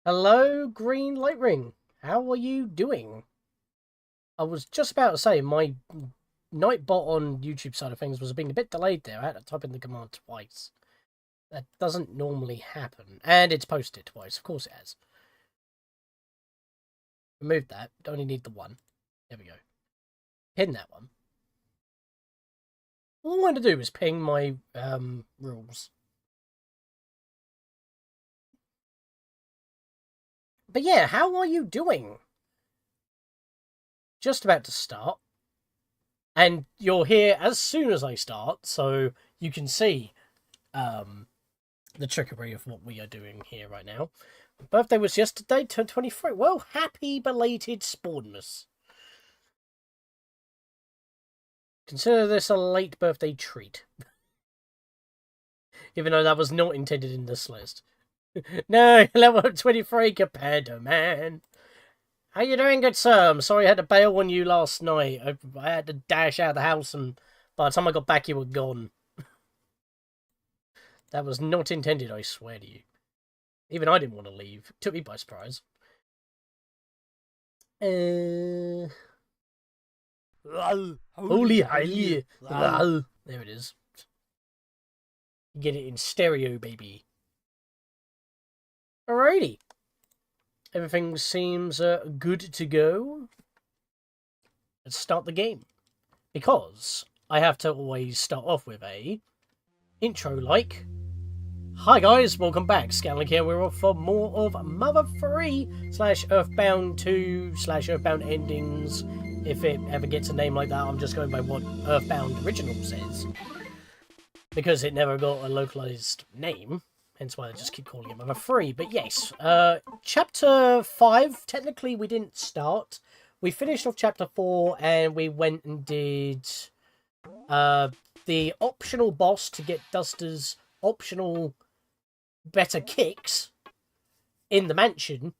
Hello, Green Light Ring. How are you doing? I was just about to say my Nightbot on YouTube side of things was being a bit delayed there. I had to type in the command twice. That doesn't normally happen. And it's posted twice. Of course it has. Remove that. Only need the one. There we go. Pin that one. All I want to do is ping my rules. But yeah, how are you doing? Just about to start. And you're here as soon as I start, so you can see the trickery of what we are doing here right now. My birthday was yesterday, turned 23. Well, happy belated Spawnmas. Consider this a late birthday treat. Even though that was not intended in this list. No, level 23 Capado, man. How you doing, good sir? I'm sorry I had to bail on you last night. I had to dash out of the house, and by the time I got back, you were gone. That was not intended, I swear to you. Even I didn't want to leave. It took me by surprise. Holy highly. There it is. Get it in stereo, baby. Alrighty. Everything seems good to go. Let's start the game. Because I have to always start off with a intro like. Hi guys, welcome back. Scatlink here. We're off for more of Mother 3 / EarthBound 2 / EarthBound Endings. If it ever gets a name like that, I'm just going by what EarthBound Original says. Because it never got a localized name. Hence why I just keep calling it Mother 3. But yes, Chapter 5, technically we didn't start. We finished off Chapter 4 and we went and did the optional boss to get Duster's optional better kicks in the mansion.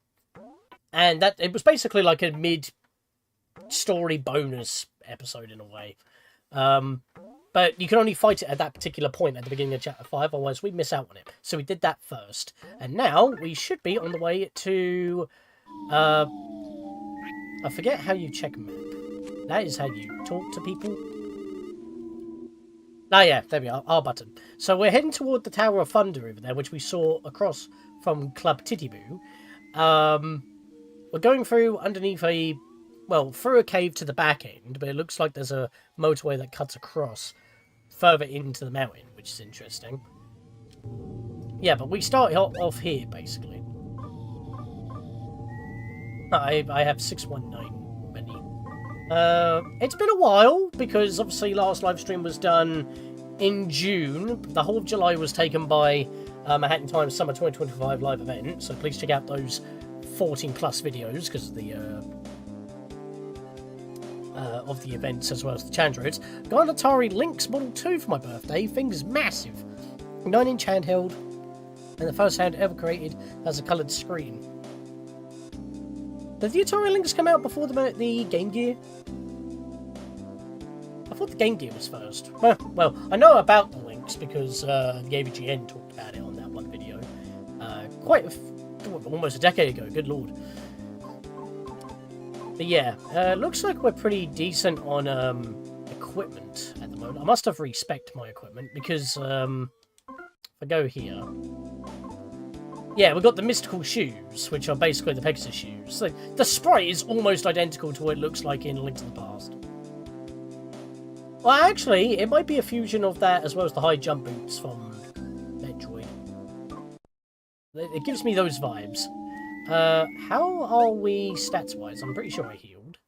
And that it was basically like a mid-story bonus episode in a way. But you can only fight it at that particular point at the beginning of Chapter 5, otherwise we miss out on it. So we did that first. And now we should be on the way to... I forget how you check a map. That is how you talk to people. Ah yeah, there we are, R button. So we're heading toward the Tower of Thunder over there, which we saw across from Club Titiboo. We're going through underneath through a cave to the back end, but it looks like there's a motorway that cuts across further into the mountain, which is interesting. Yeah, but we start off here, basically. I have 619 many. It's been a while, because obviously last live stream was done in June. The whole of July was taken by Manhattan Times Summer 2025 live event, so please check out those 14 plus videos, because of the events as well as the challenge roads. Got an Atari Lynx Model 2 for my birthday. Thing's massive. 9-inch handheld. And the first hand ever created has a coloured screen. Did the Atari Lynx come out before the Game Gear? I thought the Game Gear was first. Well, I know about the Lynx because the AVGN talked about it on that one video. Almost a decade ago, good lord. But yeah, looks like we're pretty decent on equipment at the moment. I must have respec'd my equipment because if I go here, yeah, we've got the mystical shoes, which are basically the Pegasus shoes. So the sprite is almost identical to what it looks like in Link to the Past. Well, actually, it might be a fusion of that as well as the high jump boots from Metroid. It gives me those vibes. How are we stats-wise? I'm pretty sure I healed.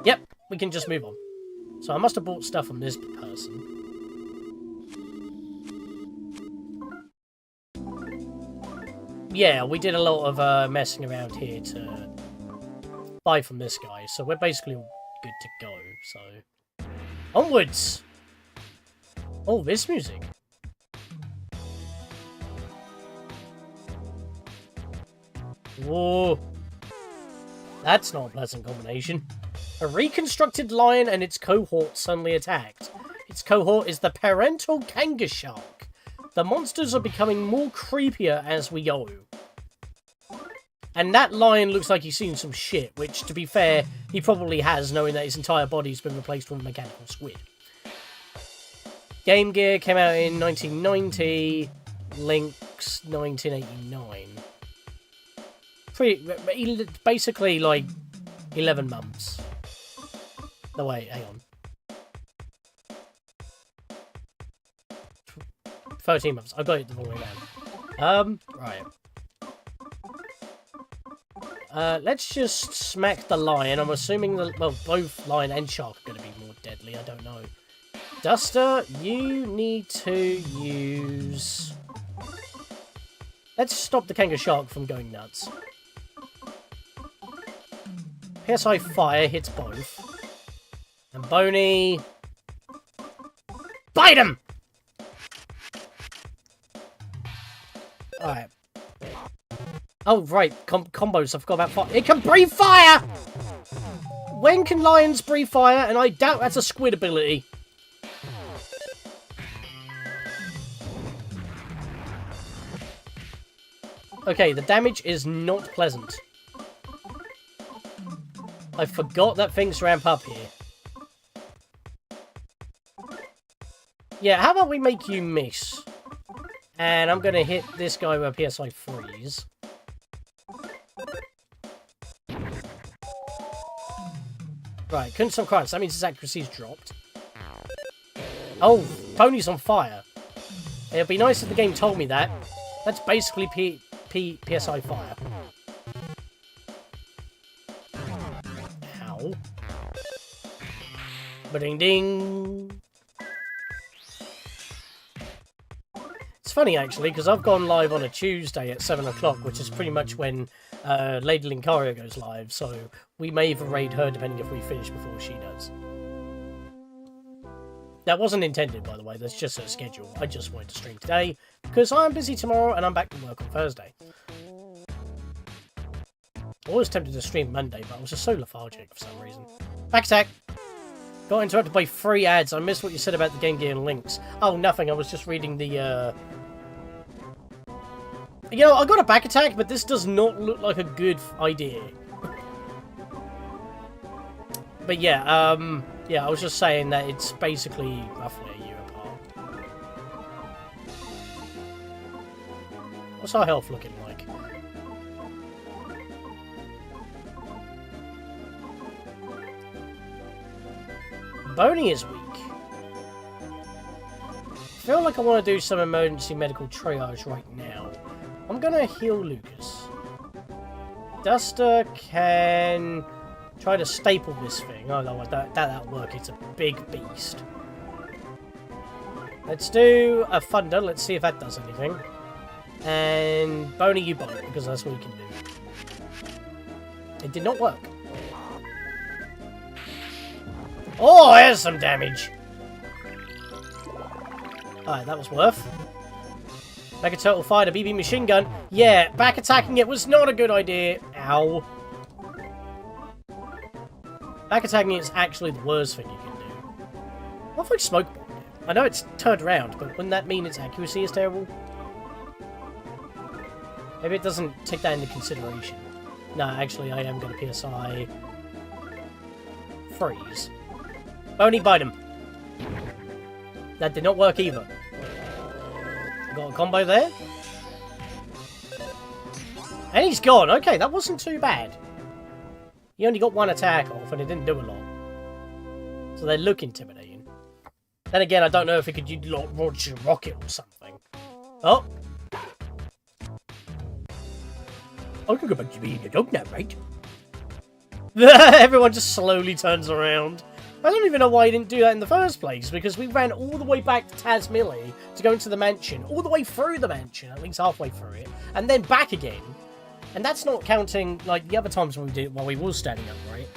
Yep, we can just move on. So I must have bought stuff from this person. Yeah, we did a lot of messing around here to buy from this guy, so we're basically all good to go, so... Onwards! Oh, this music. Whoa. That's not a pleasant combination. A reconstructed lion and its cohort suddenly attacked. Its cohort is the parental Kanga shark. The monsters are becoming more creepier as we go. And that lion looks like he's seen some shit, which, to be fair, he probably has, knowing that his entire body's been replaced with a mechanical squid. Game Gear came out in 1990, Link's 1989. Basically, like, 11 months. No, wait, hang on. 13 months. I got it the wrong way around. Right. Let's just smack the lion. I'm assuming that, well, both lion and shark are going to be more deadly. I don't know. Duster, you need to use... Let's stop the kangaroo shark from going nuts. PSI fire hits both. And Boney... Bite him! Alright. Oh, right. Combos. I forgot about fire. It can breathe fire! When can lions breathe fire? And I doubt that's a squid ability. Okay, the damage is not pleasant. I forgot that things ramp up here. Yeah, how about we make you miss? And I'm going to hit this guy with a PSI freeze. Right, couldn't stop crying, so that means his accuracy's dropped. Oh, Pony's on fire. It'd be nice if the game told me that. That's basically PSI fire. Ow. Ba-ding ding. It's funny, actually, because I've gone live on a Tuesday at 7 o'clock, which is pretty much when Lady Linkaria goes live, so we may even raid her depending if we finish before she does. That wasn't intended, by the way, that's just her schedule. I just wanted to stream today, because I'm busy tomorrow and I'm back to work on Thursday. I was tempted to stream Monday, but I was just so lethargic for some reason. Back attack! Got interrupted by 3 ads. I missed what you said about the Game Gear and links. Oh, nothing. I was just reading the, You know, I got a back attack, but this does not look like a good idea. But yeah, yeah, I was just saying that it's basically roughly a year apart. What's our health looking like? Boney is weak. I feel like I want to do some emergency medical triage right now. I'm going to heal Lucas. Duster can try to staple this thing. Oh no, that'll work. It's a big beast. Let's do a thunder. Let's see if that does anything. And Boney, you bite, because that's what you can do. It did not work. Oh, there's some damage. Alright, that was worth. Mega Turtle fired a BB machine gun. Yeah, back attacking it was not a good idea. Ow. Back attacking it is actually the worst thing you can do. What if I smoke bombed it? I know it's turned around, but wouldn't that mean its accuracy is terrible? Maybe it doesn't take that into consideration. No, actually, I am going to PSI freeze. Only bite him. That did not work either. Got a combo there. And he's gone. Okay, that wasn't too bad. He only got 1 attack off and it didn't do a lot. So they look intimidating. Then again, I don't know if it could launch a rocket or something. Oh. I can go back to being a dog now, right? Everyone just slowly turns around. I don't even know why he didn't do that in the first place, because we ran all the way back to Tazmilly to go into the mansion, all the way through the mansion, at least halfway through it, and then back again. And that's not counting, like, the other times when we did it while we were standing upright.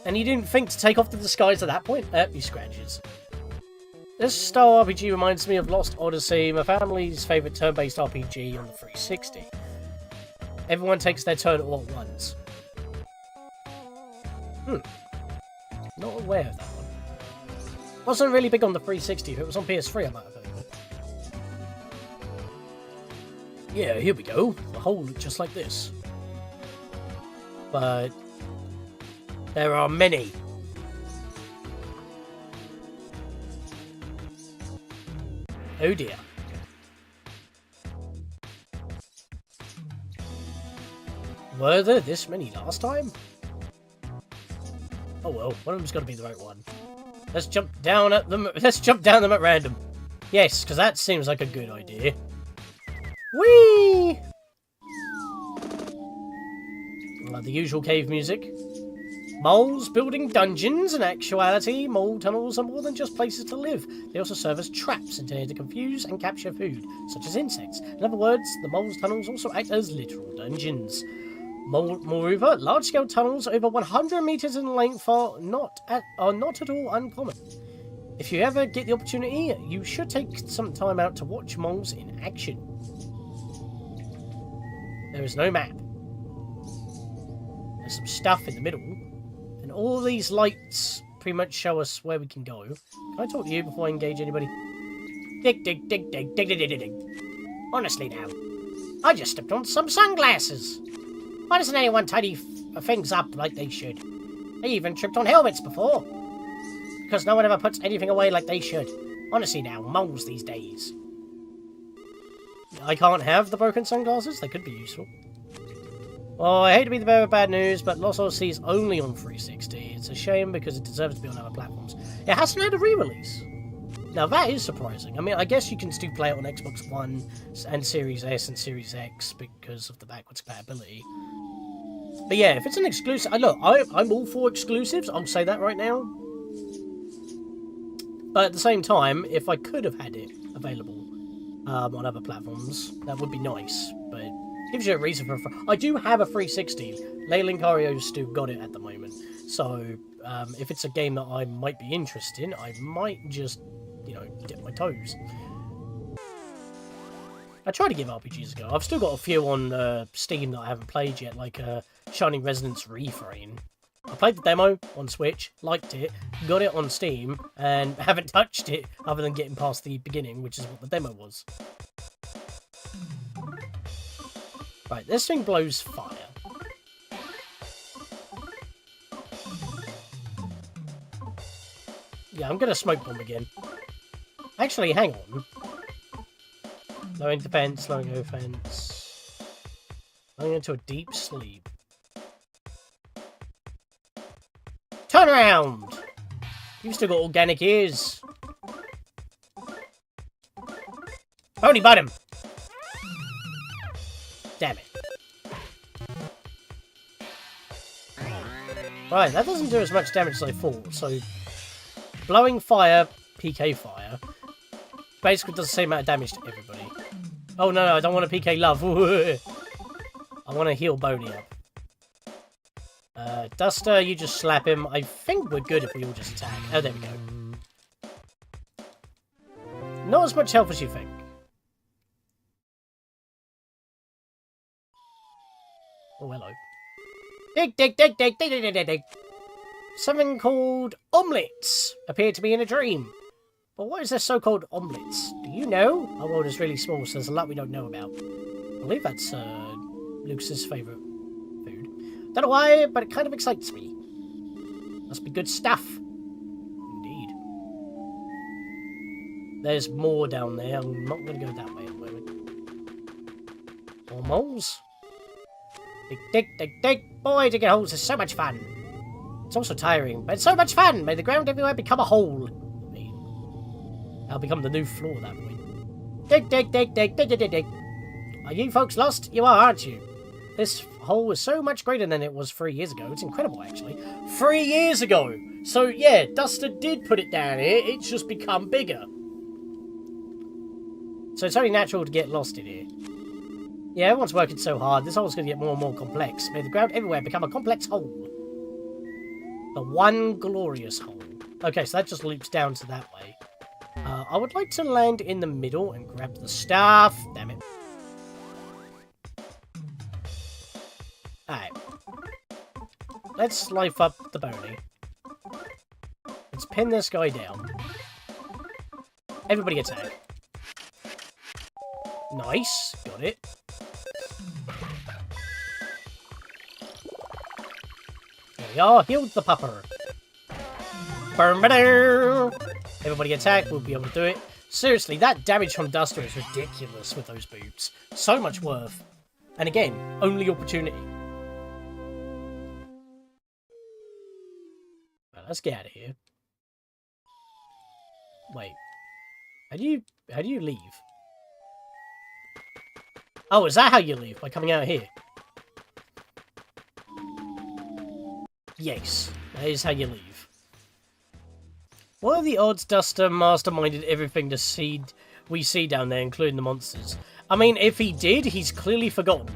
And he didn't think to take off the disguise at that point? He scratches. This style RPG reminds me of Lost Odyssey, my family's favourite turn-based RPG on the 360. Everyone takes their turn all at once. Not aware of that one. Wasn't really big on the 360. If it was on PS3, I might have heard of it. Yeah, here we go. The hole looked just like this. But there are many. Oh dear. Were there this many last time? Oh well, one of them's got to be the right one. Let's jump down at them. Let's jump down them at random. Yes, because that seems like a good idea. Whee! The usual cave music. Moles building dungeons. In actuality, mole tunnels are more than just places to live. They also serve as traps intended to confuse and capture food, such as insects. In other words, the moles' tunnels also act as literal dungeons. Moreover, large-scale tunnels over 100 meters in length are not at all uncommon. If you ever get the opportunity, you should take some time out to watch moles in action. There is no map. There's some stuff in the middle, and all these lights pretty much show us where we can go. Can I talk to you before I engage anybody? Dig, dig, dig, dig, dig, dig, dig, dig, dig. Honestly now, I just stepped on some sunglasses. Why doesn't anyone tidy things up like they should? I even tripped on helmets before. Because no one ever puts anything away like they should. Honestly now, moles these days. I can't have the broken sunglasses? They could be useful. Well, I hate to be the bearer of bad news, but Lost Odyssey is only on 360. It's a shame because it deserves to be on other platforms. It hasn't had a re-release. Now that is surprising. I mean, I guess you can still play it on Xbox One and Series S and Series X because of the backwards compatibility. But yeah, if it's an exclusive... Look, I'm all for exclusives. I'll say that right now. But at the same time, if I could have had it available on other platforms, that would be nice. But it gives you a reason for... I do have a 360. Leyland Cario's still got it at the moment. So, if it's a game that I might be interested in, I might just, you know, dip my toes. I try to give RPGs a go. I've still got a few on Steam that I haven't played yet, like Shining Resonance Refrain. I played the demo on Switch, liked it, got it on Steam, and haven't touched it other than getting past the beginning, which is what the demo was. Right, this thing blows fire. Yeah, I'm gonna smoke bomb again. Actually, hang on. Lowering defense, lowering offense. Going into a deep sleep. Turn around! You've still got organic ears. Pony bottom! Damn it. Right, that doesn't do as much damage as I thought, so... Blowing fire, PK fire, basically does the same amount of damage to everybody. Oh no, I don't want to PK love. I want to heal Boney up. Duster, you just slap him. I think we're good if we all just attack. Oh, there we go. Not as much health as you think. Oh, hello. Dig, dig, dig, dig, dig, dig, dig, dig, dig. Something called omelets appeared to be in a dream. But what is this so-called omelets? Do you know? Our world is really small, so there's a lot we don't know about. I believe that's Luke's favourite food. Don't know why, but it kind of excites me. Must be good stuff. Indeed. There's more down there. I'm not going to go that way at the moment. More moles. Dig, dig, dig, dig. Boy, digging holes is so much fun. It's also tiring, but it's so much fun. May the ground everywhere become a hole. I mean, that'll become the new floor at that point. Dig, dig, dig, dig, dig, dig, dig, dig. Are you folks lost? You are, aren't you? This hole is so much greater than it was 3 years ago. It's incredible, actually. 3 years ago! So, yeah, Duster did put it down here. It's just become bigger. So it's only natural to get lost in here. Yeah, everyone's working so hard. This hole's going to get more and more complex. May the ground everywhere become a complex hole. The one glorious hole. Okay, so that just loops down to that way. I would like to land in the middle and grab the staff. Damn it. Alright. Let's life up the Boney. Let's pin this guy down. Everybody attack. Nice. Got it. There we are, healed the pupper. Everybody attack, we'll be able to do it. Seriously, that damage from Duster is ridiculous with those boots. So much worth. And again, only opportunity. Right, let's get out of here. Wait. How do you leave? Oh, is that how you leave? By coming out here? Yes, that is how you leave. What are the odds Duster masterminded everything we see down there, including the monsters? I mean, if he did, he's clearly forgotten.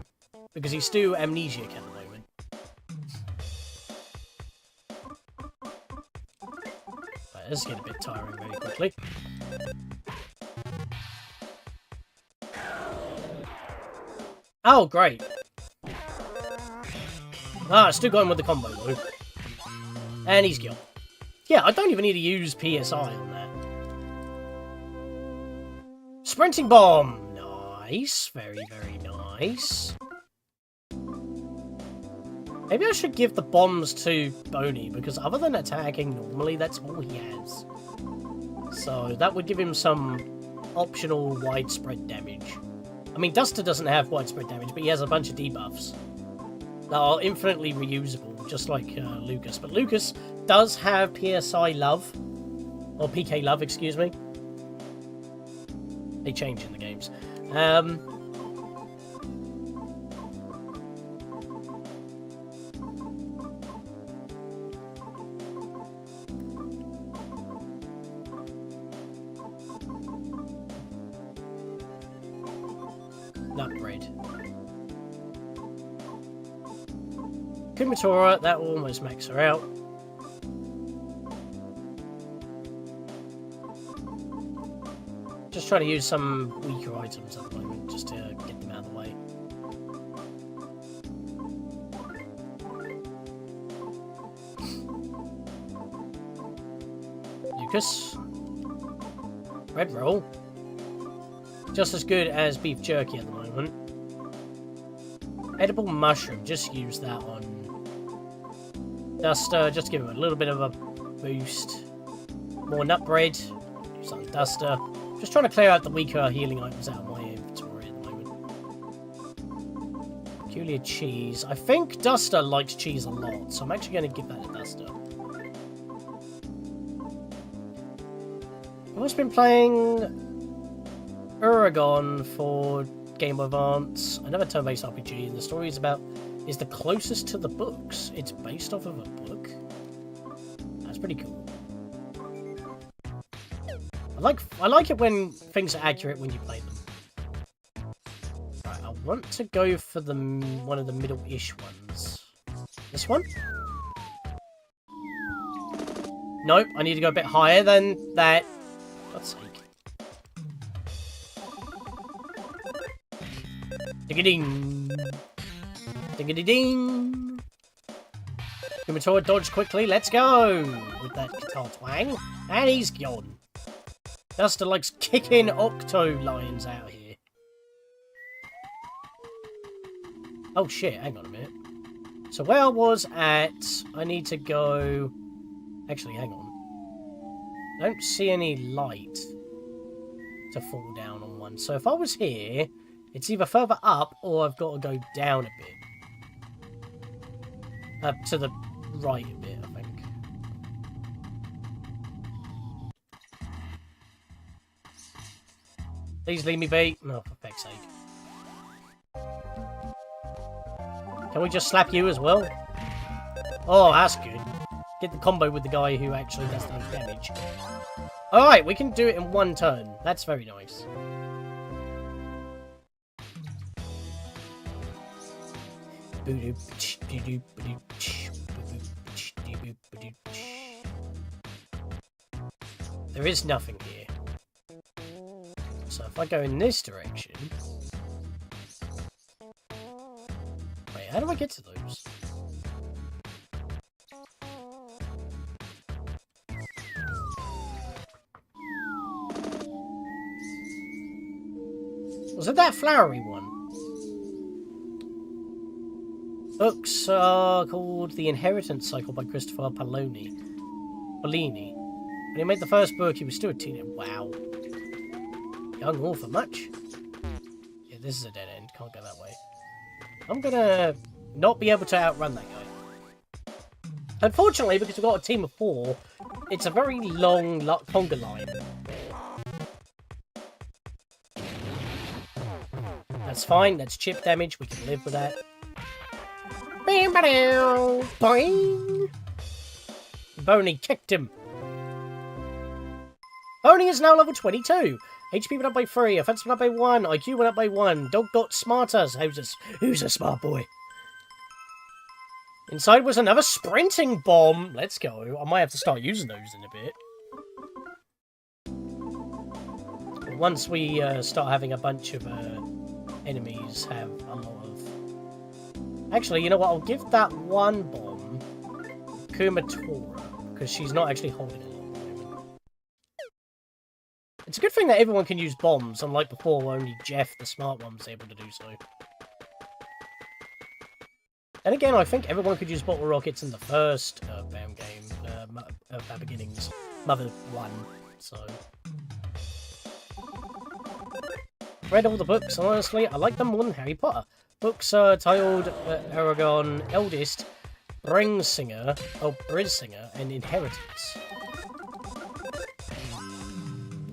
Because he's still amnesiac at the moment. Right, this is getting a bit tiring very quickly. Oh, great. Ah, I still got him with the combo, though. And he's gone. Yeah, I don't even need to use PSI on that. Sprinting bomb! Nice. Very, very nice. Maybe I should give the bombs to Boney, because other than attacking normally, that's all he has. So that would give him some optional widespread damage. I mean, Duster doesn't have widespread damage, but he has a bunch of debuffs that are infinitely reusable, just like Lucas. But Lucas does have PSI love, or PK love, excuse me. They change in the games. Nut bread. Kumatora, that will almost max her out. Just trying to use some weaker items at the moment, just to get them out of the way. Lucas. Red roll. Just as good as beef jerky at the moment. Edible mushroom, just use that on Duster, just give him a little bit of a boost. More nut bread, use that on Duster. Just trying to clear out the weaker healing items out of my inventory at the moment. Peculiar cheese. I think Duster likes cheese a lot, so I'm actually going to give that to Duster. I've also been playing Uragon for Game Boy Advance, another turn-based RPG, and the story is the closest to the books. It's based off of a book. That's pretty cool. I like it when things are accurate when you play them. Right, I want to go for one of the middle-ish ones. This one? Nope, I need to go a bit higher than that. God's sake. Ding-a-ding. Ding-a-ding. Kumatora dodge quickly. Let's go with that guitar twang. And he's gone. Duster likes kicking octo lions out here. Oh shit, hang on a minute. So where I was at, I need to go... Actually, hang on. I don't see any light to fall down on one. So if I was here, it's either further up or I've got to go down a bit. To the right a bit, I think. Please leave me be. No, for feck's sake. Can we just slap you as well? Oh, that's good. Get the combo with the guy who actually does the most damage. Alright, we can do it in one turn. That's very nice. There is nothing here. So if I go in this direction... Wait, how do I get to those? Was it that flowery one? Books are called The Inheritance Cycle by Christopher Paolini. When he made the first book, he was still a teenager. Wow. Young author, much? Yeah, this is a dead end. Can't go that way. I'm gonna not be able to outrun that guy. Unfortunately, because we've got a team of 4, it's a very long conga line. That's fine. That's chip damage. We can live with that. Boing! Boney kicked him. Boney is now level 22. HP went up by 3, offense went up by 1, IQ went up by 1, dog got smarter. Who's a smart boy? Inside was another sprinting bomb. Let's go. I might have to start using those in a bit. Once we start having a bunch of enemies have a lot of... Actually, you know what? I'll give that one bomb Kumatora, because she's not actually holding it. It's a good thing that everyone can use bombs, unlike before, only Jeff, the smart one, was able to do so. And again, I think everyone could use bottle rockets in the first EarthBound game, Earthbound Beginnings, Mother 1, so... Read all the books, and honestly, I like them more than Harry Potter. Books are titled Aragon Eldest, Bringsinger, and Inheritance.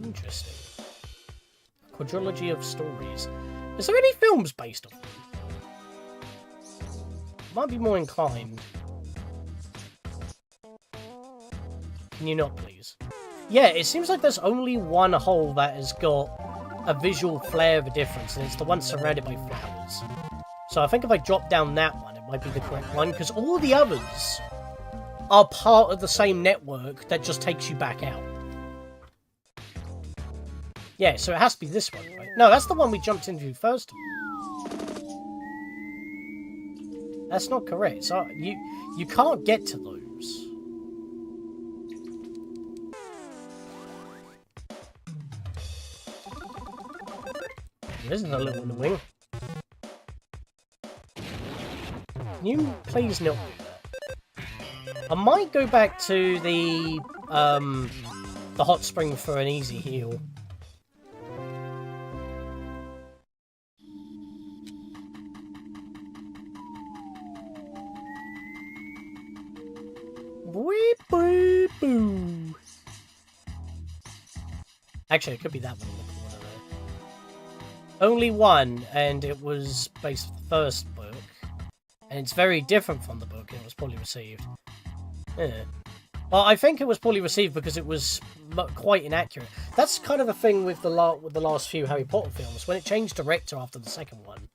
Interesting. Quadrilogy of stories. Is there any films based on them? Might be more inclined. Can you not, please? Yeah, it seems like there's only one hole that has got a visual flare of a difference, and it's the one surrounded by flowers. So I think if I drop down that one, it might be the correct one, because all the others are part of the same network that just takes you back out. Yeah, so it has to be this one, right? No, that's the one we jumped into first. That's not correct. So you can't get to those. This is a little annoying. Can you please not do that? I might go back to the hot spring for an easy heal. Actually, it could be that one in the corner there. Only one, and it was based on the first book. And it's very different from the book, and it was poorly received. Yeah. Well, I think it was poorly received because it was quite inaccurate. That's kind of the thing with the last few Harry Potter films. When it changed director after the second one,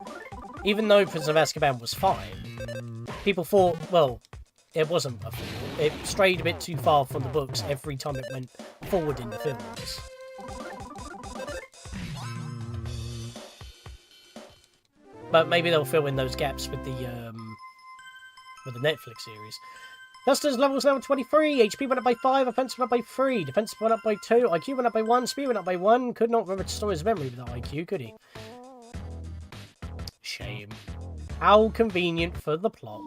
even though Prince of Azkaban was fine, people thought, well, it wasn't a film. It strayed a bit too far from the books every time it went forward in the films. But maybe they'll fill in those gaps with the Netflix series. Custer's levels level 23, HP went up by 5, offense went up by 3, defense went up by 2, IQ went up by 1, speed went up by 1. Could not restore his memory without IQ, could he? Shame. How convenient for the plot.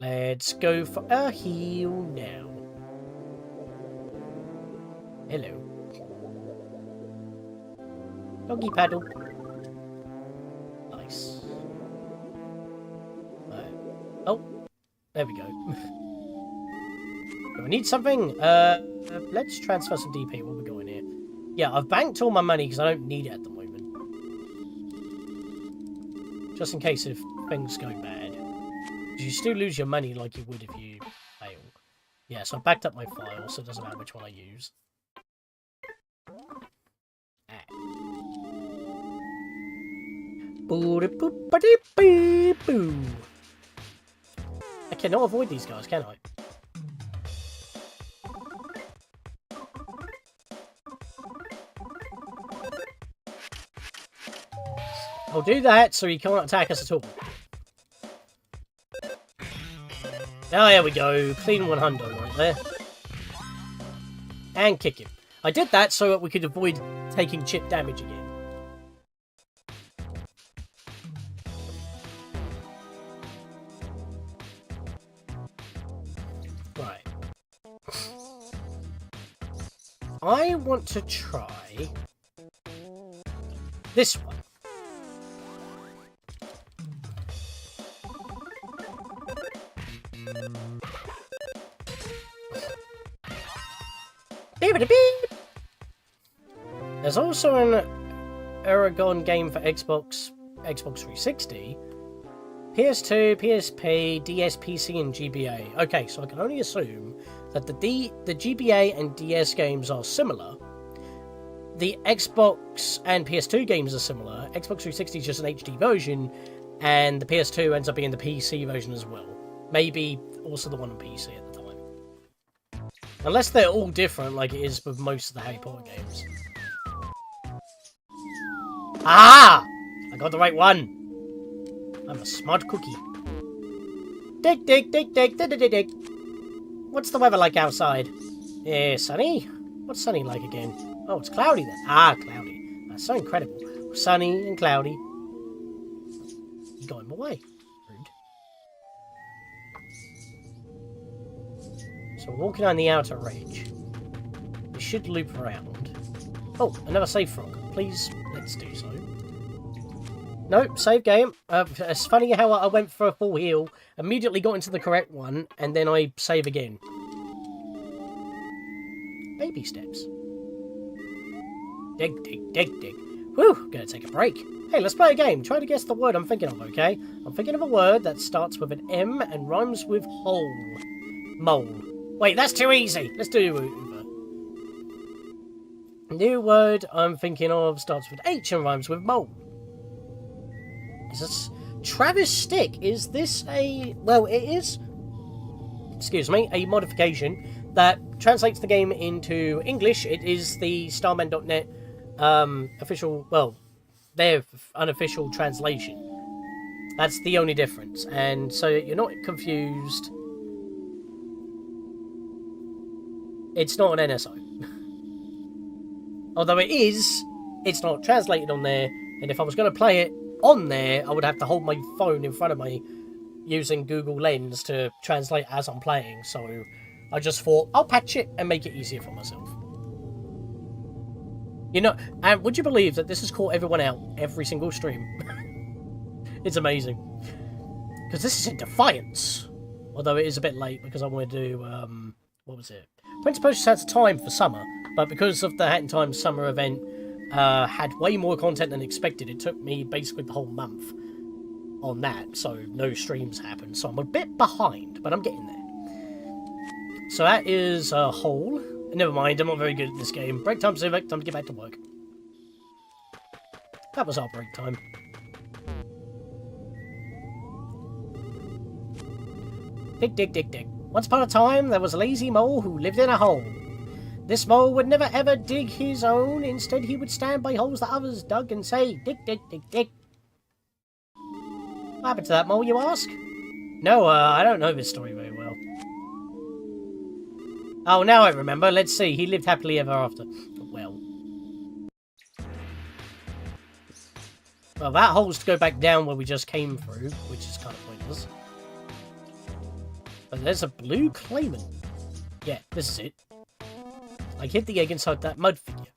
Let's go for a heal now. Hello. Doggy paddle. Nice. Oh, there we go. Do I need something? Let's transfer some DP while we're going here. Yeah, I've banked all my money because I don't need it at the moment. Just in case if things go bad. Because you still lose your money like you would if you fail. Yeah, so I backed up my file, so it doesn't matter which one I use. I cannot avoid these guys, can I? I'll do that so he can't attack us at all. Oh, there we go. Clean 100 right there. And kick him. I did that so that we could avoid taking chip damage again. I want to try this one. There's also an Aragon game for Xbox 360, PS2, PSP, DS, PC, and GBA. Okay, so I can only assume that the GBA and DS games are similar. The Xbox and PS2 games are similar. Xbox 360 is just an HD version, and the PS2 ends up being the PC version as well. Maybe also the one on PC at the time. Unless they're all different, like it is with most of the Harry Potter games. Ah! I got the right one! I'm a smart cookie. Dig, dig, dig, dig, dig, dig, dig. What's the weather like outside? Sunny? What's sunny like again? Oh, it's cloudy then. Ah, cloudy. That's so incredible. Sunny and cloudy. You got him away. Rude. So we're walking on the outer range. We should loop around. Oh, another save frog. Please, let's do so. Nope, save game. It's funny how I went for a full heal, immediately got into the correct one, and then I save again. Baby steps. Dig, dig, dig, dig. Whew, gonna take a break. Hey, let's play a game. Try to guess the word I'm thinking of, okay? I'm thinking of a word that starts with an M and rhymes with hole. Mole. Wait, that's too easy. Let's do Uber. New word I'm thinking of starts with H and rhymes with mole. Is this Travis Stick? Is this a... Well, it is... Excuse me, a modification that translates the game into English. It is the Starman.net official... Well, their unofficial translation. That's the only difference. And so you're not confused. It's not an NSO. Although it is, it's not translated on there. And if I was going to play it on there, I would have to hold my phone in front of me using Google Lens to translate as I'm playing. So I just thought, I'll patch it and make it easier for myself. You know, and would you believe that this has caught everyone out every single stream? It's amazing. Because this is in Defiance. Although it is a bit late because I want to do, what was it? Prince Post had time for summer, but because of the Hat in Time summer event, had way more content than expected. It took me basically the whole month on that, so no streams happened. So I'm a bit behind, but I'm getting there. So that is a hole. Never mind, I'm not very good at this game. Break time, Civic, time to get back to work. That was our break time. Dig, dig, dig, dig. Once upon a time, there was a lazy mole who lived in a hole. This mole would never ever dig his own. Instead, he would stand by holes that others dug and say, dig, dig, dig, dig. What happened to that mole, you ask? No, I don't know this story very well. Oh, now I remember. Let's see. He lived happily ever after. Well, that hole's to go back down where we just came through, which is kind of pointless. But there's a blue claimant. Yeah, this is it. I hid the egg inside that mud figure.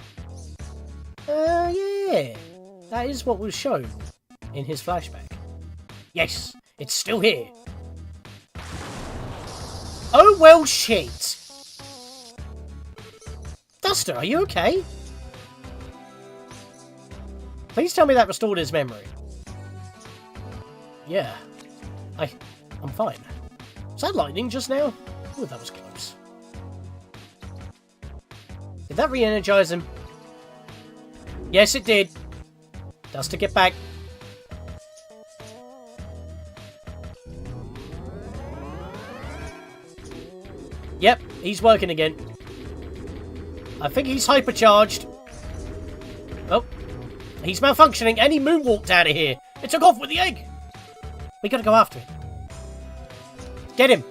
Yeah. That is what was shown in his flashback. Yes, it's still here. Oh, well, shit. Duster, are you okay? Please tell me that restored his memory. Yeah. I'm fine. Was that lightning just now? Oh, that was close. Did that re-energize him? Yes, it did. Duster, get back. Yep, he's working again. I think he's hypercharged. Oh, he's malfunctioning and he moonwalked out of here. It took off with the egg. We gotta go after it. Get him.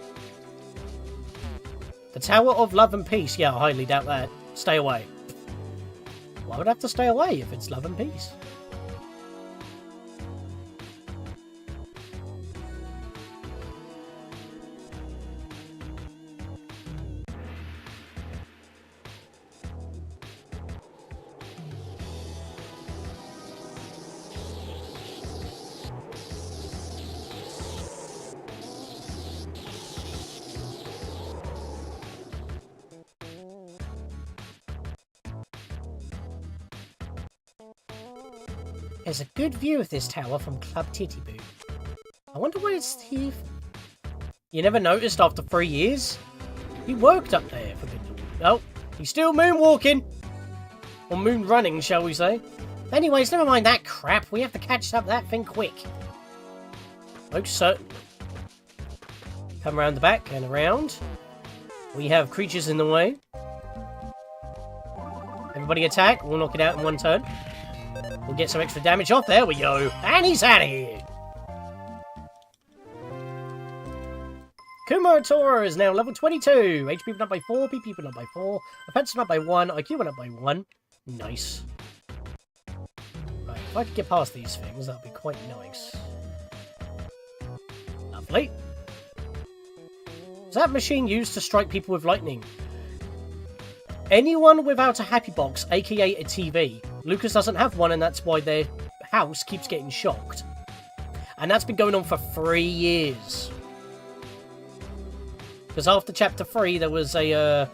The Tower of Love and Peace. Yeah, I highly doubt that. Stay away. Why would I have to stay away if it's love and peace? There's a good view of this tower from Club Titty Boo. I wonder where it's here. You never noticed after 3 years? He worked up there for good. Oh, he's still moonwalking. Or moon running, shall we say. Anyways, never mind that crap. We have to catch up that thing quick. Most certainly. Come around the back and around. We have creatures in the way. Everybody attack. We'll knock it out in one turn. We'll get some extra damage off. There we go. And he's out of here. Kumatora is now level 22. HP went up by 4. PP went up by 4. Offense went up by 1. IQ went up by 1. Nice. Right, if I could get past these things, that would be quite nice. Lovely. Is that machine used to strike people with lightning? Anyone without a happy box, aka a TV. Lucas doesn't have one, and that's why their house keeps getting shocked. And that's been going on for 3 years. Because after Chapter 3, there was a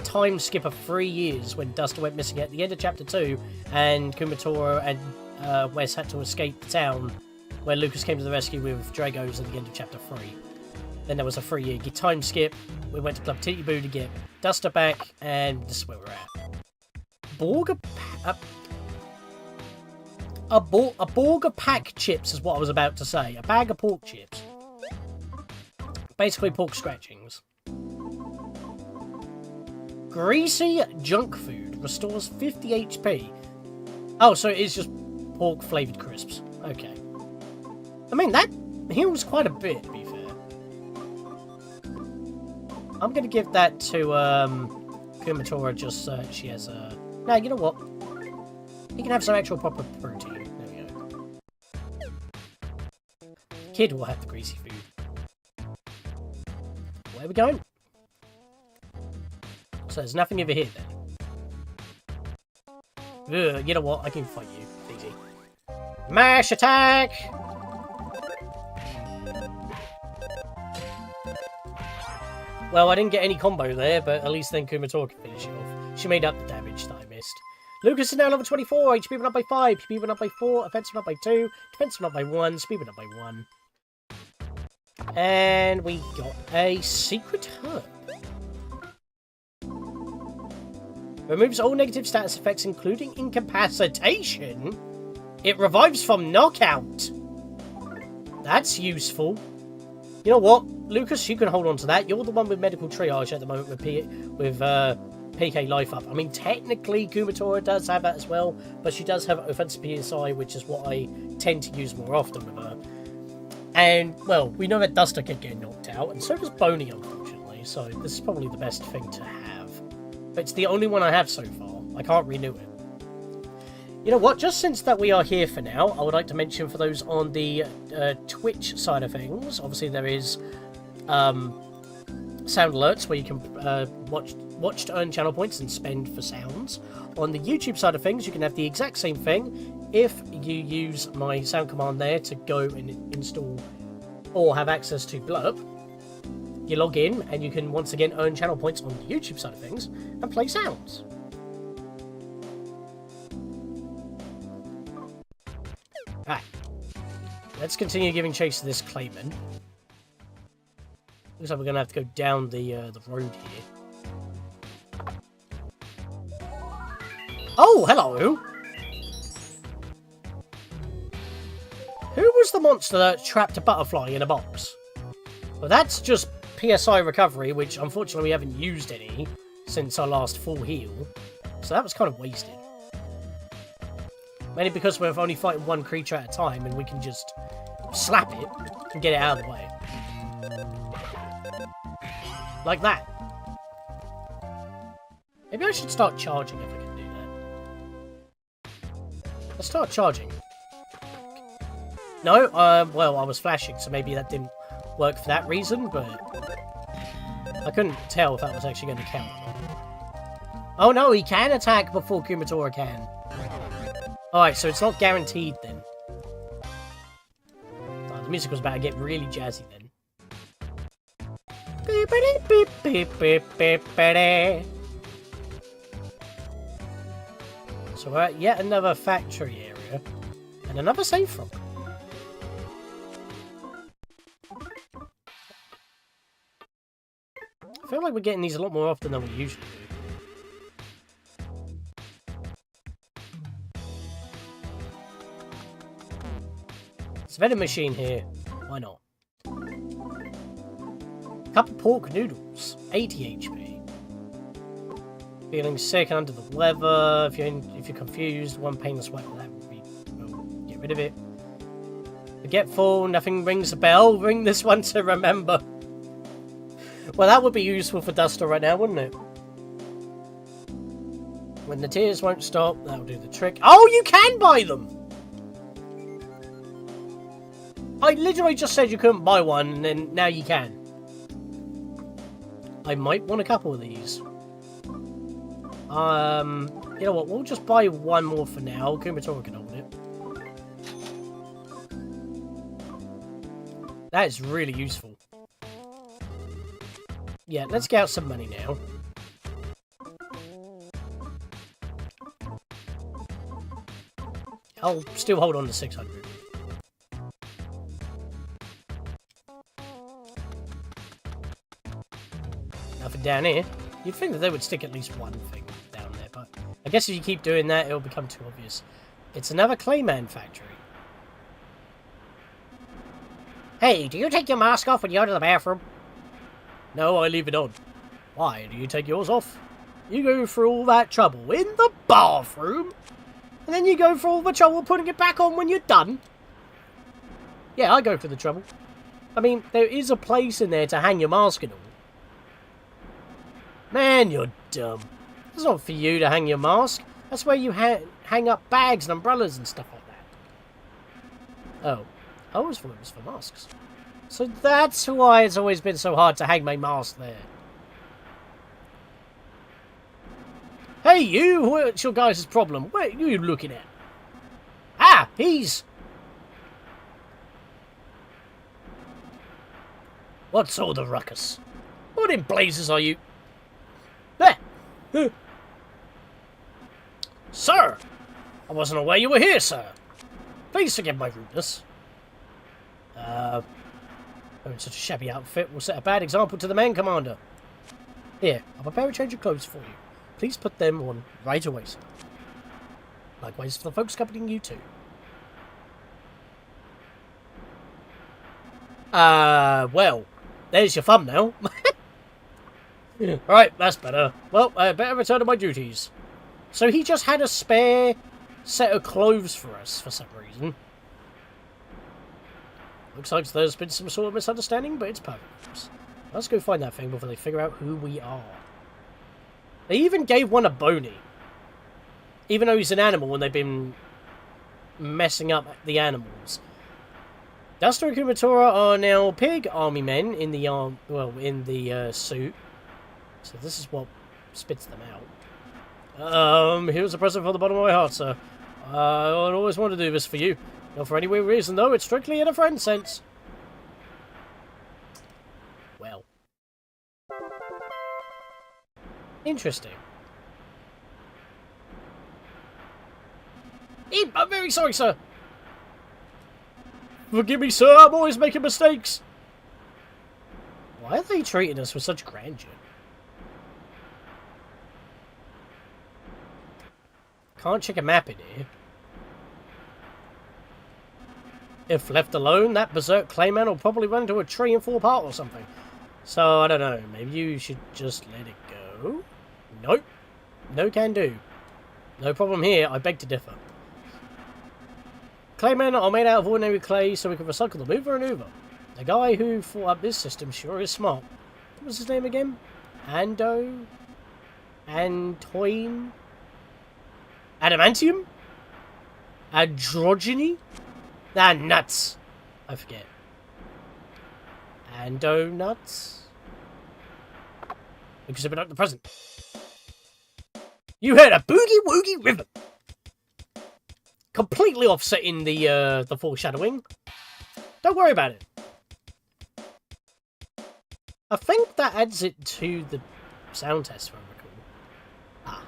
time skip of 3 years when Duster went missing at the end of Chapter 2, and Kumatora and Wes had to escape the town, where Lucas came to the rescue with Dragos at the end of Chapter 3. Then there was a 3-year time skip. We went to Club Titty Boo to get Duster back, and this is where we're at. A Borg of pack chips is what I was about to say. A bag of pork chips. Basically pork scratchings. Greasy junk food restores 50 HP. Oh, so it is just pork flavoured crisps. Okay. I mean, that heals quite a bit, to be fair. I'm going to give that to Kumatora just so she has a... Now, you know what? He can have some actual proper protein. There we go. Kid will have the greasy food. Where are we going? So there's nothing over here then. Ugh, you know what? I can fight you. Easy. Mash attack! Well, I didn't get any combo there, but at least then Kumatora can finish it off. She made up the damage that I missed. Lucas is now level 24. HP went up by 5. PP went up by 4. Offense went up by 2. Defense went up by 1. Speed went up by 1. And we got a secret herb. Removes all negative status effects, including incapacitation. It revives from knockout. That's useful. You know what, Lucas? You can hold on to that. You're the one with medical triage at the moment with PK life up. I mean, technically, Kumatora does have that as well, but she does have offensive PSI, which is what I tend to use more often with her. And, well, we know that Duster can get knocked out, and so does Boney, unfortunately, so this is probably the best thing to have. But it's the only one I have so far. I can't renew it. You know what, just since that we are here for now, I would like to mention for those on the Twitch side of things, obviously there is sound alerts where you can watch to earn channel points and spend for sounds. On the YouTube side of things, you can have the exact same thing if you use my sound command there to go and install or have access to Blurb. You log in and you can once again earn channel points on the YouTube side of things and play sounds. Right. Let's continue giving chase to this Clayman. Looks like we're going to have to go down the road here. Oh, hello! Who was the monster that trapped a butterfly in a box? Well, that's just PSI recovery, which unfortunately we haven't used any since our last full heal. So that was kind of wasted. Mainly because we're only fighting one creature at a time and we can just slap it and get it out of the way. Like that. Maybe I should start charging if I can do that. Let's start charging. No, well, I was flashing, so maybe that didn't work for that reason, but I couldn't tell if that was actually going to count or not. Oh no, he can attack before Kumatora can. Alright, so it's not guaranteed then. Oh, the music was about to get really jazzy then. So we're at yet another factory area. And And another save frog. I feel like we're getting these a lot more often than we usually do. There's a vending machine here. Why not? Cup of pork noodles. 80 HP. Feeling sick and under the weather. If you're confused, one painless sweat, that would be... Well, get rid of it. Forgetful, nothing rings a bell. Ring this one to remember. Well, that would be useful for Duster right now, wouldn't it? When the tears won't stop, that'll do the trick. Oh, you can buy them! I literally just said you couldn't buy one, and then now you can. I might want a couple of these. You know what? We'll just buy one more for now. Kumatora can hold it. That is really useful. Yeah, let's get out some money now. I'll still hold on to 600. Nothing down here. You'd think that they would stick at least one thing down there, but I guess if you keep doing that, it'll become too obvious. It's another Clayman factory. Hey, do you take your mask off when you go to the bathroom? No, I leave it on. Why do you take yours off? You go through all that trouble in the bathroom, and then you go through all the trouble putting it back on when you're done? Yeah, I go through the trouble. I mean, there is a place in there to hang your mask and all. Man, you're dumb. It's not for you to hang your mask. That's where you hang up bags and umbrellas and stuff like that. Oh, I always thought it was for masks. So that's why it's always been so hard to hang my mask there. Hey, you! What's your guys' problem? What are you looking at? Ah, he's... What's all the ruckus? What in blazes are you... There! Sir! I wasn't aware you were here, sir. Please forgive my rudeness. In such a shabby outfit will set a bad example to the men, Commander. Here, I'll prepare a change of clothes for you. Please put them on right away, sir. Likewise for the folks accompanying you too. Well, there's your thumbnail. Right, that's better. Well, I better return to my duties. So he just had a spare set of clothes for us for some reason. Looks like there's been some sort of misunderstanding, but it's perfect. Let's go find that thing before they figure out who we are. They even gave one a bony. Even though he's an animal and they've been messing up the animals. Duster and Kumatora are now pig army men in the suit. So this is what spits them out. Here's a present from the bottom of my heart, sir. I always wanted to do this for you. Not for any weird reason, though. It's strictly in a friend sense. Well. Interesting. I'm very sorry, sir. Forgive me, sir. I'm always making mistakes. Why are they treating us with such grandeur? Can't check a map in here. If left alone, that berserk Clayman will probably run into a tree and fall apart or something. So, I don't know. Maybe you should just let it go? Nope. No can do. No problem here. I beg to differ. Claymen are made out of ordinary clay so we can recycle them over and over. The guy who thought up this system sure is smart. What was his name again? Antoine? Adamantium? Androgyny? Ah, nuts. I forget. Ando nuts? Because they've been up the present. You heard a boogie woogie rhythm. Completely offsetting the foreshadowing. Don't worry about it. I think that adds it to the sound test, if I recall. Ah.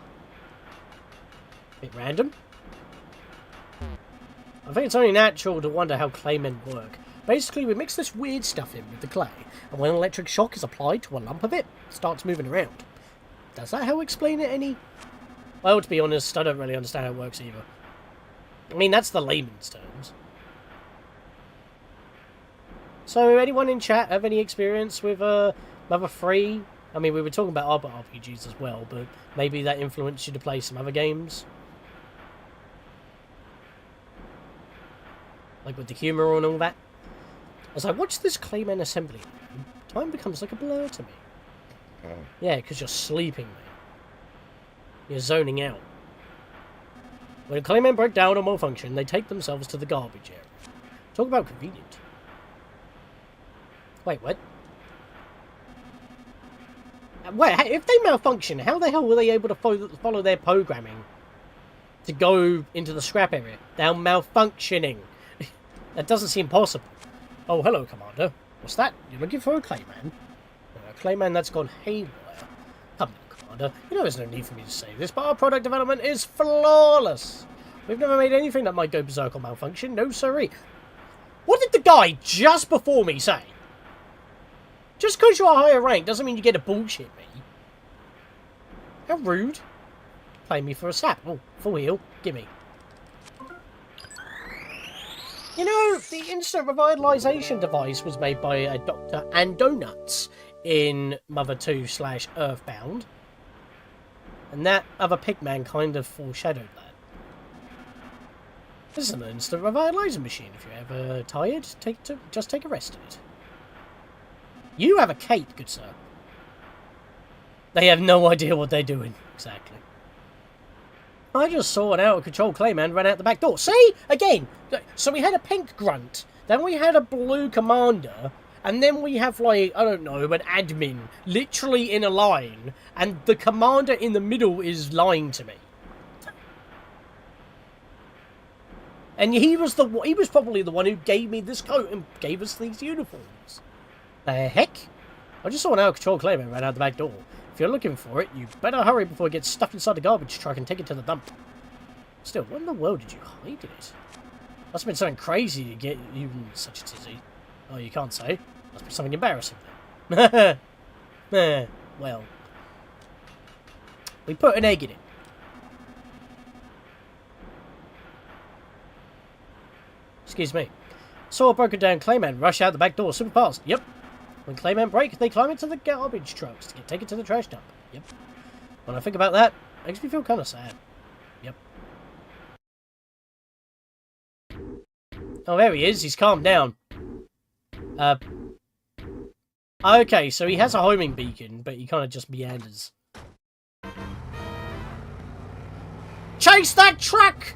Bit random. I think it's only natural to wonder how claymen work. Basically, we mix this weird stuff in with the clay, and when an electric shock is applied to a lump of it, it starts moving around. Does that help explain it any? Well, to be honest, I don't really understand how it works either. I mean, that's the layman's terms. So, anyone in chat have any experience with Mother 3? I mean, we were talking about other RPGs as well, but maybe that influenced you to play some other games? Like with the humour and all that? As I watch this Clayman assembly, time becomes like a blur to me. Oh. Yeah, because you're sleeping, mate. You're zoning out. When a Clayman break down or malfunction, they take themselves to the garbage area. Talk about convenient. Wait, what? Wait, if they malfunction, how the hell were they able to follow their programming to go into the scrap area? They're malfunctioning. That doesn't seem possible. Oh, hello, Commander. What's that? You're looking for a Clayman? A Clayman that's gone haywire. Come now, Commander. You know there's no need for me to say this, but our product development is flawless. We've never made anything that might go berserk or malfunction. No siree. What did the guy just before me say? Just because you're a higher rank doesn't mean you get to bullshit me. How rude. Play me for a sap. Oh, full heal. Gimme. You know, the instant revitalization device was made by Dr. Andonuts in Mother 2/EarthBound. And that other pigman kind of foreshadowed that. This is an instant revitalizing machine. If you're ever tired, just take a rest in it. You have a Kate, good sir. They have no idea what they're doing. Exactly. I just saw an out-of-control Clayman run out the back door. See? Again. So we had a pink grunt. Then we had a blue commander. And then we have, like, I don't know, an admin. Literally in a line. And the commander in the middle is lying to me. And he was probably the one who gave me this coat and gave us these uniforms. The heck? I just saw an out-of-control Clayman run out the back door. If you're looking for it, you better hurry before it gets stuffed inside the garbage truck and take it to the dump. Still, what in the world did you hide it? Must have been something crazy to get you in such a tizzy. Oh, you can't say. Must be something embarrassing then. Well. We put an egg in it. Excuse me. Saw a broken down Clayman rush out the back door super fast. Yep. When Clayman break, they climb into the garbage trucks to get taken to the trash dump. Yep. When I think about that, it makes me feel kind of sad. Yep. Oh, there he is. He's calmed down. Okay, so he has a homing beacon, but he kind of just meanders. Chase that truck!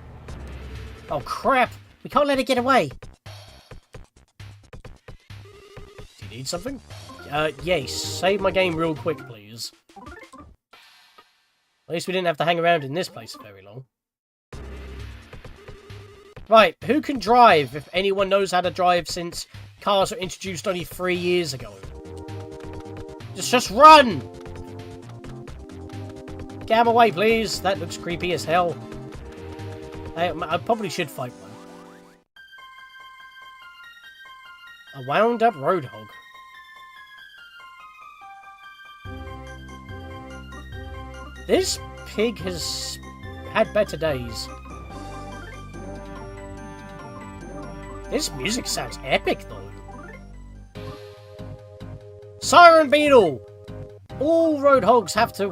Oh, crap. We can't let it get away. Do you need something? Yes. Save my game real quick, please. At least we didn't have to hang around in this place for very long. Right, who can drive, if anyone knows how to drive since cars were introduced only 3 years ago? Just run! Get out of my way, please. That looks creepy as hell. I probably should fight one. A wound-up roadhog. This pig has had better days. This music sounds epic, though. Siren Beetle! All roadhogs have to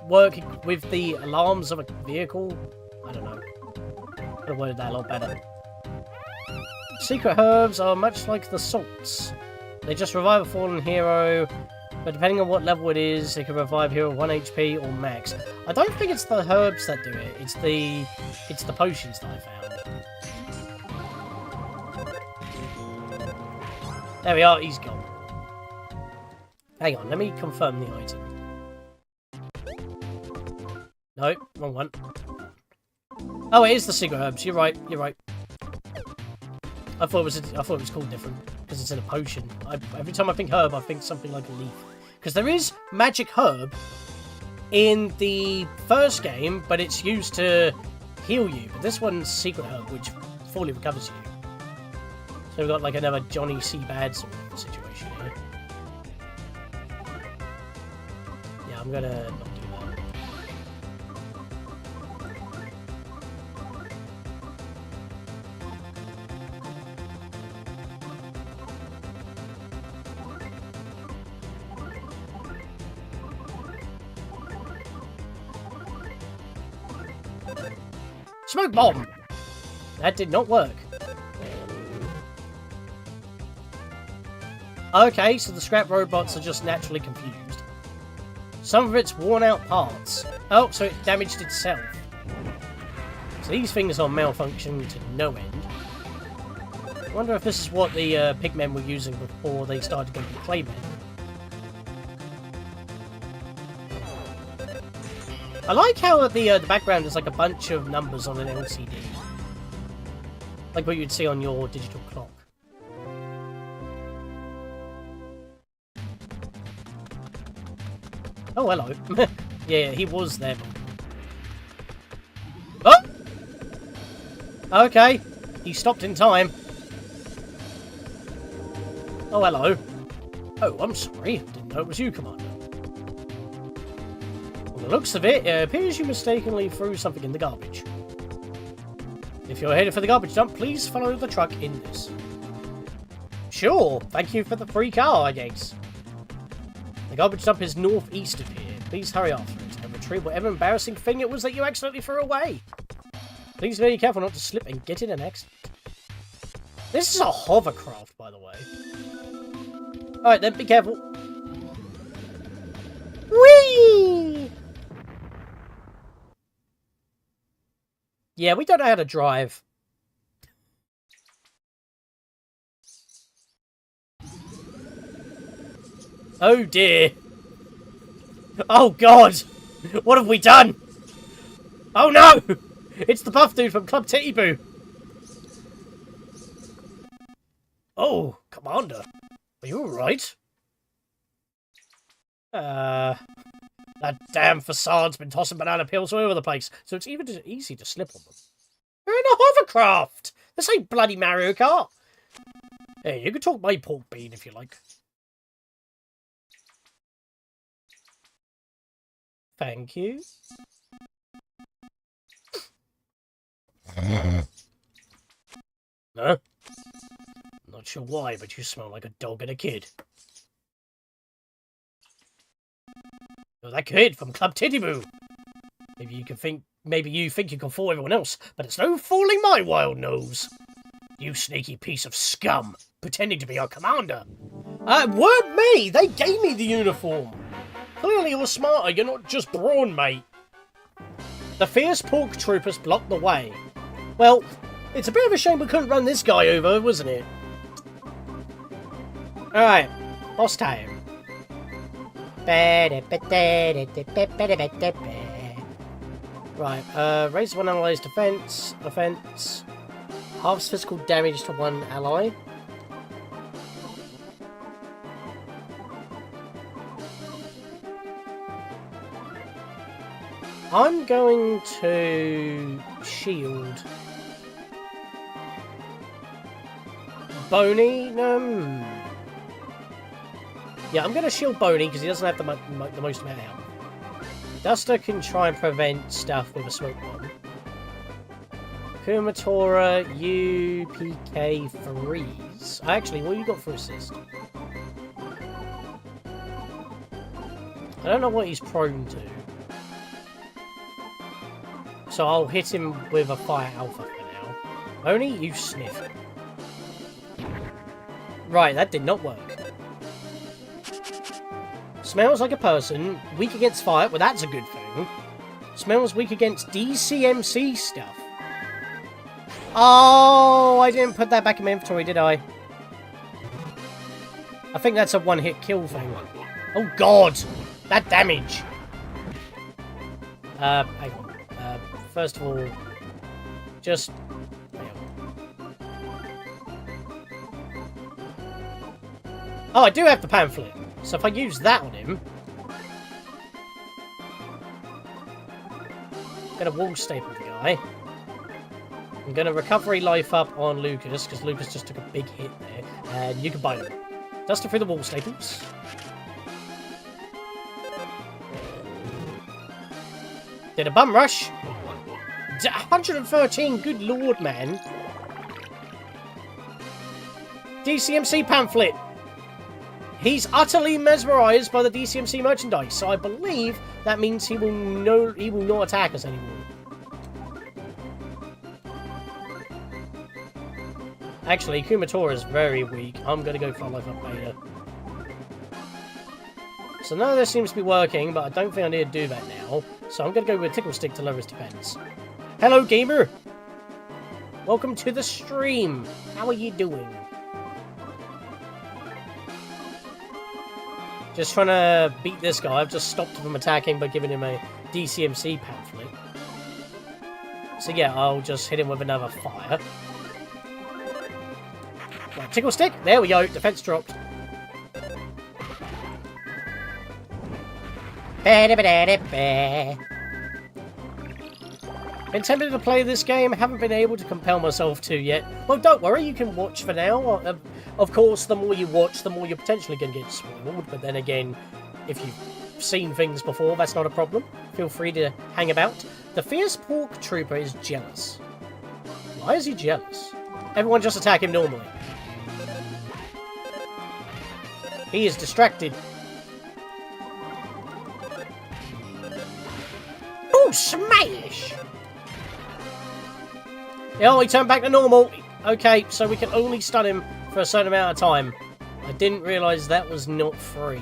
work with the alarms of a vehicle. I don't know. I could have worded that a lot better. Secret herbs are much like the salts. They just revive a fallen hero, but depending on what level it is, it can revive hero 1 HP or max. I don't think it's the herbs that do it. It's the potions that I found. There we are. He's gone. Hang on. Let me confirm the item. No, wrong one. Oh, it is the secret herbs. You're right. You're right. I thought it was called different because it's in a potion. Every time I think herb, I think something like a leaf. Because there is magic herb in the first game, but it's used to heal you. But this one's secret herb, which fully recovers you. So we've got like another Johnny C. Bad sort of situation here. Yeah, I'm gonna not do that. Smoke bomb! That did not work. Okay, so the scrap robots are just naturally confused. Some of it's worn out parts. Oh, so it damaged itself. So these things are malfunctioning to no end. I wonder if this is what the pigmen were using before they started going to claymen. I like how the background is like a bunch of numbers on an LCD. Like what you'd see on your digital clock. Oh, hello. Yeah, he was there. Oh! Okay. He stopped in time. Oh, hello. Oh, I'm sorry. Didn't know it was you, Commander. On the looks of it, it appears you mistakenly threw something in the garbage. If you're headed for the garbage dump, please follow the truck in this. Sure. Thank you for the free car, I guess. The garbage dump is northeast of here. Please hurry after it and retrieve whatever embarrassing thing it was that you accidentally threw away. Please be very careful not to slip and get in an accident. This is a hovercraft, by the way. Alright then, be careful. Whee! Yeah, we don't know how to drive. Oh dear. Oh god. What have we done? Oh no! It's the buff dude from Club Titty Boo. Oh, Commander. Are you alright? That damn Fassad's been tossing banana peels all over the place, so it's even easy to slip on them. We're in a hovercraft! This ain't bloody Mario Kart! Hey, you can talk my pork bean if you like. Thank you. Huh? Not sure why, but you smell like a dog and a kid. You're that kid from Club Titty Boo. Maybe you think you can fool everyone else, but it's no fooling my wild nose. You sneaky piece of scum, pretending to be our commander. It weren't me! They gave me the uniform! Clearly you're smarter, you're not just brawn, mate. The fierce pork troopers blocked the way. Well, it's a bit of a shame we couldn't run this guy over, wasn't it? Alright, boss time. Right, raise one ally's defense, offense, halves physical damage to one ally. I'm going to shield Boney. Yeah, I'm going to shield Boney because he doesn't have the most amount of health. Duster can try and prevent stuff with a smoke bomb. Kumatora, UPK freeze. Actually, what you got for assist? I don't know what he's prone to. So I'll hit him with a fire alpha for now. Boney, you sniff. Right, that did not work. Smells like a person, weak against fire, well that's a good thing. Smells weak against DCMC stuff. Oh, I didn't put that back in my inventory, did I? I think that's a one-hit kill thing. Oh god, that damage. Hang on. First of all, just... hang on. Oh, I do have the pamphlet. So if I use that on him... I'm going to wall staple the guy. I'm going to recovery life up on Lucas, because Lucas just took a big hit there. And you can bite him. Duster through the wall, Staples. Did a bum rush. 113, good lord, man. DCMC pamphlet. He's utterly mesmerised by the DCMC merchandise, so I believe that means he will not attack us anymore. Actually, Kumatora is very weak. I'm going to go for a life up beta. So none of this seems to be working, but I don't think I need to do that now. So I'm going to go with a tickle stick to lower his defense. Hello, gamer! Welcome to the stream. How are you doing? Just trying to beat this guy. I've just stopped him from attacking by giving him a DCMC pamphlet. So yeah, I'll just hit him with another fire. Right, tickle stick. There we go. Defense dropped. Been tempted to play this game, haven't been able to compel myself to yet. Well, don't worry, you can watch for now. Of course, the more you watch, the more you're potentially going to get spoiled. But then again, if you've seen things before, that's not a problem. Feel free to hang about. The Fierce Pork Trooper is jealous. Why is he jealous? Everyone just attack him normally. He is distracted. Oh, smash! Oh, he turned back to normal. Okay, so we can only stun him for a certain amount of time. I didn't realise that was not free.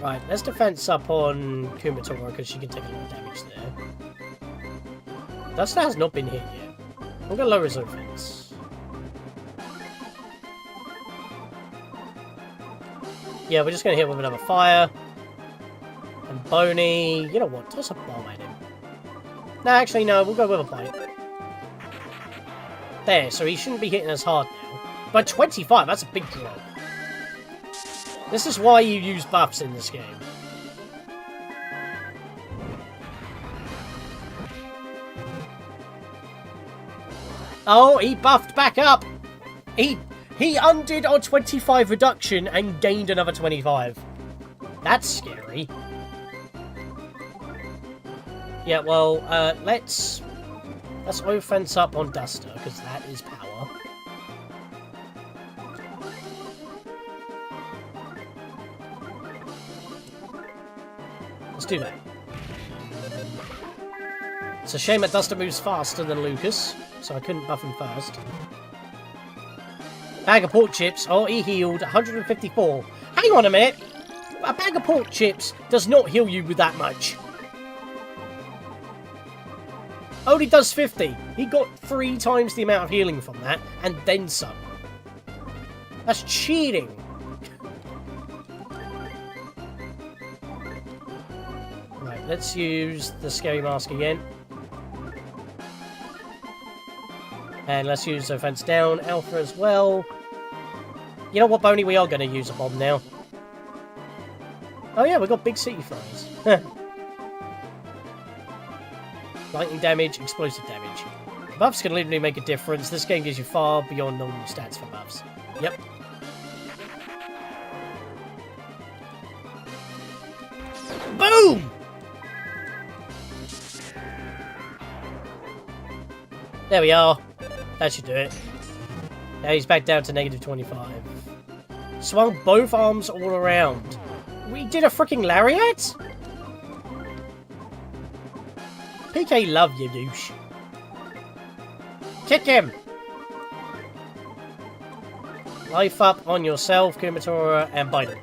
Right, let's defense up on Kumatora because she can take a lot of damage there. Duster has not been hit yet. I'm going to lower his offense. Yeah, we're just going to hit with another fire. And Boney, you know what, toss a bomb at him. No, actually, no, we'll go with a bite. There, so he shouldn't be hitting as hard now. But 25, that's a big drop. This is why you use buffs in this game. Oh, he buffed back up! He undid our 25 reduction and gained another 25. That's scary. Yeah, well, let's offense up on Duster, because that is power. Let's do that. It's a shame that Duster moves faster than Lucas, so I couldn't buff him first. Bag of pork chips. Oh, he healed 154. Hang on a minute. A bag of pork chips does not heal you with that much. Only does 50. He got 3 times the amount of healing from that, and then some. That's cheating. Right, let's use the Scary Mask again. And let's use offense down. Alpha as well. You know what, Boney? We are going to use a bomb now. Oh yeah, we've got big city fires. Lightning damage, explosive damage. Buffs can literally make a difference. This game gives you far beyond normal stats for buffs. Yep. Boom! There we are. That should do it. Now he's back down to negative 25. Swung both arms all around. We did a freaking lariat? PK love you, douche. Kick him! Life up on yourself, Kumatora, and bite him.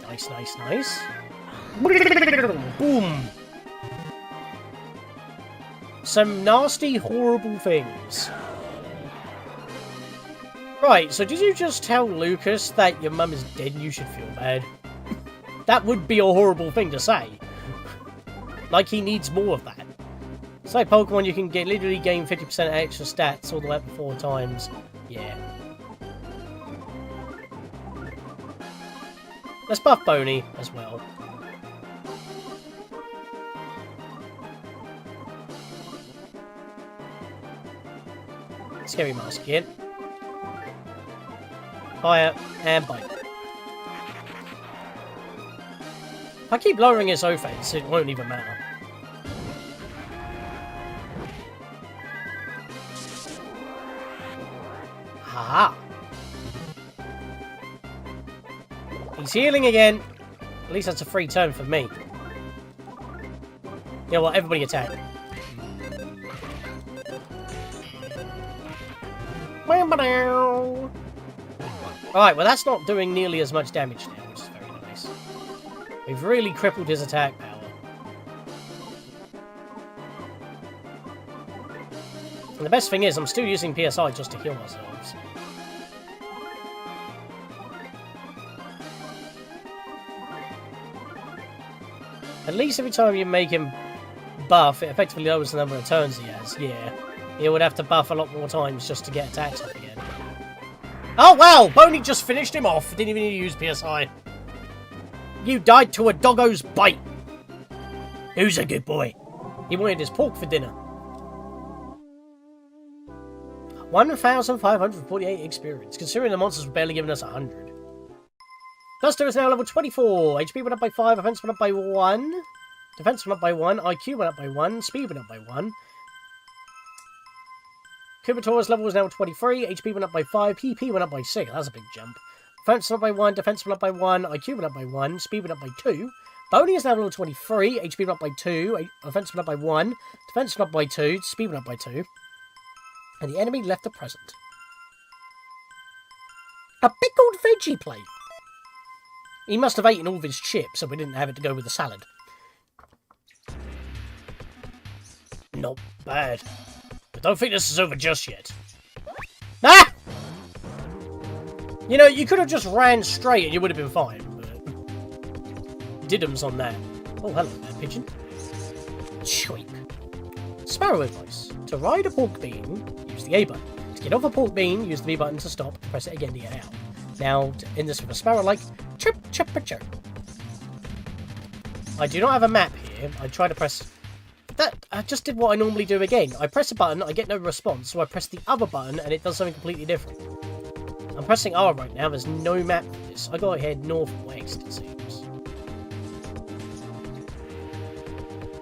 Nice, nice, nice. Boom! Some nasty, horrible things. Right, so did you just tell Lucas that your mum is dead and you should feel bad? That would be a horrible thing to say. Like he needs more of that. It's like Pokemon, you can literally gain 50% extra stats all the way up to 4 times. Yeah. Let's buff Boney as well. Scary mask again. Fire and bite. If I keep lowering its offense, it won't even matter. Haha. He's healing again. At least that's a free turn for me. You know what? Everybody attack. Alright, well that's not doing nearly as much damage now, which is very nice. We've really crippled his attack power. And the best thing is, I'm still using PSI just to heal ourselves. At least every time you make him buff, it effectively lowers the number of turns he has, yeah. He would have to buff a lot more times just to get attacks up again. Oh wow! Boney just finished him off. Didn't even use PSI. You died to a doggo's bite. Who's a good boy? He wanted his pork for dinner. 1,548 experience, considering the monsters were barely giving us 100. Gusto is now level 24. HP went up by 5, offense went up by 1. Defense went up by 1, IQ went up by 1, speed went up by 1. Kumator's level is now 23, HP went up by 5, PP went up by 6, that's a big jump. Offense went up by 1, defense went up by 1, IQ went up by 1, speed went up by 2. Boney is now level 23, HP went up by 2, offense went up by 1, defense went up by 2, speed went up by 2. And the enemy left a present. A pickled veggie plate. He must have eaten all of his chips, so we didn't have it to go with the salad. Not bad. But don't think this is over just yet. Ah! You know, you could have just ran straight and you would have been fine, but... Diddums on that. Oh, hello there, pigeon. Choip. Sparrow advice. To ride a pork bean, use the A button. To get off a pork bean, use the B button to stop, press it again to get out. Now, to end this with a sparrow like chirp, chirp, chirp. I do not have a map here. I try to press... That, I just did what I normally do again. I press a button, I get no response, so I press the other button and it does something completely different. I'm pressing R right now, there's no map for this. I gotta head northwest, it seems.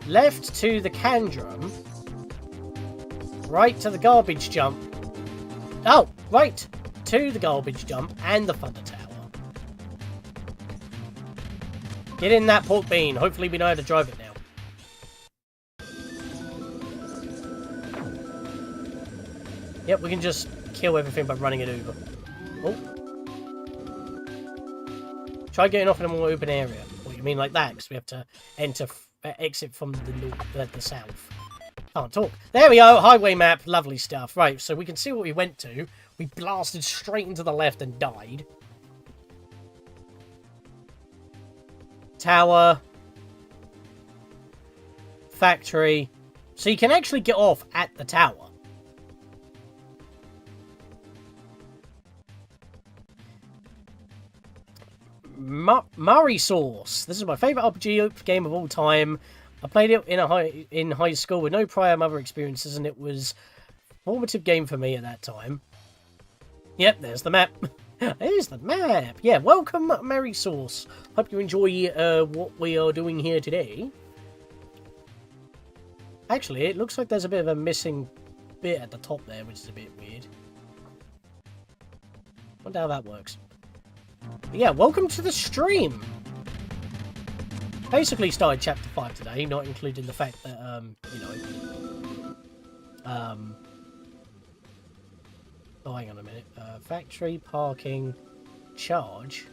Left to the can drum. Right to the garbage jump. Oh, right to the garbage jump and the thunder tower. Get in that pork bean. Hopefully we know how to drive it now. Yep, we can just kill everything by running it over. Oh. Try getting off in a more open area. What, you mean like that? Because we have to exit from the north, the south. Can't talk. There we go, highway map, lovely stuff. Right, so we can see what we went to. We blasted straight into the left and died. Tower. Factory. So you can actually get off at the tower. Murray Sauce. This is my favourite RPG game of all time. I played it in high school with no prior Mother experiences, and it was a formative game for me at that time. Yep, there's the map. There's the map. Yeah, welcome, Murray Sauce. Hope you enjoy what we are doing here today. Actually, it looks like there's a bit of a missing bit at the top there, which is a bit weird. Wonder how that works. But yeah, welcome to the stream. Basically started chapter 5 today, not including the fact that, you know... oh, hang on a minute. Factory, parking, charge.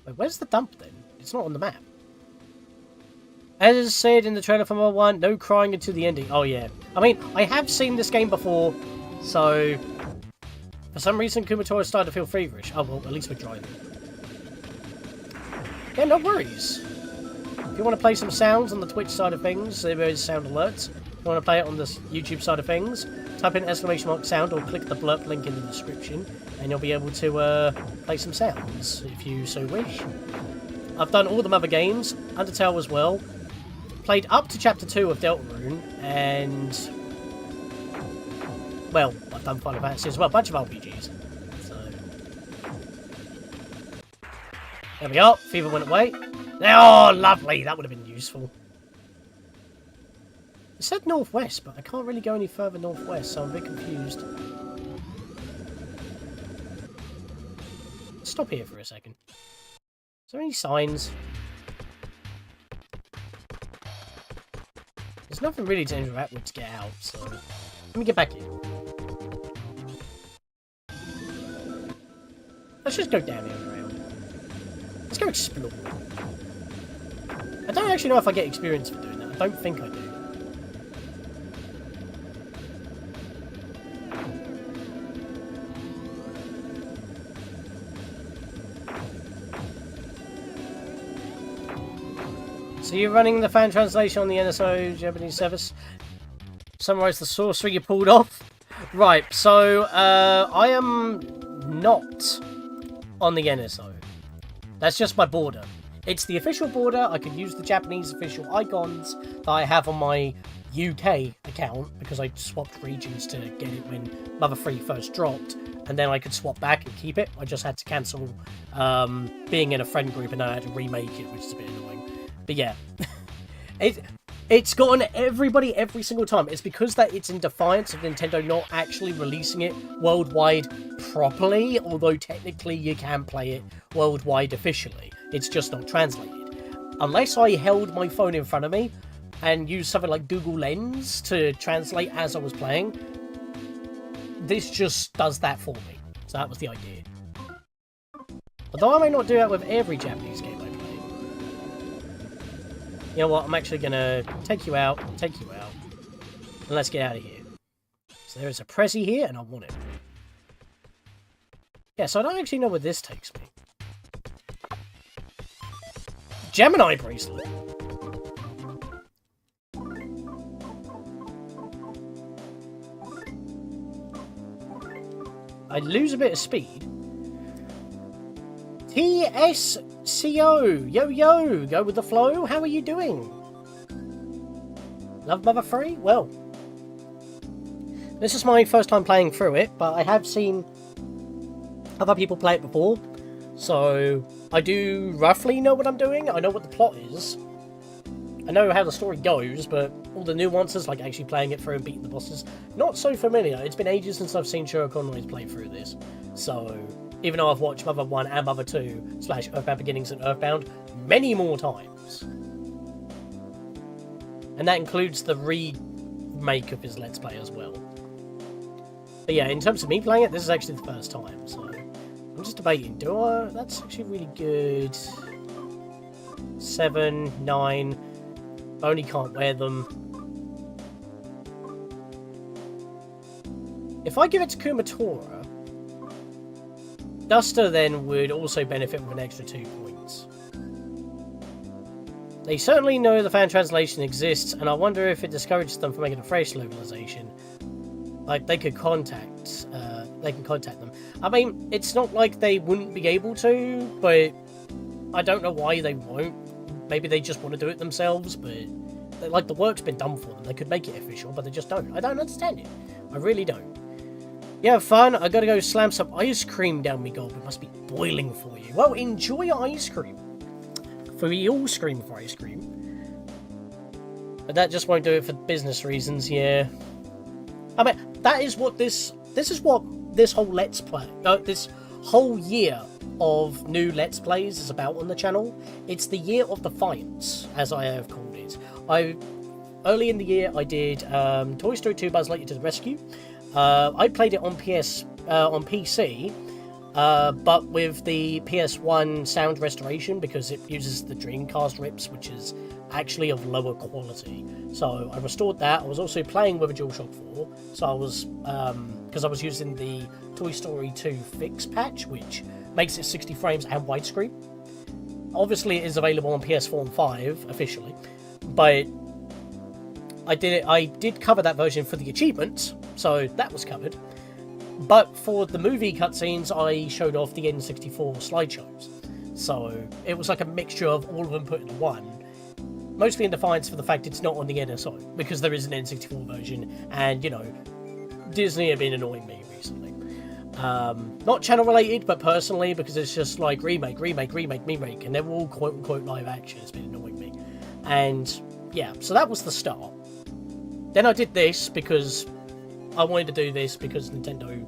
Wait, where's the dump then? It's not on the map. As said in the trailer for Mobile 1, no crying until the ending. Oh, yeah. I mean, I have seen this game before, so... For some reason, Kumatora started to feel feverish. Oh, well, at least we're driving. Yeah, no worries. If you want to play some sounds on the Twitch side of things, there is sound alerts. If you want to play it on the YouTube side of things, type in !sound or click the blurb link in the description, and you'll be able to play some sounds, if you so wish. I've done all the other games, Undertale as well. played up to Chapter 2 of Deltarune, and... well, I've done Final Fantasy as well, a bunch of RPGs. So... there we are, Fever went away. Oh, lovely, that would have been useful. It said northwest, but I can't really go any further northwest, so I'm a bit confused. Stop here for a second. Is there any signs? There's nothing really to interact with to get out, so... let me get back in. Let's just go down here and around. Let's go explore. I don't actually know if I get experience for doing that. I don't think I do. So you're running the fan translation on the NSO Japanese service? Summarize the sorcery you pulled off? Right, so I am not on the NSO. That's just my border. It's the official border. I could use the Japanese official icons that I have on my UK account because I swapped regions to get it when Mother 3 first dropped, and then I could swap back and keep it. I just had to cancel being in a friend group, and then I had to remake it, which is a bit annoying. But yeah, it's gotten everybody every single time. It's because that it's in defiance of Nintendo not actually releasing it worldwide properly, although technically you can play it worldwide officially. It's just not translated. Unless I held my phone in front of me and used something like Google Lens to translate as I was playing, this just does that for me. So that was the idea. Although I may not do that with every Japanese game I play. You know what, I'm actually going to take you out, and let's get out of here. So there is a Prezi here, and I want it. Yeah, so I don't actually know where this takes me. Gemini bracelet. I lose a bit of speed. TSCO! Yo, go with the flow. How are you doing? Love Mother 3? Well, this is my first time playing through it, but I have seen other people play it before, so I do roughly know what I'm doing. I know what the plot is. I know how the story goes, but all the nuances, like actually playing it through and beating the bosses, not so familiar. It's been ages since I've seen Shiro Conroy's play through this, so... even though I've watched Mother 1 and Mother 2 / EarthBound Beginnings and EarthBound many more times. And that includes the remake of his Let's Play as well. But yeah, in terms of me playing it, this is actually the first time, so... I'm just debating, do I... that's actually really good... 7, 9... I only can't wear them. If I give it to Kumatora... Duster then would also benefit with an extra 2 points. They certainly know the fan translation exists, and I wonder if it discourages them from making a fresh localization. Like, they could contact them. I mean, it's not like they wouldn't be able to, but I don't know why they won't. Maybe they just want to do it themselves, but like, the work's been done for them. They could make it official, but they just don't. I don't understand it. I really don't. Yeah, fun. I gotta go slam some ice cream down me gob. It must be boiling for you. Well, enjoy your ice cream. For we all scream for ice cream. But that just won't do it for business reasons, yeah. I mean, that is what this is what this whole Let's Play, this whole year of new Let's Plays is about on the channel. It's the year of defiance, as I have called it. Early in the year, I did Toy Story 2 Buzz Lightyear to the Rescue. I played it on PC, but with the PS1 sound restoration because it uses the Dreamcast rips, which is actually of lower quality. So I restored that. I was also playing with a DualShock 4, so I was because I was using the Toy Story 2 fix patch, which makes it 60 frames and widescreen. Obviously, it is available on PS4 and 5 officially, but I did cover that version for the achievements, so that was covered. But for the movie cutscenes, I showed off the N64 slideshows. So it was like a mixture of all of them put into one. mostly in defiance for the fact it's not on the NSO, because there is an N64 version, and, you know, Disney have been annoying me recently. Not channel related, but personally, because it's just like remake, and they're all quote-unquote live action. It's been annoying me. And, yeah, so that was the start. Then I did this because I wanted to do this because Nintendo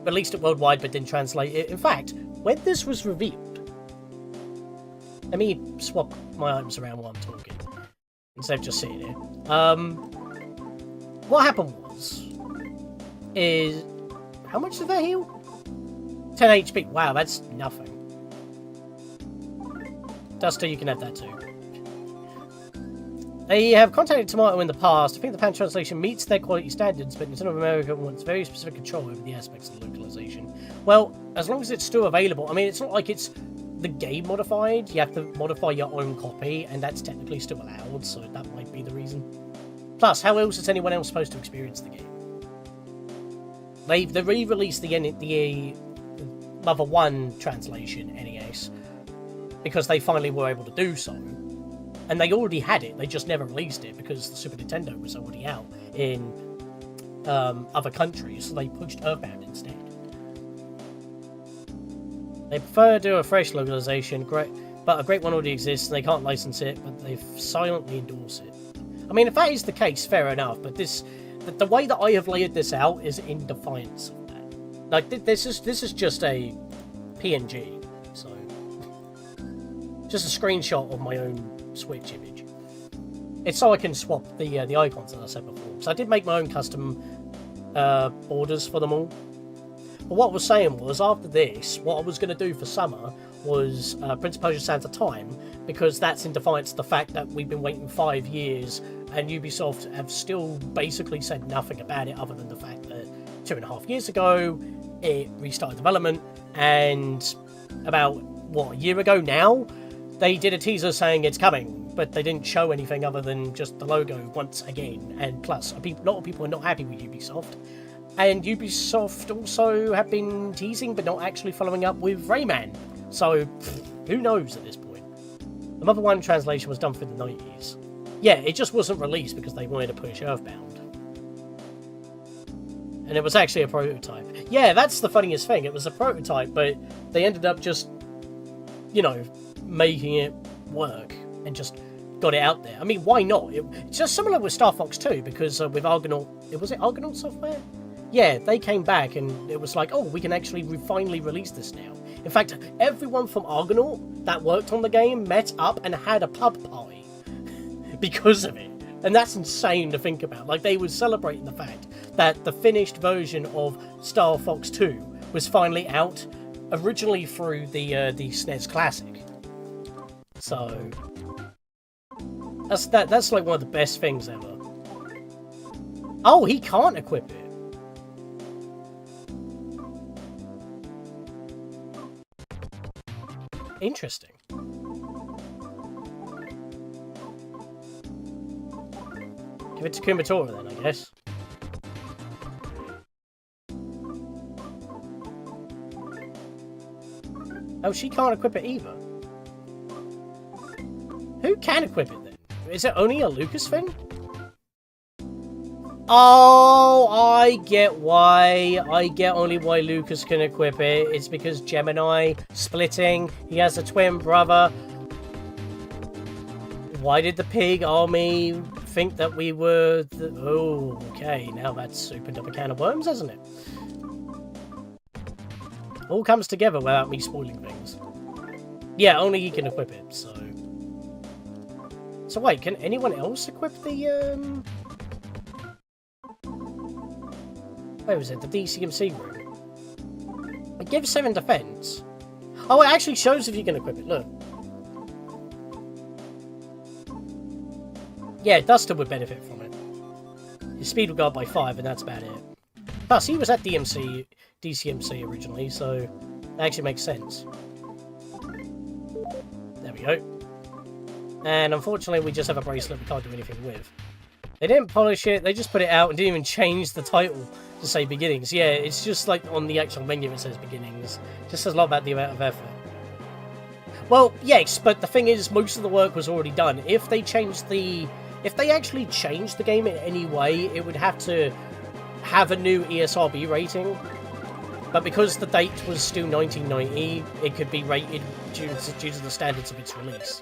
released it worldwide but didn't translate it. In fact, when this was revealed... Let me swap my items around while I'm talking, instead of just sitting here. What happened is... How much did that heal? 10 HP. Wow, that's nothing. Duster, you can have that too. They have contacted Tomato in the past. I think the pan translation meets their quality standards, but Nintendo of America wants very specific control over the aspects of the localization. Well, as long as it's still available. I mean, it's not like it's the game modified. You have to modify your own copy, and that's technically still allowed, so that might be the reason. Plus, how else is anyone else supposed to experience the game? They re-released the Mother 1 translation, NES, because they finally were able to do so. And they already had it, they just never released it because the Super Nintendo was already out in other countries, so they pushed EarthBound instead. They prefer to do a fresh localization, but a great one already exists, and they can't license it, but they silently endorse it. I mean, if that is the case, fair enough, but the way that I have laid this out is in defiance of that. Like, this is just a PNG, so... Just a screenshot of my own Switch image. It's so I can swap the icons, as I said before. So I did make my own custom borders for them all. But what I was saying was, after this, what I was going to do for summer was Prince of Persia Sands of Time, because that's in defiance of the fact that we've been waiting 5 years, and Ubisoft have still basically said nothing about it other than the fact that 2.5 years ago, it restarted development, and about, what, a year ago now? They did a teaser saying it's coming, but they didn't show anything other than just the logo once again. And plus, a lot of people are not happy with Ubisoft. And Ubisoft also have been teasing, but not actually following up with Rayman. So, who knows at this point? The Mother 1 translation was done through the 90s. Yeah, it just wasn't released because they wanted to push EarthBound. And it was actually a prototype. Yeah, that's the funniest thing. It was a prototype, but they ended up just, you know, making it work and just got it out there. I mean, why not? It's just similar with Star Fox 2, because with Argonaut... Was it Argonaut Software? Yeah, they came back and it was like, oh, we can actually finally release this now. In fact, everyone from Argonaut that worked on the game met up and had a pub party because of it. And that's insane to think about. Like, they were celebrating the fact that the finished version of Star Fox 2 was finally out, originally through the SNES Classic. So, that's like one of the best things ever. Oh, he can't equip it. Interesting. Give it to Kumatora then, I guess. Oh, she can't equip it either. Who can equip it then? Is it only a Lucas thing? Oh, I get why. I get only why Lucas can equip it. It's because Gemini splitting. He has a twin brother. Why did the pig army think that we were... Oh, okay. Now that's opened up a can of worms, hasn't it? All comes together without me spoiling things. Yeah, only he can equip it, so... So wait, can anyone else equip the, Where was it? The DCMC room? It gives 7 defense. Oh, it actually shows if you can equip it, look. Yeah, Duster would benefit from it. His speed would go up by 5, and that's about it. Plus, he was at DCMC originally, so that actually makes sense. There we go. And unfortunately, we just have a bracelet we can't do anything with. They didn't polish it, they just put it out and didn't even change the title to say Beginnings. Yeah, it's just like on the actual menu it says Beginnings. Just says a lot about the amount of effort. Well, yes, but the thing is, most of the work was already done. If they actually changed the game in any way, it would have to have a new ESRB rating. But because the date was still 1990, it could be rated due to the standards of its release.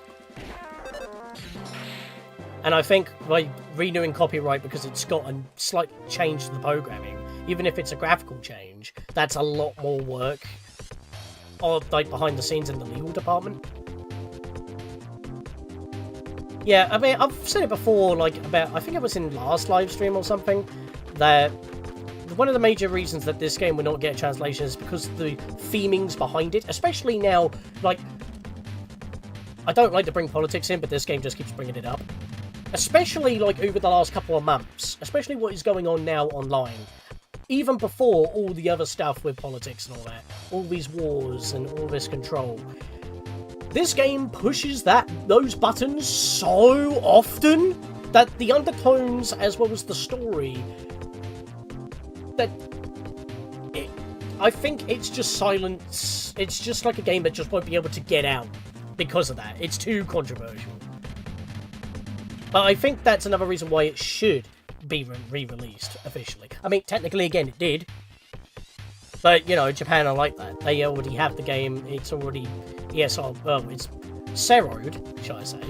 And I think by renewing copyright, because it's got a slight change to the programming, even if it's a graphical change, that's a lot more work, or like behind the scenes in the legal department. Yeah, I mean, I've said it before, like, about, I think it was in last live stream or something, that one of the major reasons that this game will not get a translation is because of the themings behind it, especially now, like, I don't like to bring politics in, but this game just keeps bringing it up. Especially, like, over the last couple of months, especially what is going on now online. Even before all the other stuff with politics and all that, all these wars and all this control. This game pushes those buttons so often that the undertones, as well as the story, I think it's just silence. It's just like a game that just won't be able to get out because of that. It's too controversial. But I think that's another reason why it should be re-released officially. I mean, technically, again, it did. But, you know, Japan are like that. They already have the game. It's already ESR, well, it's zeroed, shall I say.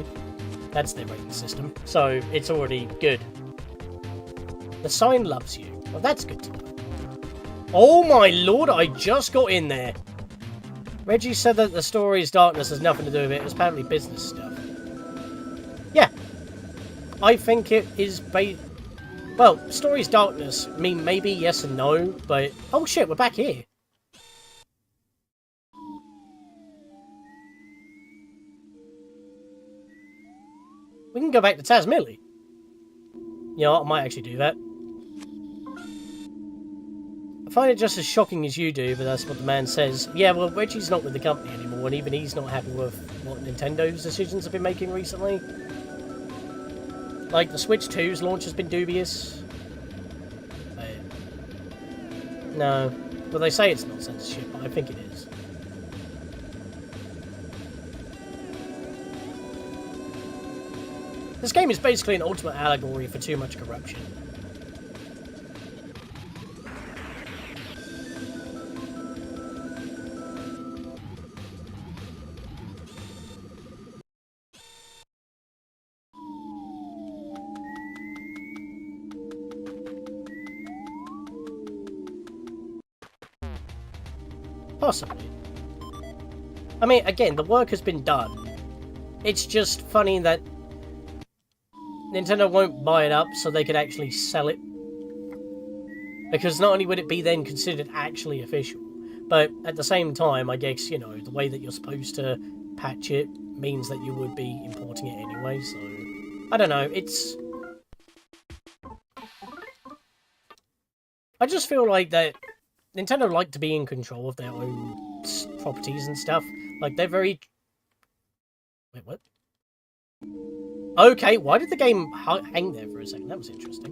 That's their rating system. So, it's already good. The sign loves you. Well, that's good to know. Oh my lord, I just got in there. Reggie said that the story's darkness has nothing to do with it. It's apparently business stuff. Yeah. I think it is well, story's darkness. I mean, maybe yes and no, but... Oh shit, we're back here. We can go back to Tazmilly. You know, I might actually do that. I find it just as shocking as you do, but that's what the man says. Yeah, well, Reggie's not with the company anymore, and even he's not happy with what Nintendo's decisions have been making recently. Like, the Switch 2's launch has been dubious. But... no. Well, they say it's not censorship, but I think it is. This game is basically an ultimate allegory for too much corruption. Possibly. I mean, again, the work has been done. It's just funny that Nintendo won't buy it up so they could actually sell it. Because not only would it be then considered actually official, but at the same time, I guess, you know, the way that you're supposed to patch it means that you would be importing it anyway, so... I don't know, it's... I just feel like that Nintendo like to be in control of their own properties and stuff. Like, they're very... Wait, what? Okay, why did the game hang there for a second? That was interesting.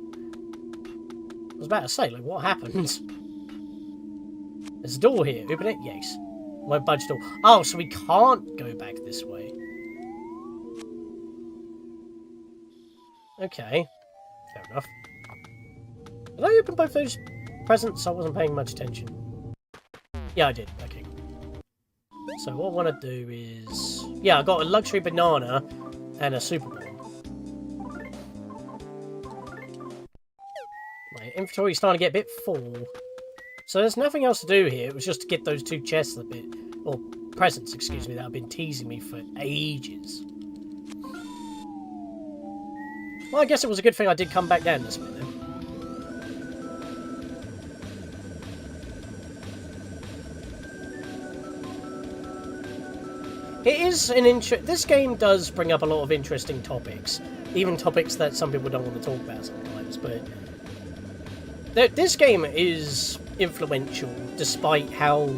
I was about to say, like, what happened? There's a door here. Open it? Yes. Won't budge door. Oh, so we can't go back this way. Okay. Fair enough. Did I open both those presents? I wasn't paying much attention. Yeah, I did. Okay. So what I want to do is... yeah, I got a luxury banana and a super bomb. My inventory's starting to get a bit full. So there's nothing else to do here. It was just to get those two chests a bit... or presents, excuse me, that have been teasing me for ages. Well, I guess it was a good thing I did come back down this way then. It is an this game does bring up a lot of interesting topics. Even topics that some people don't want to talk about sometimes, but... this game is influential, despite how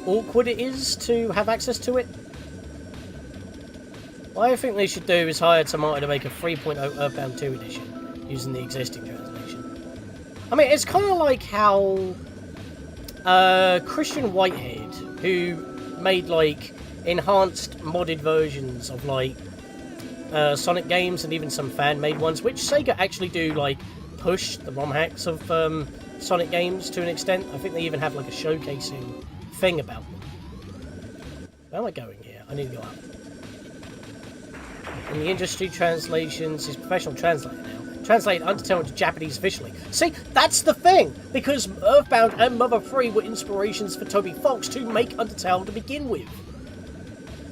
awkward it is to have access to it. What I think they should do is hire Tomato to make a 3.0 EarthBound 2 edition, using the existing translation. I mean, it's kind of like how Christian Whitehead, who made, like, enhanced modded versions of like Sonic games and even some fan-made ones, which Sega actually do like push the ROM hacks of Sonic games to an extent. I think they even have like a showcasing thing about them. Where am I going here? I need to go up. In the industry translations, he's a professional translator now. Translate Undertale into Japanese officially. See, that's the thing! Because EarthBound and Mother 3 were inspirations for Toby Fox to make Undertale to begin with.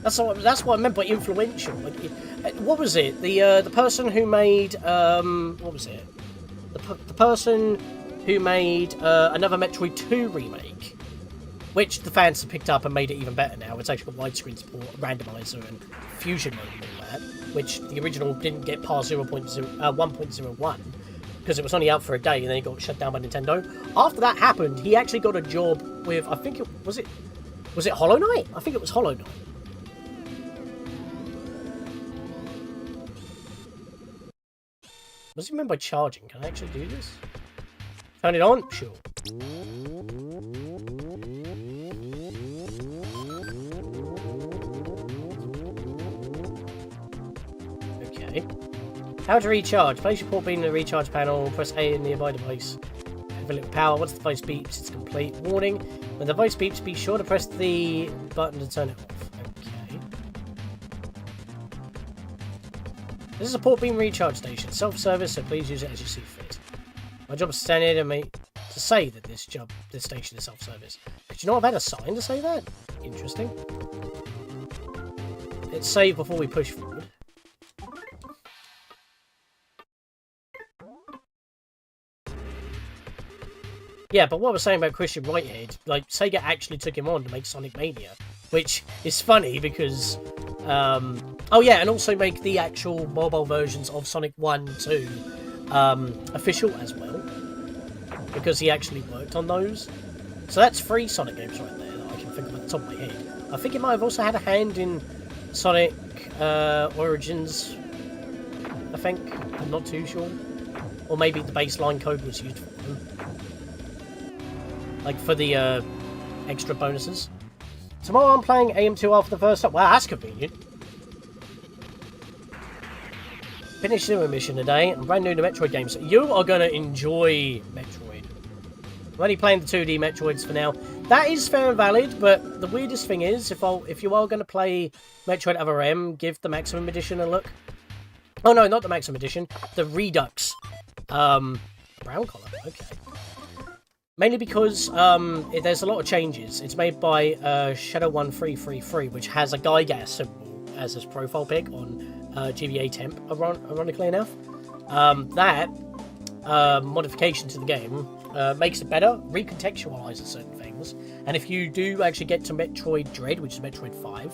That's what I meant by influential. Like, what was it? The person who made what was it? The person who made another Metroid 2 remake, which the fans have picked up and made it even better now. It's actually got widescreen support, randomizer, and fusion mode and all that, which the original didn't get past 1.01 because it was only out for a day and then it got shut down by Nintendo. After that happened, he actually got a job with, I think it was it Hollow Knight? I think it was Hollow Knight. What does he mean by charging? Can I actually do this? Turn it on? Sure. Okay. How to recharge. Place your port beam in the recharge panel. Press A in the nearby device. Have a little power. Once the device beeps, it's complete. Warning. When the device beeps, be sure to press the button to turn it off. Okay. This is a port beam recharge station. Self-service, so please use it as you see fit. My job is to stand here to say that this station is self-service. Did you know I've had a sign to say that? Interesting. Let's save before we push forward. Yeah, but what I was saying about Christian Whitehead, like, Sega actually took him on to make Sonic Mania, which is funny because, oh yeah, and also make the actual mobile versions of Sonic 1 and 2 official as well, because he actually worked on those. So that's 3 Sonic games right there that I can think of at the top of my head. I think he might have also had a hand in Sonic Origins, I think. I'm not too sure. Or maybe the baseline code was used for them. Like for the extra bonuses. Tomorrow I'm playing AM2 after the first time. Wow, that's convenient. Finished a mission today. I'm brand new to Metroid games. You are going to enjoy Metroid. I'm only playing the 2D Metroids for now. That is fair and valid, but the weirdest thing is, if you are going to play Metroid Other M, give the Maximum Edition a look. Oh no, not the Maximum Edition. The Redux. Brown color, okay. Mainly because there's a lot of changes. It's made by Shadow1333, which has a Gygas symbol as his profile pic on GBA Temp, ironically enough. That modification to the game makes it better, recontextualizes certain things, and if you do actually get to Metroid Dread, which is Metroid 5,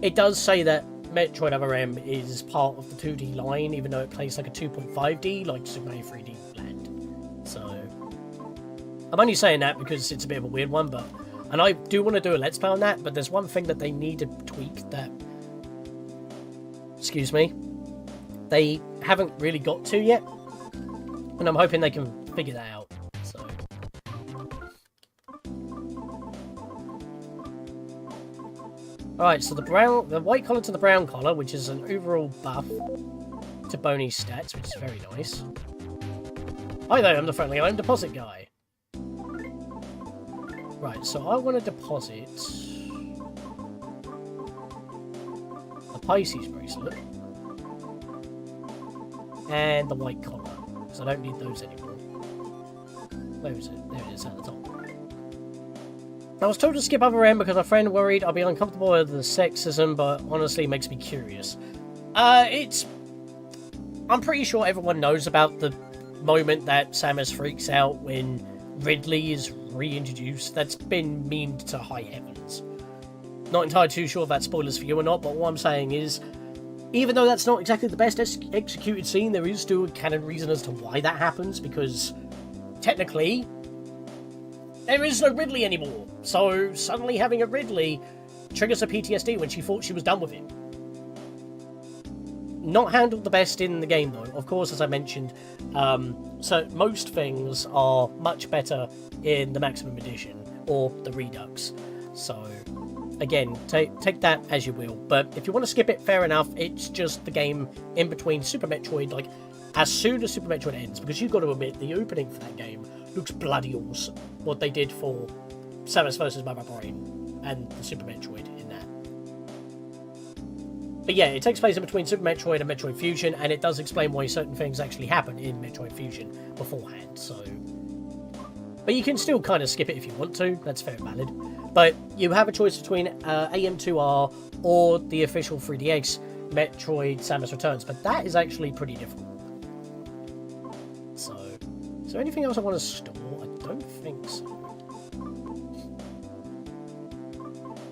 it does say that Metroid Other M is part of the 2D line, even though it plays like a 2.5D, like Super Mario 3D Land. So, I'm only saying that because it's a bit of a weird one, and I do want to do a Let's Play on that, but there's one thing that they need to tweak that, excuse me, they haven't really got to yet, and I'm hoping they can figure that out, so. Alright, so the white collar to the brown collar, which is an overall buff to Boney's stats, which is very nice. Hi there, I'm the friendly home deposit guy. Right, so I want to deposit the Pisces bracelet and the white collar, because I don't need those anymore. Where is it? There it is at the top. I was told to skip Other M because my friend worried I'll be uncomfortable with the sexism, but honestly makes me curious. I'm pretty sure everyone knows about the moment that Samus freaks out when Ridley is reintroduced. That's been memed to high heavens. Not entirely too sure if that's spoilers for you or not, but what I'm saying is, even though that's not exactly the best executed scene, there is still a canon reason as to why that happens, because technically there is no Ridley anymore. So suddenly having a Ridley triggers a PTSD when she thought she was done with him. Not handled the best in the game though. Of course, as I mentioned, so most things are much better in the Maximum Edition or the Redux. So again, take that as you will. But if you want to skip it, fair enough. It's just the game in between Super Metroid, like, as soon as Super Metroid ends, because you've got to admit, the opening for that game looks bloody awesome. What they did for Samus vs. Mother Brain and the Super Metroid in that. But yeah, it takes place in between Super Metroid and Metroid Fusion, and it does explain why certain things actually happen in Metroid Fusion beforehand, so... But you can still kind of skip it if you want to, that's fair and valid. But you have a choice between AM2R or the official 3DX Metroid Samus Returns, but that is actually pretty difficult. So, is there anything else I want to store? I don't think so.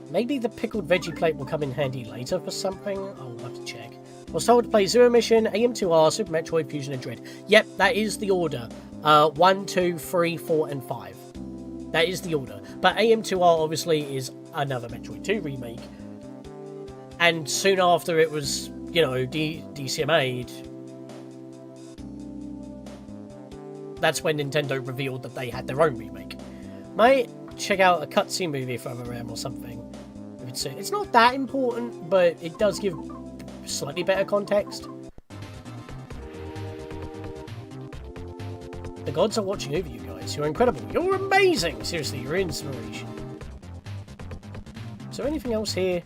Maybe the pickled veggie plate will come in handy later for something? I'll have to check. I was told to play Zero Mission, AM2R, Super Metroid, Fusion, and Dread. Yep, that is the order. 1, 2, 3, 4, and 5. That is the order. But AM2R obviously is another Metroid 2 remake. And soon after it was, you know, DCMA'd, that's when Nintendo revealed that they had their own remake. Might check out a cutscene movie if I'm around or something. It's not that important, but it does give slightly better context. The gods are watching over you guys. You're incredible. You're amazing. Seriously, you're inspiration. Is there anything else here?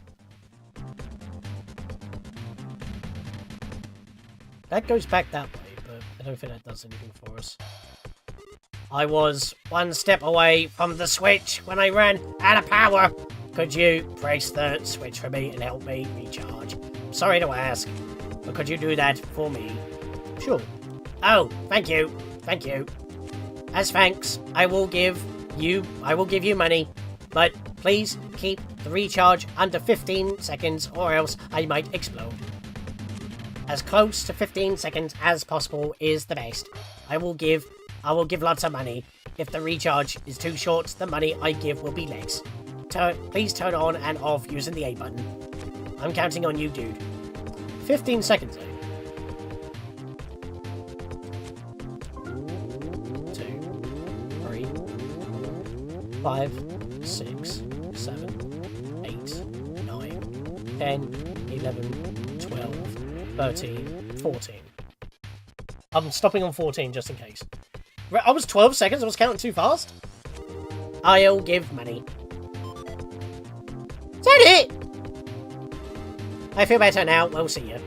That goes back that way, but I don't think that does anything for us. I was one step away from the switch when I ran out of power. Could you press the switch for me and help me recharge? Sorry to ask, but could you do that for me? Sure. Oh, thank you. Thank you. As thanks, I will give you money, but please keep the recharge under 15 seconds or else I might explode. As close to 15 seconds as possible is the best. I will give lots of money. If the recharge is too short, the money I give will be less. Please turn on and off using the A button. I'm counting on you, dude. 15 seconds, eh? 2, 3, 5, 6, 7, 8, 9, 10, 11, 12, 13, 14. I'm stopping on 14 just in case. I was 12 seconds, I was counting too fast. I'll give money. Is that it? I feel better now. We'll see you.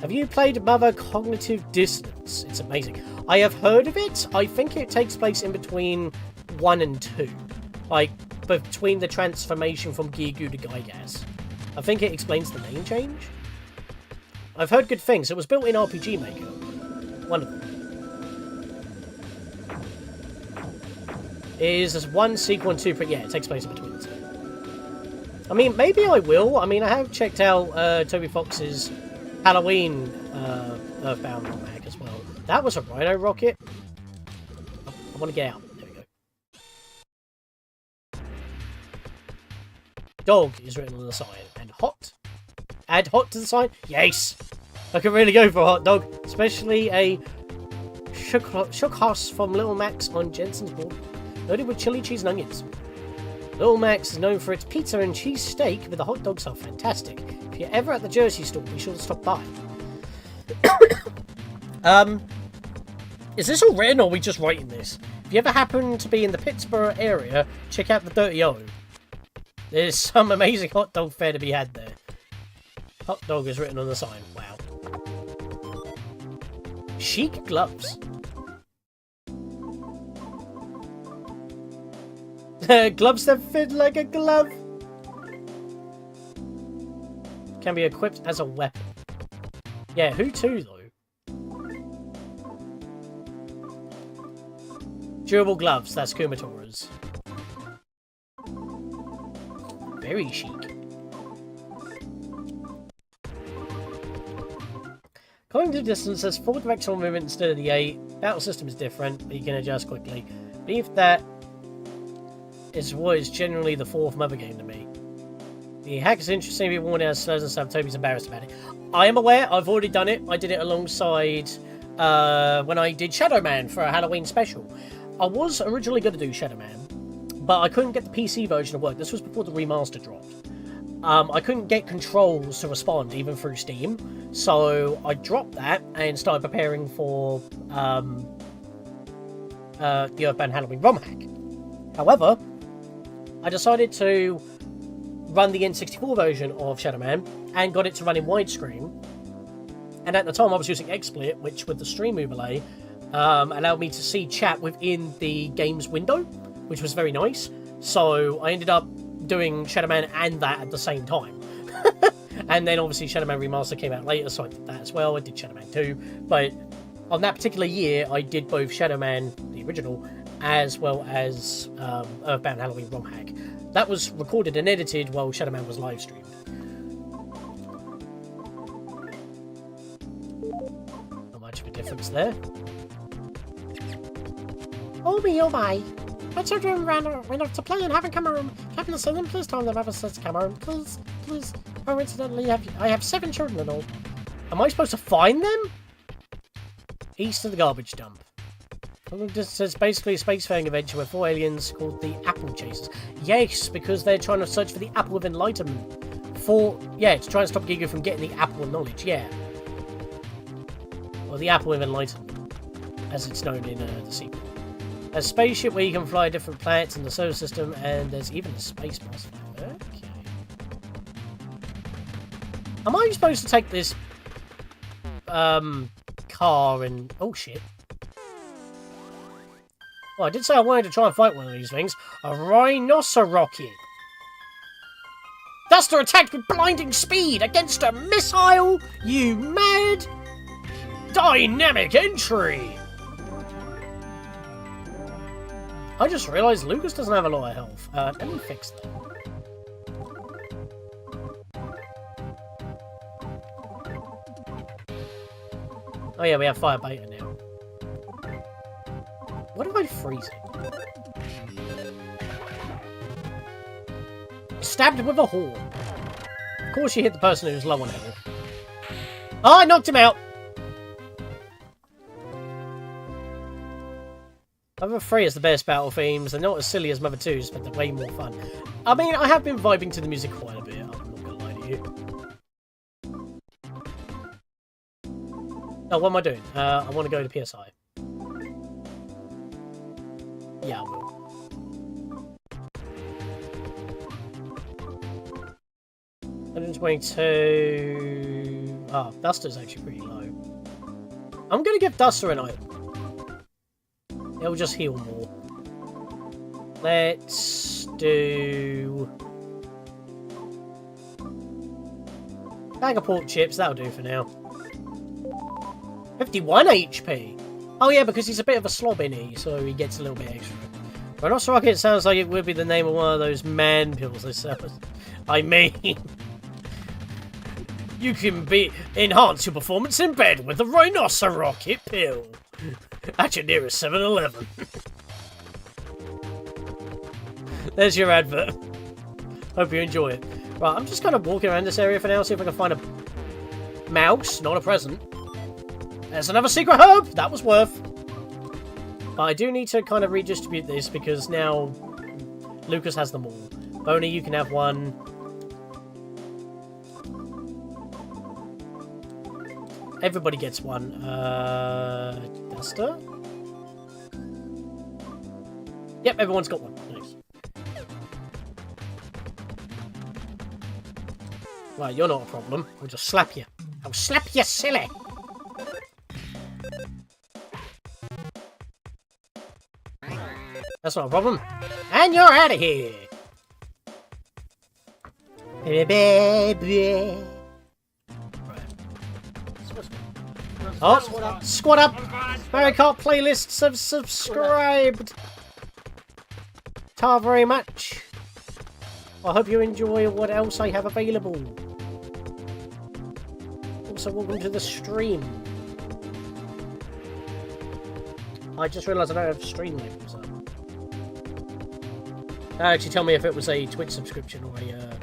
Have you played Mother Cognitive Dissonance? It's amazing. I have heard of it. I think it takes place in between 1 and 2. Like, between the transformation from Gigu to Gygas. I think it explains the name change. I've heard good things. It was built in RPG Maker. One of them. It is one sequel and 2, but yeah, it takes place in between the 2. I mean, maybe I will. I mean, I have checked out Toby Fox's Halloween EarthBound mag as well. That was a Rhino rocket. I want to get out. There we go. Dog is written on the sign. And hot. Add hot to the sign. Yes! I can really go for a hot dog. Especially a Shookhouse from Little Max on Jensen's board. Loaded with chili, cheese, and onions. Little Max is known for its pizza and cheese steak, but the hot dogs are fantastic. If you're ever at the Jersey store, be sure to stop by. Is this all written, or are we just writing this? If you ever happen to be in the Pittsburgh area, check out the Dirty O. There's some amazing hot dog fare to be had there. Hot dog is written on the sign. Wow. Chic gloves. Gloves that fit like a glove. Can be equipped as a weapon. Yeah, who to, though? Durable gloves, that's Kumatora's. Very chic. Going to distance says forward directional movement instead of the 8. Battle system is different, but you can adjust quickly. Believe that is what is generally the fourth Mother game to me. The hack is interesting to be worn out slows and stuff. Toby's embarrassed about it. I am aware, I've already done it. I did it alongside when I did Shadow Man for a Halloween special. I was originally going to do Shadow Man, but I couldn't get the PC version to work. This was before the remaster dropped. I couldn't get controls to respond, even through Steam, so I dropped that and started preparing for the EarthBound Halloween ROM hack. However, I decided to run the N64 version of Shadow Man and got it to run in widescreen. And at the time I was using XSplit, which with the stream overlay allowed me to see chat within the game's window, which was very nice. So I ended up doing Shadow Man and that at the same time. And then obviously Shadow Man Remaster came out later, so I did that as well. I did Shadow Man 2. But on that particular year, I did both Shadow Man, the original, as well as EarthBound Halloween ROM hack. That was recorded and edited while Shadow Man was live streamed. Not much of a difference there. Oh me, oh my. My children went off to play and haven't come home. Happen to see them? Please tell them Mother says to come home. Please, please. Oh, incidentally, I have 7 children and all. Am I supposed to find them? East of the garbage dump. This is basically a spacefaring adventure where 4 aliens called the Apple Chasers. Yes, because they're trying to search for the Apple of Enlightenment. To try and stop Giga from getting the Apple of Knowledge, yeah. Or the Apple of Enlightenment, as it's known in the sequel. A spaceship where you can fly different planets in the solar system, and there's even a space bus. Okay. Am I supposed to take this car and... Oh, shit. Well, I did say I wanted to try and fight one of these things. A rhinoceros. Duster attacked with blinding speed against a missile! You mad? Dynamic entry! I just realised Lucas doesn't have a lot of health. Let me fix that. Oh yeah, we have fire beta now. What if I freeze it? Stabbed with a horn. Of course you hit the person who's low on health. Oh, I knocked him out! Mother 3 is the best battle themes. They're not as silly as Mother 2's, but they're way more fun. I mean, I have been vibing to the music quite a bit, I'm not gonna lie to you. Oh, what am I doing? I want to go to PSI. Yeah, I will. 122... Ah, Duster's actually pretty low. I'm gonna give Duster an item. It'll just heal more. Let's do... Bag of pork chips, that'll do for now. 51 HP! Oh yeah, because he's a bit of a slob in he, so he gets a little bit extra. Rhinoceros sounds like it would be the name of one of those man pills they sell. I mean... You can enhance your performance in bed with a Rhinoceros pill. At your nearest 7-Eleven. There's your advert. Hope you enjoy it. Right, I'm just kind of walking around this area for now, see if I can find a mouse, not a present. There's another secret herb! That was worth. But I do need to kind of redistribute this because now Lucas has them all. Boney, you can have one. Everybody gets one. Duster? Yep, everyone's got one. Nice. Well, you're not a problem. We'll just slap you. I'll slap you silly! That's not a problem. And you're out of here! Oh, squad up! Mario Kart playlists have subscribed! Ta very much! I hope you enjoy what else I have available. Also, welcome to the stream. I just realised I don't have stream labels up. Actually, tell me if it was a Twitch subscription or a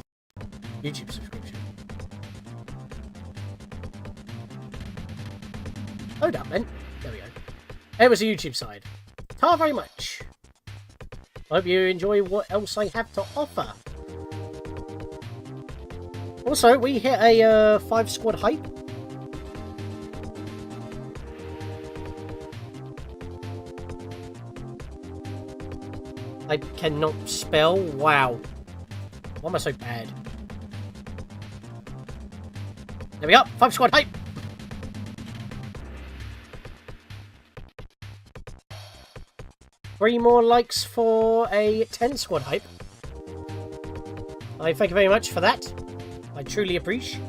YouTube subscription. Hold up, then. There we go. It was a YouTube side. Ta very much. I hope you enjoy what else I have to offer. Also, we hit a 5 squad hype. I cannot spell. Wow. Why am I so bad? There we go. 5 squad hype. Three more likes for a 10 squad hype. I thank you very much for that. I truly appreciate.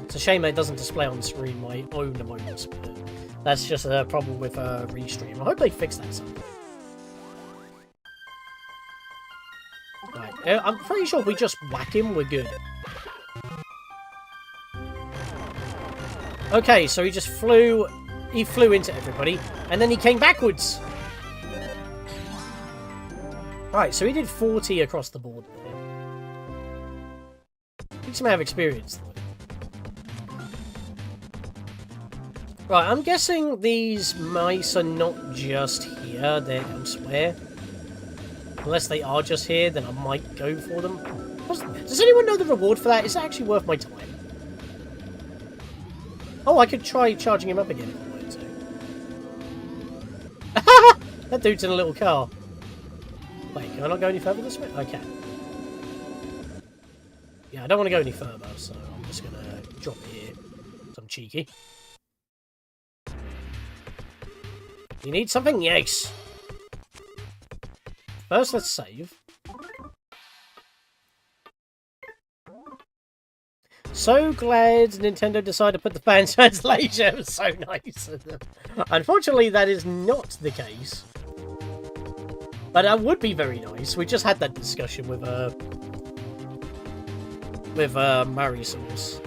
It's a shame that it doesn't display on the screen my own emojis, but that's just a problem with Restream. I hope they fix that someday. Right, I'm pretty sure if we just whack him, we're good. Okay, so he just flew into everybody, and then he came backwards. Right, so he did 40 across the board there. Takes him out of experience, though. Right, I'm guessing these mice are not just here, they're elsewhere. Unless they are just here, then I might go for them. Does anyone know the reward for that? Is it actually worth my time? Oh, I could try charging him up again if I wanted to. That dude's in a little car. Wait, can I not go any further this way? I can. Yeah, I don't want to go any further, so I'm just going to drop it here. So I'm cheeky. You need something? Yes! First, let's save. So glad Nintendo decided to put the fan translation. It was so nice. Unfortunately, that is not the case. But that would be very nice. We just had that discussion with Marisauce.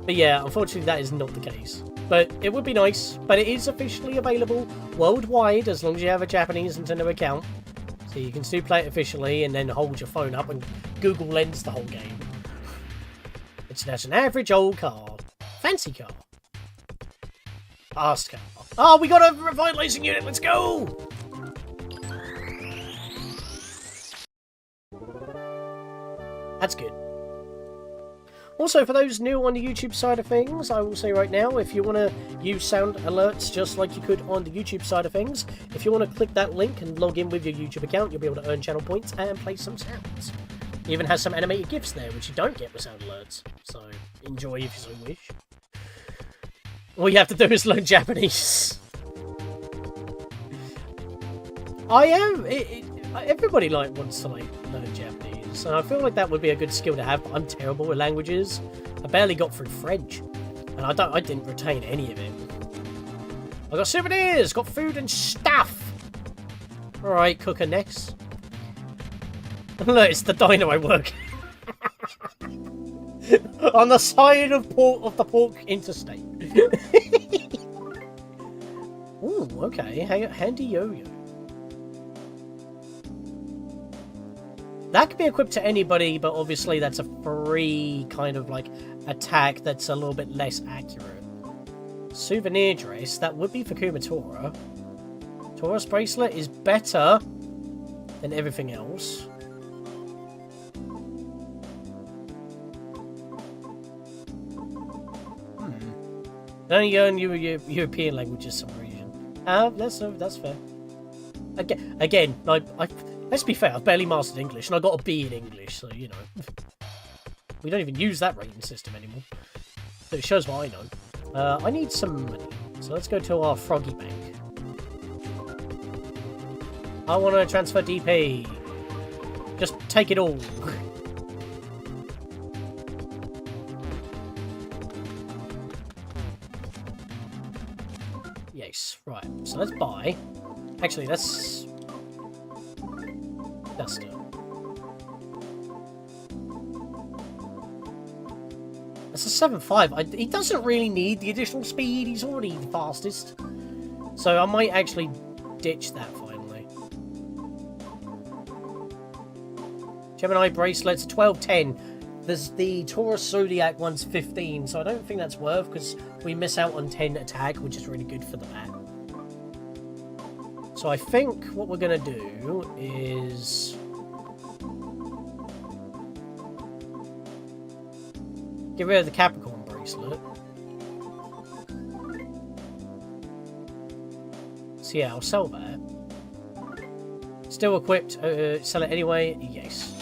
But yeah, unfortunately, that is not the case. But it would be nice. But it is officially available worldwide as long as you have a Japanese Nintendo account. So you can still play it officially and then hold your phone up and Google Lens the whole game. It's just an average old car. Fancy car. Fast car. Oh, we got a revitalizing unit. Let's go! That's good. Also, for those new on the YouTube side of things, I will say right now, if you want to use sound alerts just like you could on the YouTube side of things, if you want to click that link and log in with your YouTube account, you'll be able to earn channel points and play some sounds. It even has some animated GIFs there, which you don't get with sound alerts. So, enjoy if you so wish. All you have to do is learn Japanese. Everybody wants to learn Japanese, and I feel like that would be a good skill to have. But I'm terrible with languages. I barely got through French, and I didn't retain any of it. I got souvenirs, got food and stuff. All right, cooker next. Look, it's the diner I work on the side of the pork interstate. Ooh, okay, handy yo-yo. That could be equipped to anybody, but obviously that's a free kind of attack that's a little bit less accurate. Souvenir dress, that would be for Kumatora. Taurus bracelet is better than everything else. Only learn European languages for some reason. That's fair. Again, let's be fair, I've barely mastered English, and I got a B in English, so, you know. We don't even use that rating system anymore. So it shows what I know. I need some money, so let's go to our Froggy Bank. I want to transfer DP. Just take it all. Yes, right, so let's buy. Actually, let's... Duster. That's a 7.5. He doesn't really need the additional speed. He's already the fastest. So I might actually ditch that finally. Gemini bracelets, 12.10. There's the Taurus Zodiac one's 15, so I don't think that's worth because we miss out on 10 attack, which is really good for the bat. So I think what we're going to do is... get rid of the Capricorn bracelet. So yeah, I'll sell that. Still equipped. Sell it anyway? Yes.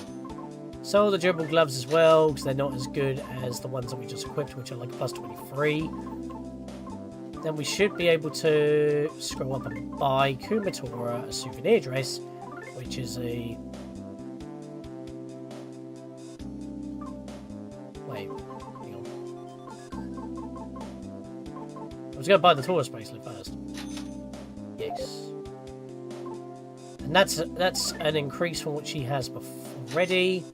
Sell the durable gloves as well, because they're not as good as the ones that we just equipped, which are like plus 23. Then we should be able to scroll up and buy Kumatora a souvenir dress, which is a... Wait, hang on. I was going to buy the Taurus bracelet first. Yes. And that's an increase from what she has already.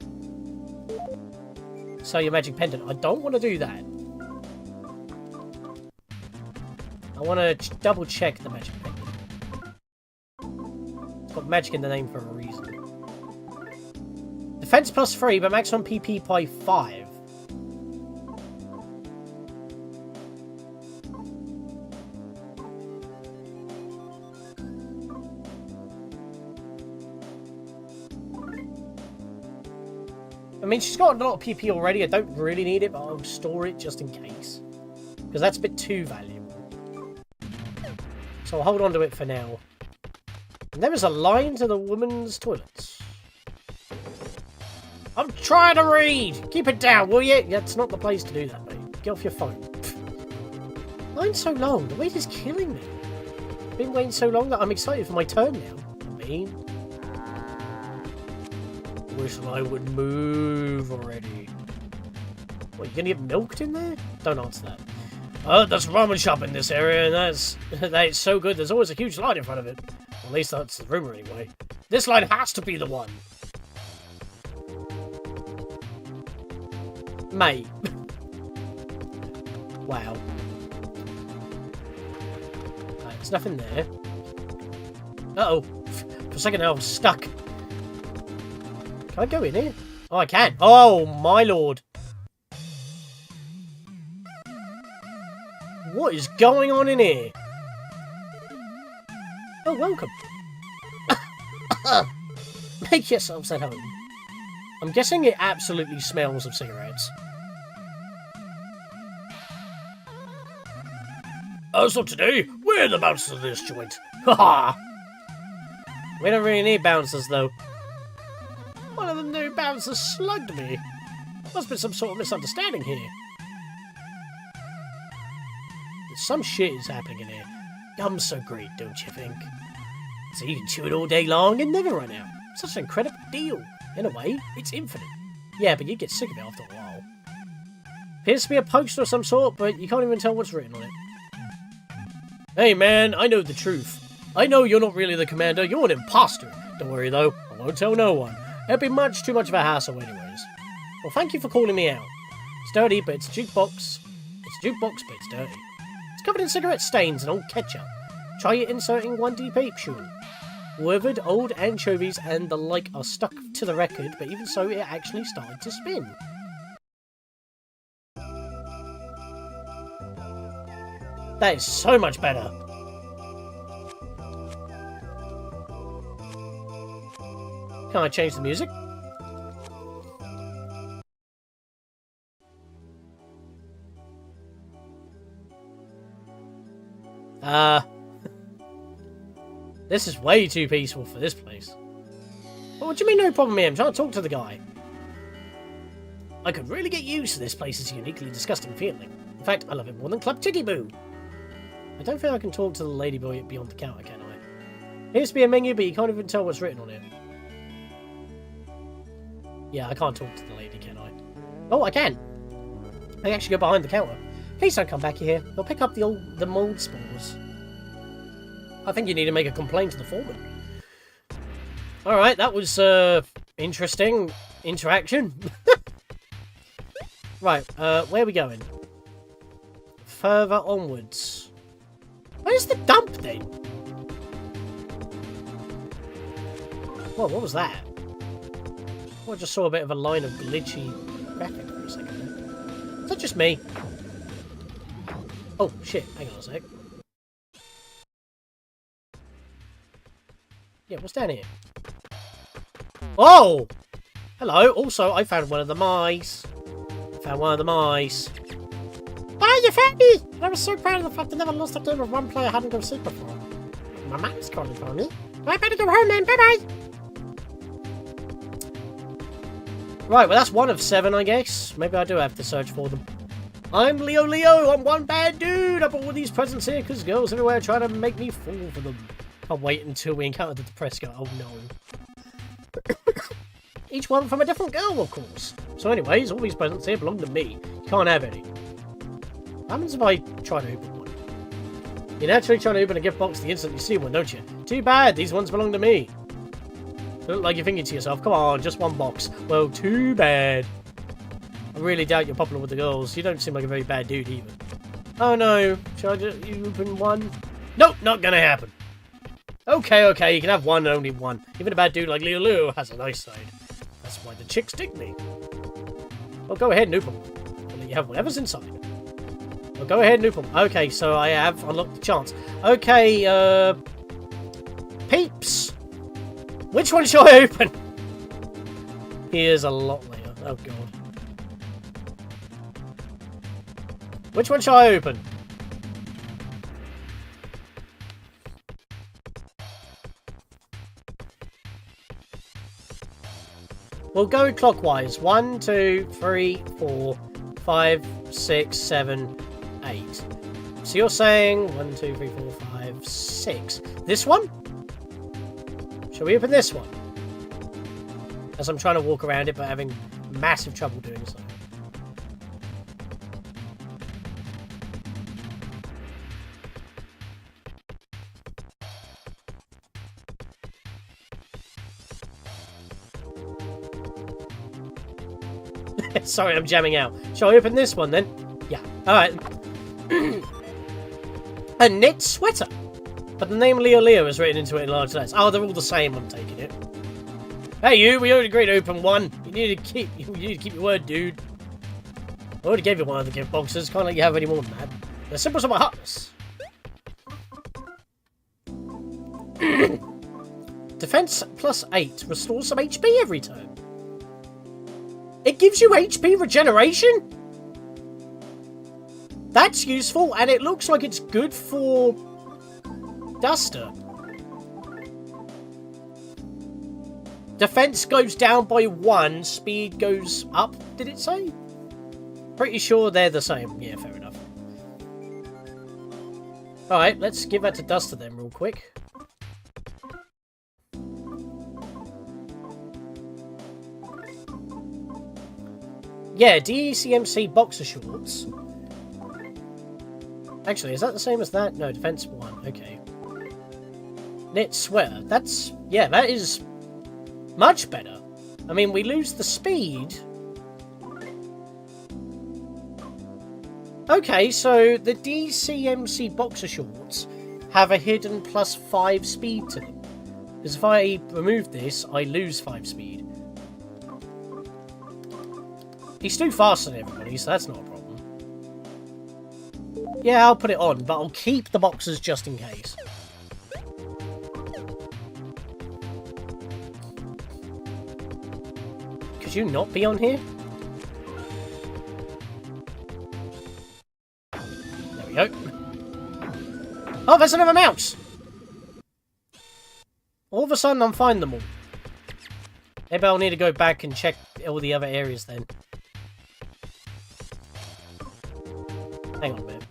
So your magic pendant. I don't want to do that. I want to double check the magic pendant. It's got magic in the name for a reason. Defense plus 3, but maximum PP by 5. I mean, she's got a lot of PP already. I don't really need it, but I'll store it just in case. Because that's a bit too valuable. So I'll hold on to it for now. And there is a line to the women's toilets. I'm trying to read! Keep it down, will you? That's not the place to do that, mate. Get off your phone. Line's so long. The wait is killing me. I've been waiting so long that I'm excited for my turn now. I mean... wish I would move already. What, you gonna get milked in there? Don't answer that. There's a ramen shop in this area, and that's so good. There's always a huge line in front of it. Well, at least that's the rumor anyway. This line has to be the one. Mate. Wow. Right, there's nothing there. Uh-oh. For a second I was stuck. Can I go in here? Oh, I can. Oh, my lord. What is going on in here? Oh, welcome. Make yourselves at home. I'm guessing it absolutely smells of cigarettes. So today, we're the bouncers of this joint. Haha. We don't really need bouncers, though. One of the new bouncers slugged me. Must be some sort of misunderstanding here. Some shit is happening in here. Gum's so great, don't you think? So you can chew it all day long and never run out. Such an incredible deal. In a way, it's infinite. Yeah, but you get sick of it after a while. Appears to be a poster of some sort, but you can't even tell what's written on it. Hey man, I know the truth. I know you're not really the commander, you're an imposter. Don't worry though, I won't tell no one. It'd be much too much of a hassle anyways. Well, thank you for calling me out. It's dirty, but it's a jukebox. It's a jukebox, but it's dirty. It's covered in cigarette stains and old ketchup. Try it inserting 1D peep, sure. Withered old anchovies and the like are stuck to the record, but even so, it actually started to spin. That is so much better. Can I change the music? This is way too peaceful for this place. Well, what do you mean no problem here? I'm trying to talk to the guy. I could really get used to this place's uniquely disgusting feeling. In fact, I love it more than Club Tiggy Boo. I don't think I can talk to the ladyboy beyond the counter, can I? Appears to be a menu, but you can't even tell what's written on it. Yeah, I can't talk to the lady, can I? Oh, I can! I can actually go behind the counter. Please don't come back here. They'll pick up the mold spores. I think you need to make a complaint to the foreman. Alright, that was, interesting interaction. Right, where are we going? Further onwards. Where's the dump then? Whoa, what was that? Well, I just saw a bit of a line of glitchy graphic for a second there. Is that just me? Oh, shit. Hang on a sec. Yeah, what's down here? Oh! Hello. Also, I found one of the mice. Found one of the mice. Oh, you found me! I was so proud of the fact I never lost a game with one player hadn't go sleep before. My mom's calling for me. I better go home then. Bye-bye. Right, well that's one of 7, I guess. Maybe I do have to search for them. I'm Leo. I'm one bad dude. I brought all these presents here because girls everywhere try to make me fall for them. I'll wait until we encounter the depressed girl. Oh no. Each one from a different girl, of course. So anyways, all these presents here belong to me. You can't have any. What happens if I try to open one? You naturally try to open a gift box the instant you see one, don't you? Too bad, these ones belong to me. You look like you're thinking to yourself, come on, just one box. Well, too bad. I really doubt you're popular with the girls. You don't seem like a very bad dude either. Oh no, shall I just open one? Nope, not gonna happen. Okay, you can have one and only one. Even a bad dude like Leo has a nice side. That's why the chicks dig me. Well, go ahead and open them. I'll let you have whatever's inside. Well, go ahead and open them. Okay, so I have unlocked the chance. Okay, peeps. Which one shall I open? Here's a lot later. Oh god. Which one shall I open? We'll go clockwise. 1, 2, 3, 4, 5, 6, 7, 8. So you're saying 1, 2, 3, 4, 5, 6. This one? Shall we open this one? As I'm trying to walk around it, but having massive trouble doing so. Sorry, I'm jamming out. Shall I open this one then? Yeah. Alright. A knit sweater. But the name Leo is written into it in large letters. Oh, they're all the same, I'm taking it. Hey you, we already agreed to open one. You need to keep your word, dude. I already gave you one of the gift boxes. Can't let you have any more than that. The symbols of my heartless. Defense plus 8 restores some HP every turn. It gives you HP regeneration? That's useful, and it looks like it's good for Duster. Defense goes down by 1, speed goes up, did it say? Pretty sure they're the same. Yeah, fair enough. Alright, let's give that to Duster then real quick. Yeah, DCMC boxer shorts. Actually, is that the same as that? No, defense 1. Okay. Knit sweater. That's... yeah, that is much better. I mean, we lose the speed. Okay, so the DCMC boxer shorts have a hidden plus 5 speed to them. Because if I remove this, I lose 5 speed. He's too fast than everybody, so that's not a problem. Yeah, I'll put it on, but I'll keep the boxers just in case. Could you not be on here? There we go. Oh, there's another mouse! All of a sudden, I'm finding them all. Maybe I'll need to go back and check all the other areas then. Hang on a minute.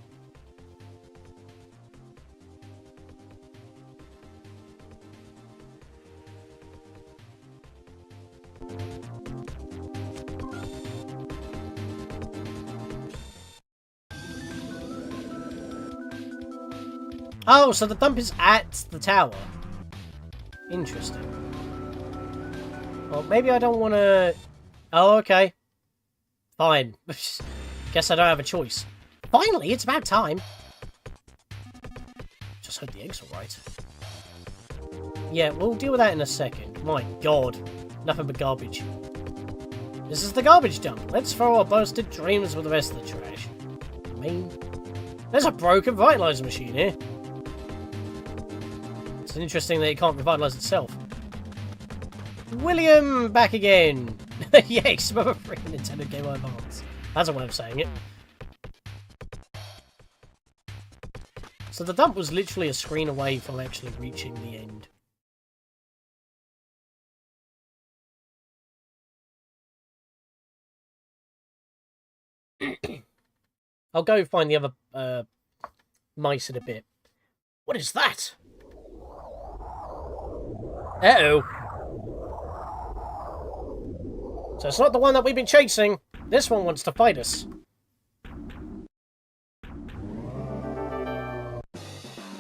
Oh, so the dump is at the tower. Interesting. Well, maybe I don't want to... oh, okay. Fine. Guess I don't have a choice. Finally, it's about time. Just hope the eggs are right. Yeah, we'll deal with that in a second. My god. Nothing but garbage. This is the garbage dump. Let's throw our boasted dreams with the rest of the trash. I mean, there's a broken vitalizer machine here. It's interesting that it can't revitalise itself. William, back again! Yes, remember freaking Nintendo Game Boy Advance. That's a way of saying it. So the dump was literally a screen away from actually reaching the end. I'll go find the other mice in a bit. What is that? Uh-oh. So it's not the one that we've been chasing. This one wants to fight us.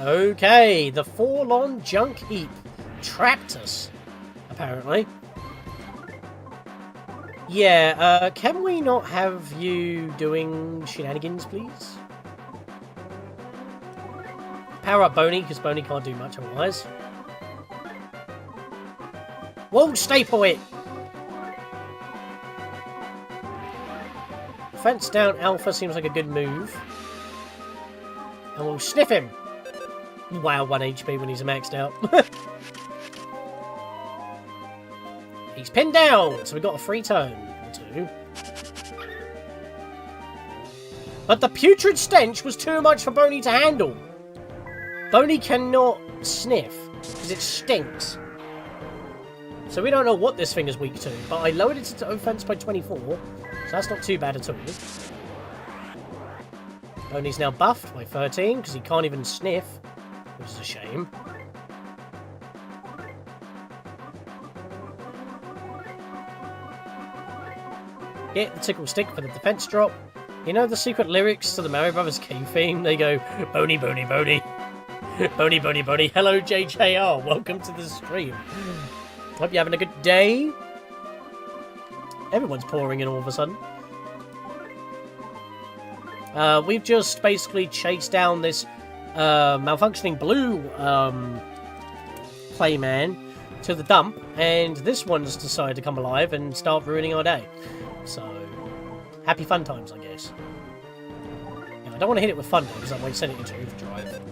Okay, the forlorn junk heap trapped us, apparently. Yeah, can we not have you doing shenanigans, please? Power up Boney, because Boney can't do much otherwise. Whoa, staple it! Fence down Alpha seems like a good move. And we'll sniff him! Wow, 1 HP when he's maxed out. He's pinned down, so we got a free turn or two. But the putrid stench was too much for Boney to handle. Boney cannot sniff, because it stinks. So we don't know what this thing is weak to, but I lowered its offense by 24, so that's not too bad at all. Boney's now buffed by 13, because he can't even sniff, which is a shame. Get the tickle stick for the defense drop. You know the secret lyrics to the Mario Brothers cave theme? They go, Boney, Boney, Boney. Boney, Boney, Boney. Hello, JJR. Welcome to the stream. Hope you're having a good day. Everyone's pouring in all of a sudden. We've just basically chased down this malfunctioning blue Playman to the dump, and this one's decided to come alive and start ruining our day. So, happy fun times, I guess. Yeah, I don't want to hit it with thunder because that might send it into overdrive.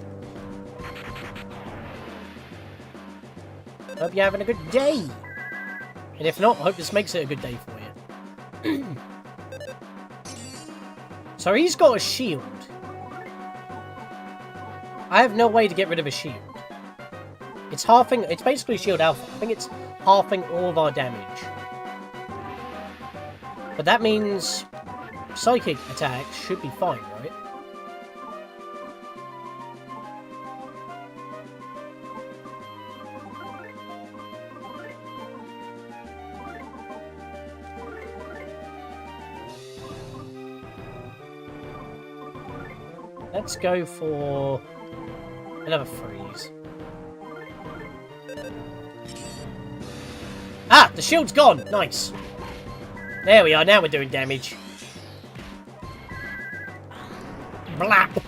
Hope you're having a good day. And if not, I hope this makes it a good day for you. So he's got a shield. I have no way to get rid of a shield. It's halving, it's basically shield alpha. I think it's halving all of our damage. But that means psychic attacks should be fine, right? Let's go for another freeze. Ah! The shield's gone! Nice! There we are, now we're doing damage. Blap!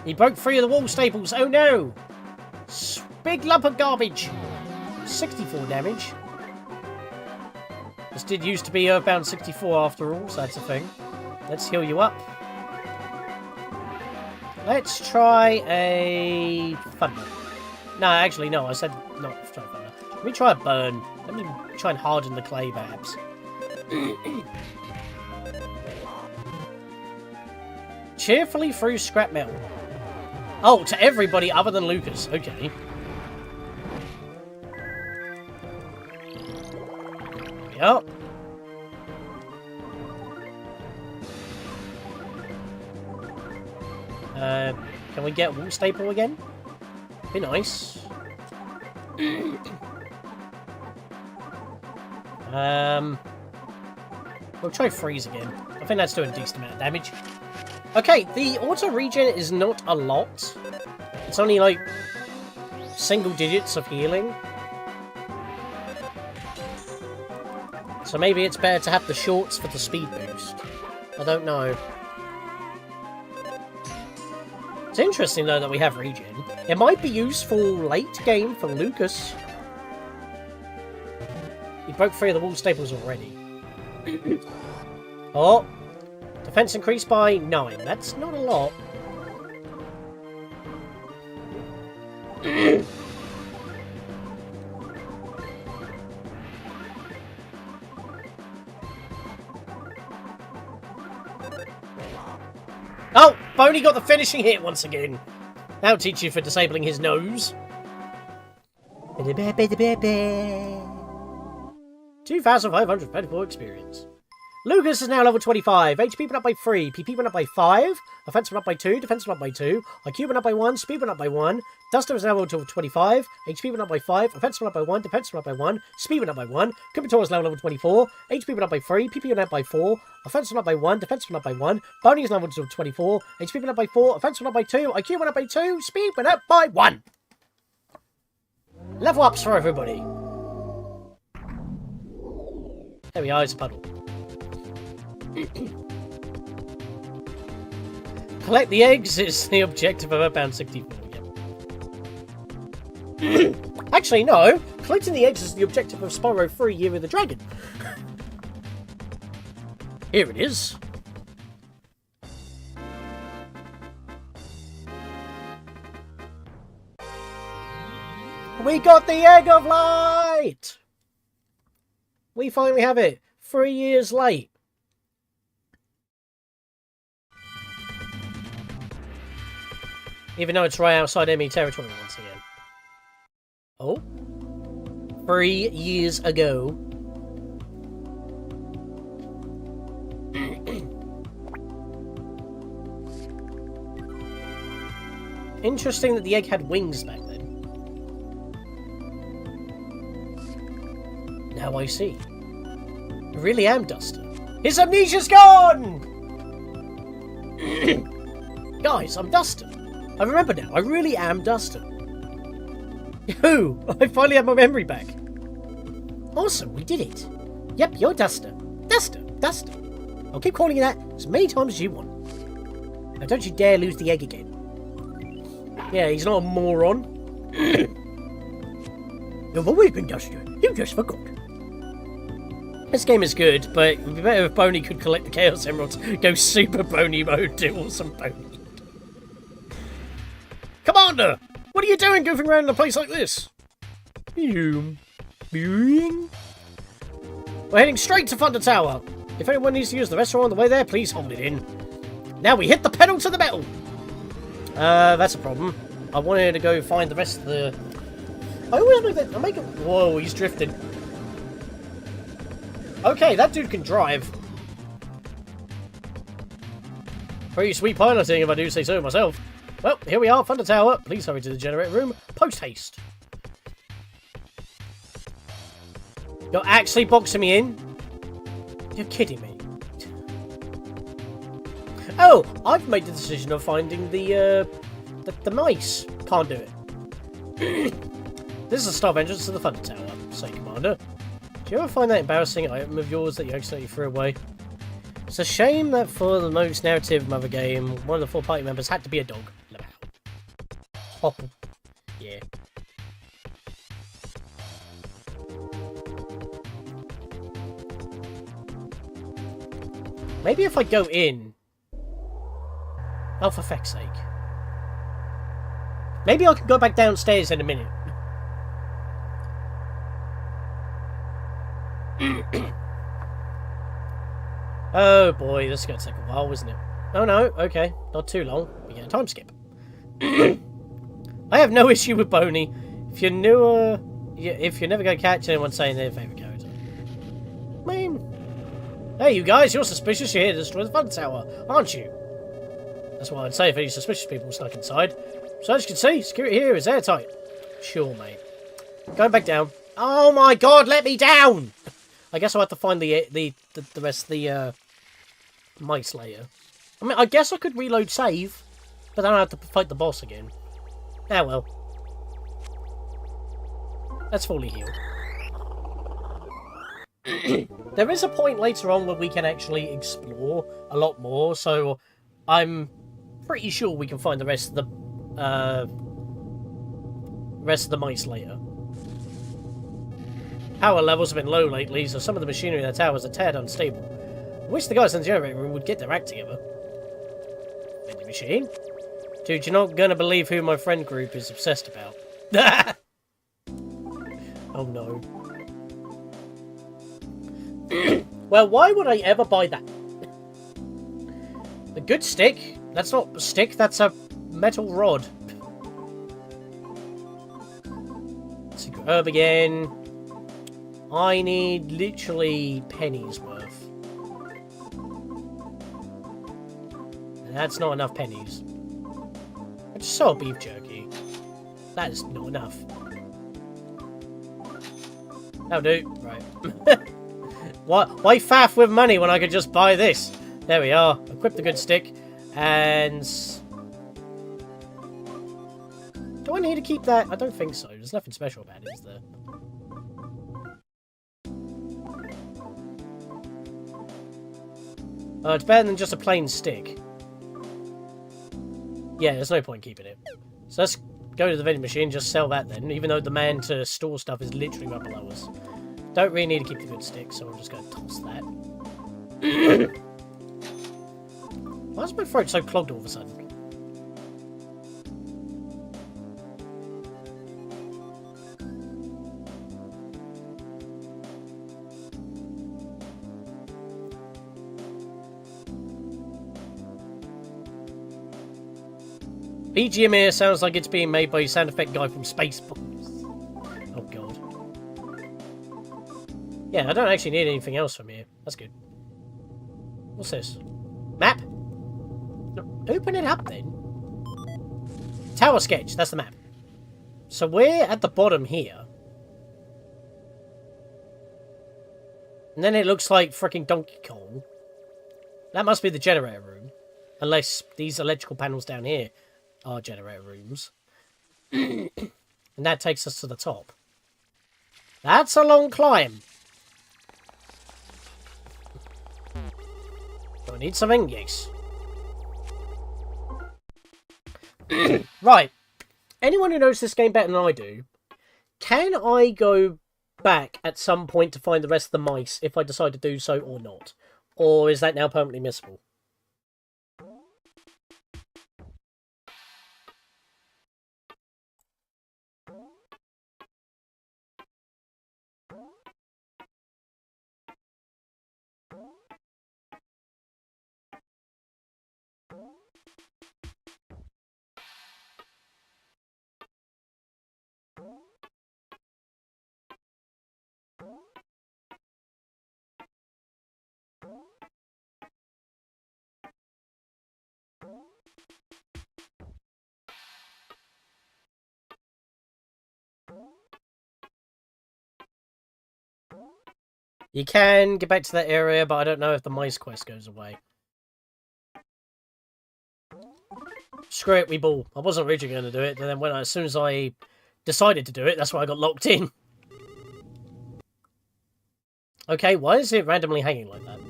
He broke free of the wall staples, oh no! Big lump of garbage! 64 damage. This did used to be EarthBound 64 after all, so that's a thing. Let's heal you up. Let's try a thunder. No, actually, no, I said not try thunder. Let me try a burn. Let me try and harden the clay, perhaps. Cheerfully through scrap metal. Oh, to everybody other than Lucas. Okay. Yep. Can we get wall staple again? Be nice. We'll try freeze again. I think that's doing a decent amount of damage. Okay, the auto regen is not a lot. It's only like single digits of healing. So maybe it's better to have the shorts for the speed boost. I don't know. It's interesting though that we have regen. It might be useful late game for Lucas. He broke free of the wall staples already. Oh! Defense increased by 9. That's not a lot. Oh, Boney got the finishing hit once again. That'll teach you for disabling his nose. 2,524 experience. Lucas is now level 25. HP went up by 3. PP went up by 5. Offense went up by 2. Defense went up by 2. IQ went up by 1. Speed went up by 1. Duster is now level 25. HP went up by 5. Offense went up by 1. Defense went up by 1. Speed went up by 1. Kumatora is now level 24. HP went up by 3. PP went up by 4. Offense went up by 1. Defense went up by 1. Boney is level 24. HP went up by 4. Offense went up by 2. IQ went up by 2. Speed went up by 1. Level ups for everybody. There we are, it's a puddle. Collect the eggs is the objective of EarthBound 64. Yep. Actually, no. Collecting the eggs is the objective of Spyro 3 Year of the Dragon. Here it is. We got the Egg of Light! We finally have it. 3 years late. Even though it's right outside enemy territory once again. Oh? 3 years ago. Interesting that the egg had wings back then. Now I see. I really am Duster. His amnesia's gone! Guys, I'm Duster. I remember now. I really am Duster. Who? I finally have my memory back. Awesome, we did it. Yep, you're Duster. Duster. I'll keep calling you that as many times as you want. Now don't you dare lose the egg again. Yeah, he's not a moron. You've always been Duster. You just forgot. This game is good, but it would be better if Boney could collect the Chaos Emeralds, go Super Boney mode, do awesome Boney. Commander! What are you doing goofing around in a place like this? We're heading straight to Thunder Tower. If anyone needs to use the restaurant on the way there, please hold it in. Now we hit the pedal to the metal! That's a problem. I wanted to go find the rest of the... I always make that... I make it... Whoa, he's drifting. Okay, that dude can drive. Pretty sweet piloting, if I do say so myself. Well, here we are, Thunder Tower. Please hurry to the generator room. Post haste. You're actually boxing me in? You're kidding me. Oh, I've made the decision of finding the mice. Can't do it. This is the staff entrance to the Thunder Tower. Say, Commander. Do you ever find that embarrassing item of yours that you accidentally threw away? It's a shame that for the most narrative mother game, one of the 4 party members had to be a dog. Oh, yeah. Maybe if I go in... Oh, for feck's sake. Maybe I can go back downstairs in a minute. Oh boy, this is going to take a while, isn't it? Oh no, okay. Not too long. We get a time skip. I have no issue with Boney. If you're newer... If you're never going to catch anyone saying their favourite character. I mean... Hey, you guys, you're suspicious. You're here to destroy the Thunder Tower, aren't you? That's what I'd say if any suspicious people snuck inside. So as you can see, security here is airtight. Sure, mate. Going back down. Oh my god, let me down! I guess I'll have to find the rest of the mice later. I mean, I guess I could reload save, but then I have to fight the boss again. Ah well. Let's fully heal. There is a point later on where we can actually explore a lot more, so I'm pretty sure we can find the rest of the mice later. Power levels have been low lately, so some of the machinery in the tower is a tad unstable. I wish the guys in the generator room would get their act together. Vending machine? Dude, you're not gonna believe who my friend group is obsessed about. Oh no. Well, why would I ever buy that? The good stick? That's not a stick, that's a metal rod. Secret herb again. I need literally pennies worth. And that's not enough pennies. I just saw beef jerky. That is not enough. That'll do. Right. Why faff with money when I could just buy this? There we are. Equip the good stick. And... do I need to keep that? I don't think so. There's nothing special about it, is there? It's better than just a plain stick. Yeah, there's no point keeping it. So let's go to the vending machine, just sell that then, even though the man to store stuff is literally right below us. Don't really need to keep the good stick, so I'm just going to toss that. Why is my throat so clogged all of a sudden? BGM here sounds like it's being made by a sound effect guy from Spaceballs. Oh god. Yeah, I don't actually need anything else from here. That's good. What's this? Map? No, open it up then. Tower sketch, that's the map. So we're at the bottom here. And then it looks like freaking Donkey Kong. That must be the generator room. Unless these electrical panels down here are generator rooms. And that takes us to the top. That's a long climb. Do I need something? Yes. Right. Anyone who knows this game better than I do, can I go back at some point to find the rest of the mice if I decide to do so or not? Or is that now permanently missable? You can get back to that area, but I don't know if the mice quest goes away. Screw it, we ball. I wasn't originally going to do it, and then as soon as I decided to do it, that's why I got locked in. Okay, why is it randomly hanging like that?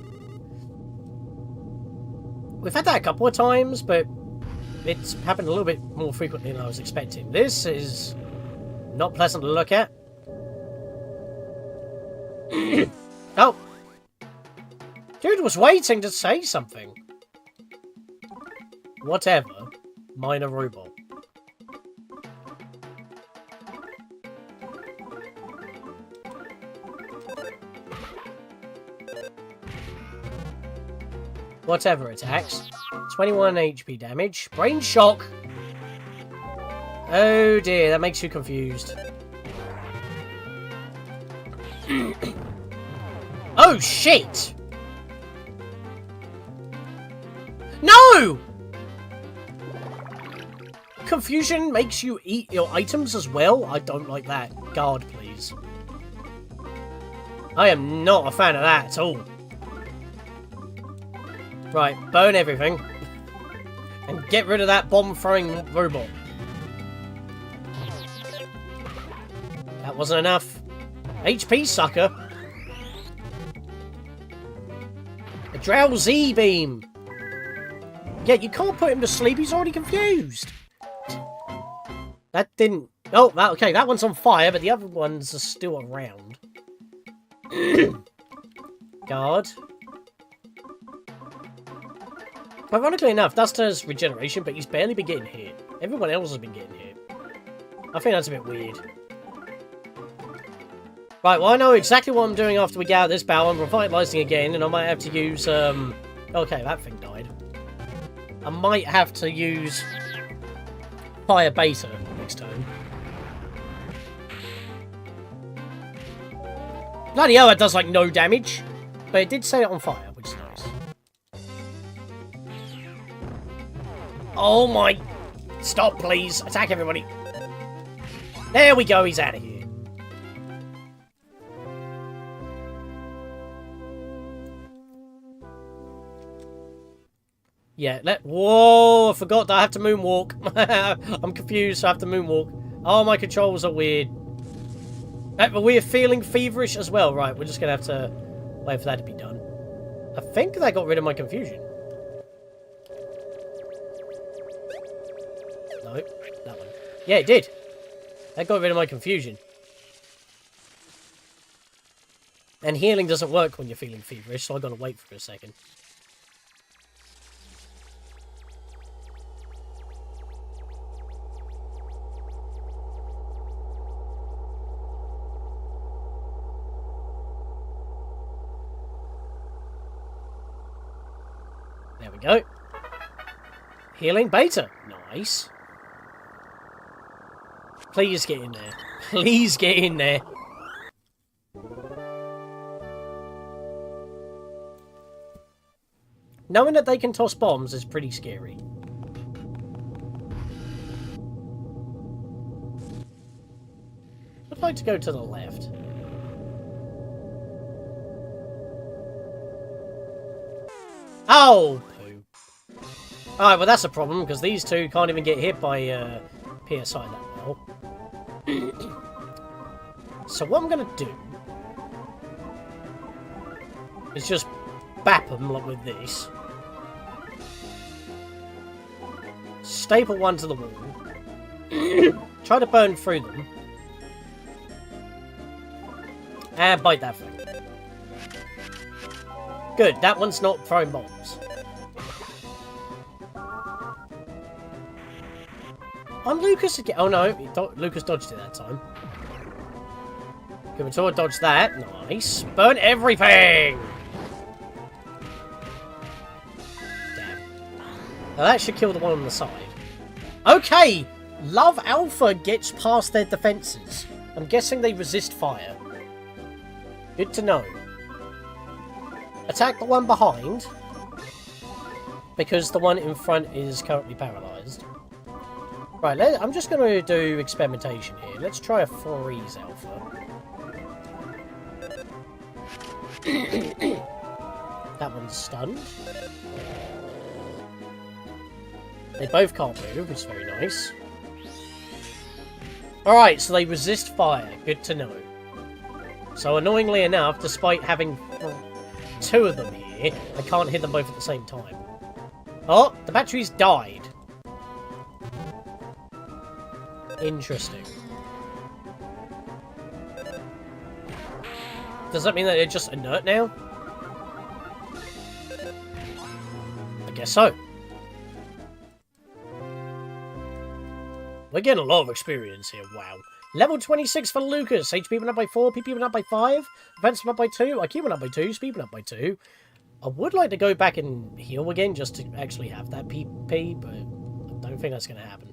We've had that a couple of times, but it's happened a little bit more frequently than I was expecting. This is not pleasant to look at. Oh! Dude was waiting to say something. Whatever. Minor robot. Whatever attacks. 21 HP damage. Brain shock! Oh dear, that makes you confused. Oh shit! No! Confusion makes you eat your items as well? I don't like that. Guard, please. I am not a fan of that at all. Right, burn everything. And get rid of that bomb-throwing robot. That wasn't enough. HP, sucker. A drowsy beam. Yeah, you can't put him to sleep. He's already confused. That didn't... Oh, okay, that one's on fire, but the other ones are still around. Guard. Ironically enough, Dust has regeneration, but he's barely been getting hit. Everyone else has been getting hit. I think that's a bit weird. Right, well I know exactly what I'm doing after we get out of this battle. I'm revitalizing again, and I might have to use, okay, that thing died. I might have to use Fire Beta next turn. Bloody hell, it does, like, no damage. But it did set it on fire, which is nice. Oh my... Stop, please. Attack everybody. There we go, he's out of here. Yeah, whoa, I forgot that I have to moonwalk. I'm confused, I have to moonwalk. Oh, my controls are weird. But we're feeling feverish as well. Right, we're just going to have to wait for that to be done. I think that got rid of my confusion. No, that one. Yeah, it did. That got rid of my confusion. And healing doesn't work when you're feeling feverish, so I've got to wait for a second. There we go. Healing beta. Nice. Please get in there. Please get in there. Knowing that they can toss bombs is pretty scary. I'd like to go to the left. Oh, poo. Alright, well that's a problem, because these two can't even get hit by PSI that well. So what I'm going to do is just bap them like with this. Staple one to the wall. Try to burn through them. And bite that thing. Good, that one's not throwing bombs. On Lucas again. Oh no, Lucas dodged it that time. Kumatora dodged that. Nice. Burn everything! Damn. Now that should kill the one on the side. Okay! Love Alpha gets past their defences. I'm guessing they resist fire. Good to know. Attack the one behind, because the one in front is currently paralysed. Right, I'm just going to do experimentation here. Let's try a freeze alpha. That one's stunned. They both can't move, which is very nice. Alright, so they resist fire. Good to know. So annoyingly enough, despite having two of them here, I can't hit them both at the same time. Oh, the battery's died. Interesting. Does that mean that they're just inert now? I guess so. We're getting a lot of experience here, wow. Level 26 for Lucas. HP went up by 4, PP went up by 5, defense went up by 2, IQ went up by 2, speed went up by 2. I would like to go back and heal again just to actually have that PP, but I don't think that's going to happen.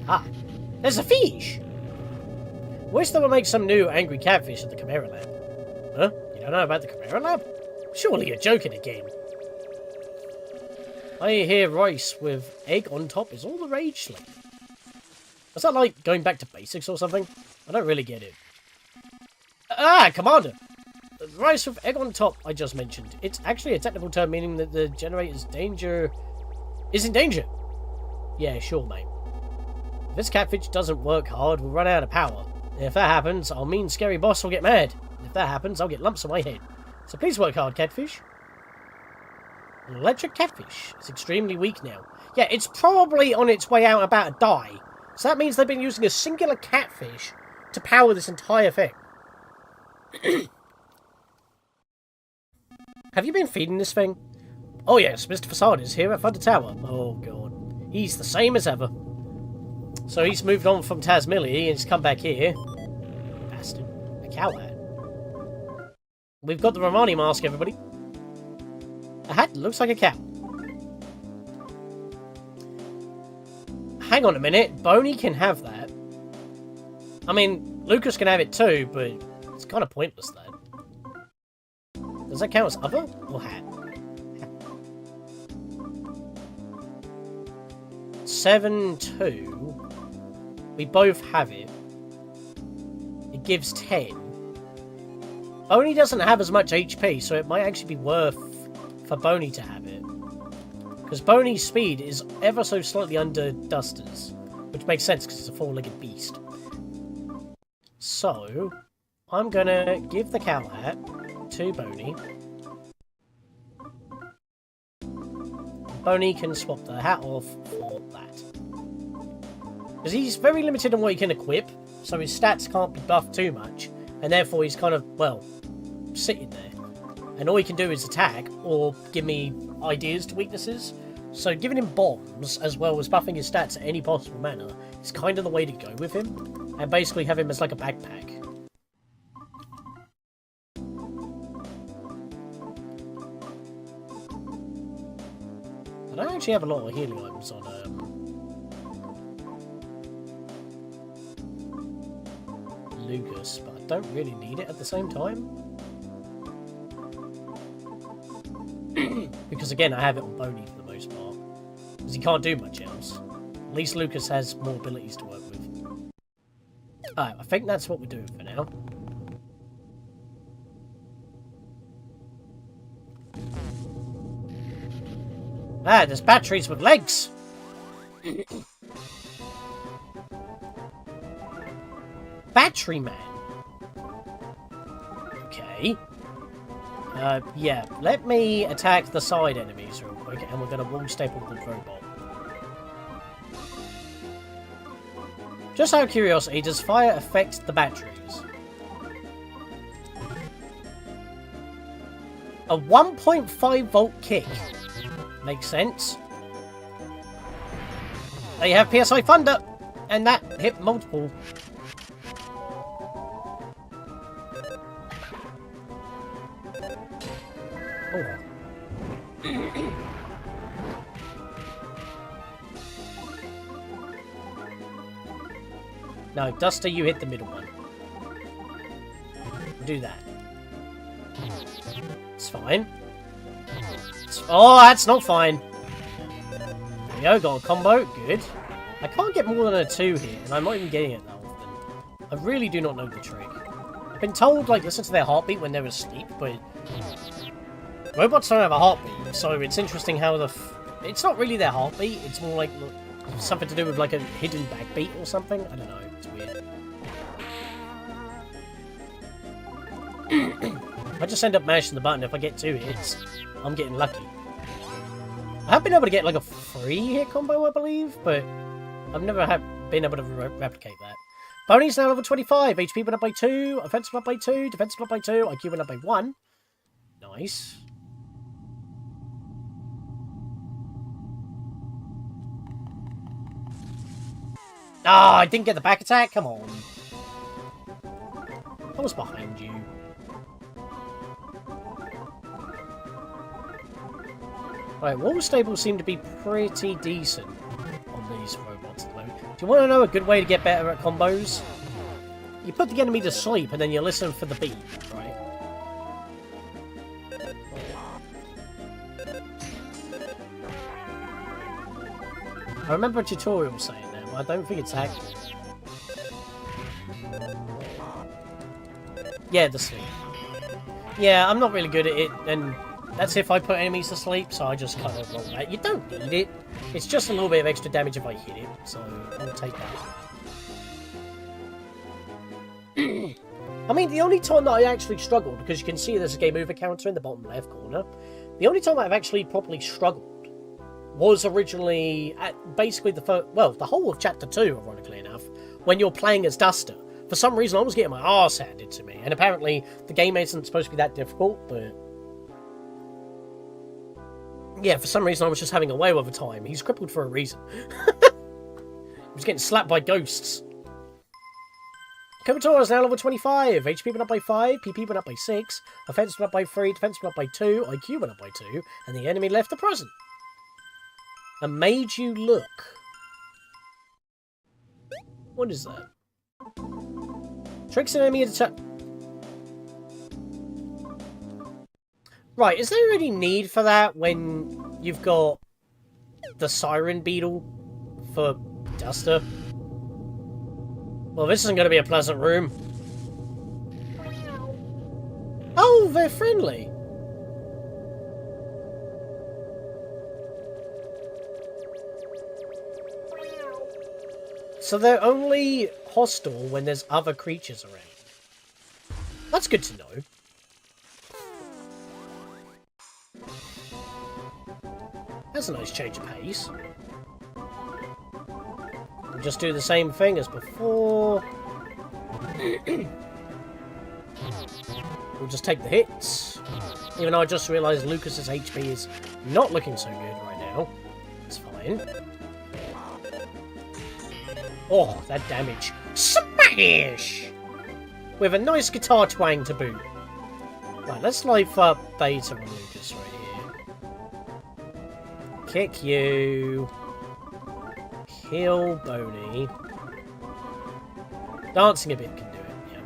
Ah, there's a fish! Wish they would make some new angry catfish at the Chimera Lab. Huh? You don't know about the Chimera Lab? Surely you're joking again. I hear rice with egg on top is all the rage lately. Is that like going back to basics or something? I don't really get it. Ah, Commander! The rice with egg on top I just mentioned. It's actually a technical term meaning that the generator's is in danger. Yeah, sure, mate. If this catfish doesn't work hard, we'll run out of power. And if that happens, our mean scary boss will get mad. And if that happens, I'll get lumps on my head. So please work hard, catfish. An electric catfish is extremely weak now. Yeah, it's probably on its way out about to die. So that means they've been using a singular catfish to power this entire thing. Have you been feeding this thing? Oh yes, Mr. Fassad is here at Thunder Tower. Oh god. He's the same as ever. So he's moved on from Tazmilly and he's come back here. Bastard. A cow hat. We've got the Romani mask, everybody. A hat looks like a cow. Hang on a minute. Boney can have that. I mean, Lucas can have it too, but it's kind of pointless then. Does that count as other or hat? 7-2. We both have it. It gives 10. Boney doesn't have as much HP, so it might actually be worth for Boney to have it. Because Boney's speed is ever so slightly under Duster's. Which makes sense because it's a four-legged beast. So, I'm gonna give the cow hat to Boney. Boney can swap the hat off for that. Because he's very limited on what he can equip, so his stats can't be buffed too much. And therefore he's kind of, well, sitting there. And all he can do is attack, or give me ideas to weaknesses. So giving him bombs, as well as buffing his stats at any possible manner, is kind of the way to go with him. And basically have him as like a backpack. I don't actually have a lot of healing items on Lucas, but I don't really need it at the same time. Because again, I have it on Boney for the most part. Because he can't do much else. At least Lucas has more abilities to work with. Alright, I think that's what we're doing for now. Ah, there's batteries with legs! Battery man! Okay. Yeah, let me attack the side enemies real quick, and we're gonna wall staple the robot. Just out of curiosity, does fire affect the batteries? A 1.5 volt kick. Makes sense. They have PSI Thunder, and that hit multiple. Oh. No, Duster, you hit the middle one. Do that. It's fine. Oh, that's not fine. There we go, got a combo. Good. I can't get more than a 2 here, and I'm not even getting it that often. I really do not know the trick. I've been told, like, listen to their heartbeat when they're asleep, but robots don't have a heartbeat, so it's interesting how it's not really their heartbeat, it's more like something to do with, like, a hidden backbeat or something. I don't know, it's weird. I just end up mashing the button. If I get 2 hits, I'm getting lucky. I have been able to get like a 3-hit combo, I believe, but I've never been able to replicate that. Boney's now level 25. HP went up by 2. Offensive went up by 2. Defensive went up by 2. IQ went up by 1. Nice. Ah, I didn't get the back attack. Come on. I was behind you. Right, wall stables seem to be pretty decent on these robots at the moment. Do you want to know a good way to get better at combos? You put the enemy to sleep and then you listen for the beat, right? I remember a tutorial saying that, but I don't think it's accurate. Yeah, the sleep. Yeah, I'm not really good at it, and that's if I put enemies to sleep, so I just kind of roll that. You don't need it. It's just a little bit of extra damage if I hit it, so I'll take that. I mean, the only time that I actually struggled, because you can see there's a game over counter in the bottom left corner, the only time I've actually properly struggled was originally at basically the whole of Chapter 2, ironically enough, when you're playing as Duster. For some reason, I was getting my arse handed to me, and apparently the game isn't supposed to be that difficult, but yeah, for some reason I was just having a way of a time. He's crippled for a reason. was getting slapped by ghosts. Comator is now level 25. HP went up by 5, PP went up by 6, offense went up by 3, defense went up by 2, IQ went up by 2, and the enemy left the present. And made you look. What is that? Tricks an enemy attack. Right, is there any need for that when you've got the Siren Beetle for Duster? Well, this isn't going to be a pleasant room. Oh, they're friendly. So they're only hostile when there's other creatures around. That's good to know. That's a nice change of pace. We'll just do the same thing as before. We'll just take the hits. Even though I just realised Lucas's HP is not looking so good right now. It's fine. Oh, that damage. Smash! With a nice guitar twang to boot. Right, let's life up Beta on Lucas right here. Kick you. Kill Boney. Dancing a bit can do it, yeah.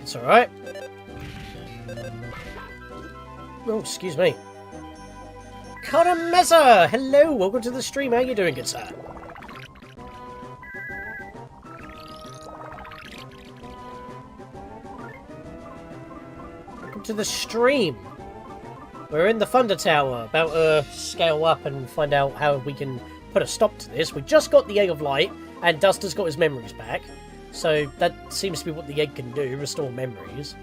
It's alright. Oh, excuse me. Karameza! Hello, welcome to the stream. How you doing, good sir? Welcome to the stream. We're in the Thunder Tower, about to scale up and find out how we can put a stop to this. We just got the Egg of Light, and Duster's got his memories back. So that seems to be what the egg can do, restore memories.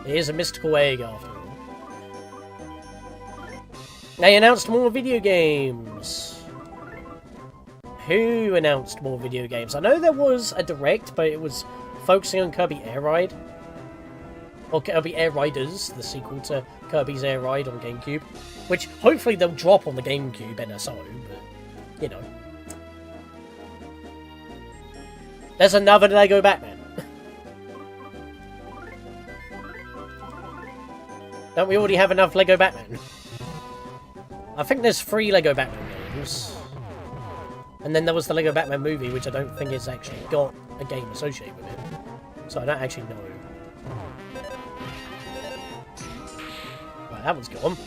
It is a mystical egg after all. They announced more video games. Who announced more video games? I know there was a direct, but it was focusing on Kirby Air Ride. Or Kirby Air Riders, the sequel to Kirby's Air Ride on GameCube. Which hopefully they'll drop on the GameCube NSO, but, you know. There's another Lego Batman. Don't we already have enough Lego Batman? I think there's 3 Lego Batman games. And then there was the Lego Batman movie, which I don't think has actually got a game associated with it. So I don't actually know. Right, that one's gone.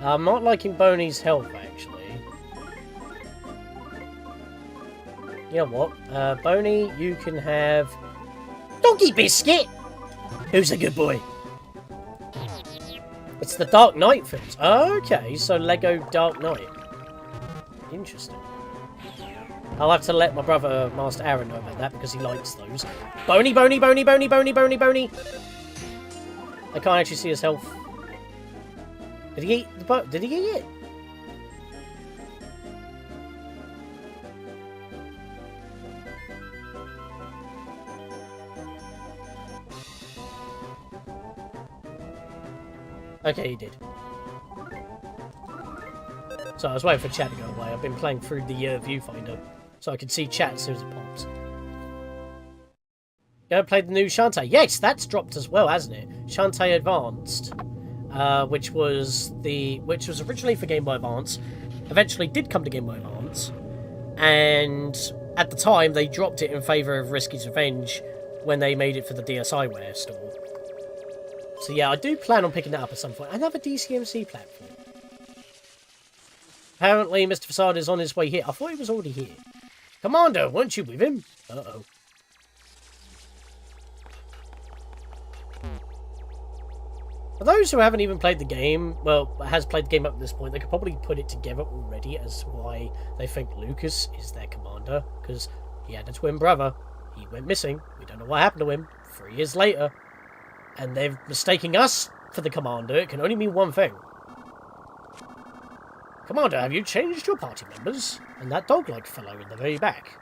I'm not liking Boney's health, actually. You know what? Boney, you can have... Doggy Biscuit! Who's a good boy? It's the Dark Knight films. Okay, so Lego Dark Knight. Interesting. I'll have to let my brother, Master Aaron, know about that because he likes those. Boney, Boney, Boney, Boney, Boney, Boney, Boney! I can't actually see his health. Did he eat the boat? Did he eat it? Okay, he did. So I was waiting for chat to go away. I've been playing through the viewfinder, so I can see chat as soon as it pops. Go play the new Shantae. Yes, that's dropped as well, hasn't it? Shantae Advanced, which was originally for Game Boy Advance, eventually did come to Game Boy Advance, and at the time they dropped it in favour of Risky's Revenge when they made it for the DSiWare store. So yeah, I do plan on picking that up at some point. Another DCMC platform. Apparently, Mr. Fassad is on his way here. I thought he was already here. Commander, weren't you with him? Uh-oh. For those who haven't even played the game, well, has played the game up to this point, they could probably put it together already as to why they think Lucas is their commander. Because he had a twin brother. He went missing. We don't know what happened to him. 3 years later. And they're mistaking us for the commander. It can only mean one thing. Commander, have you changed your party members? And that dog-like fellow in the very back.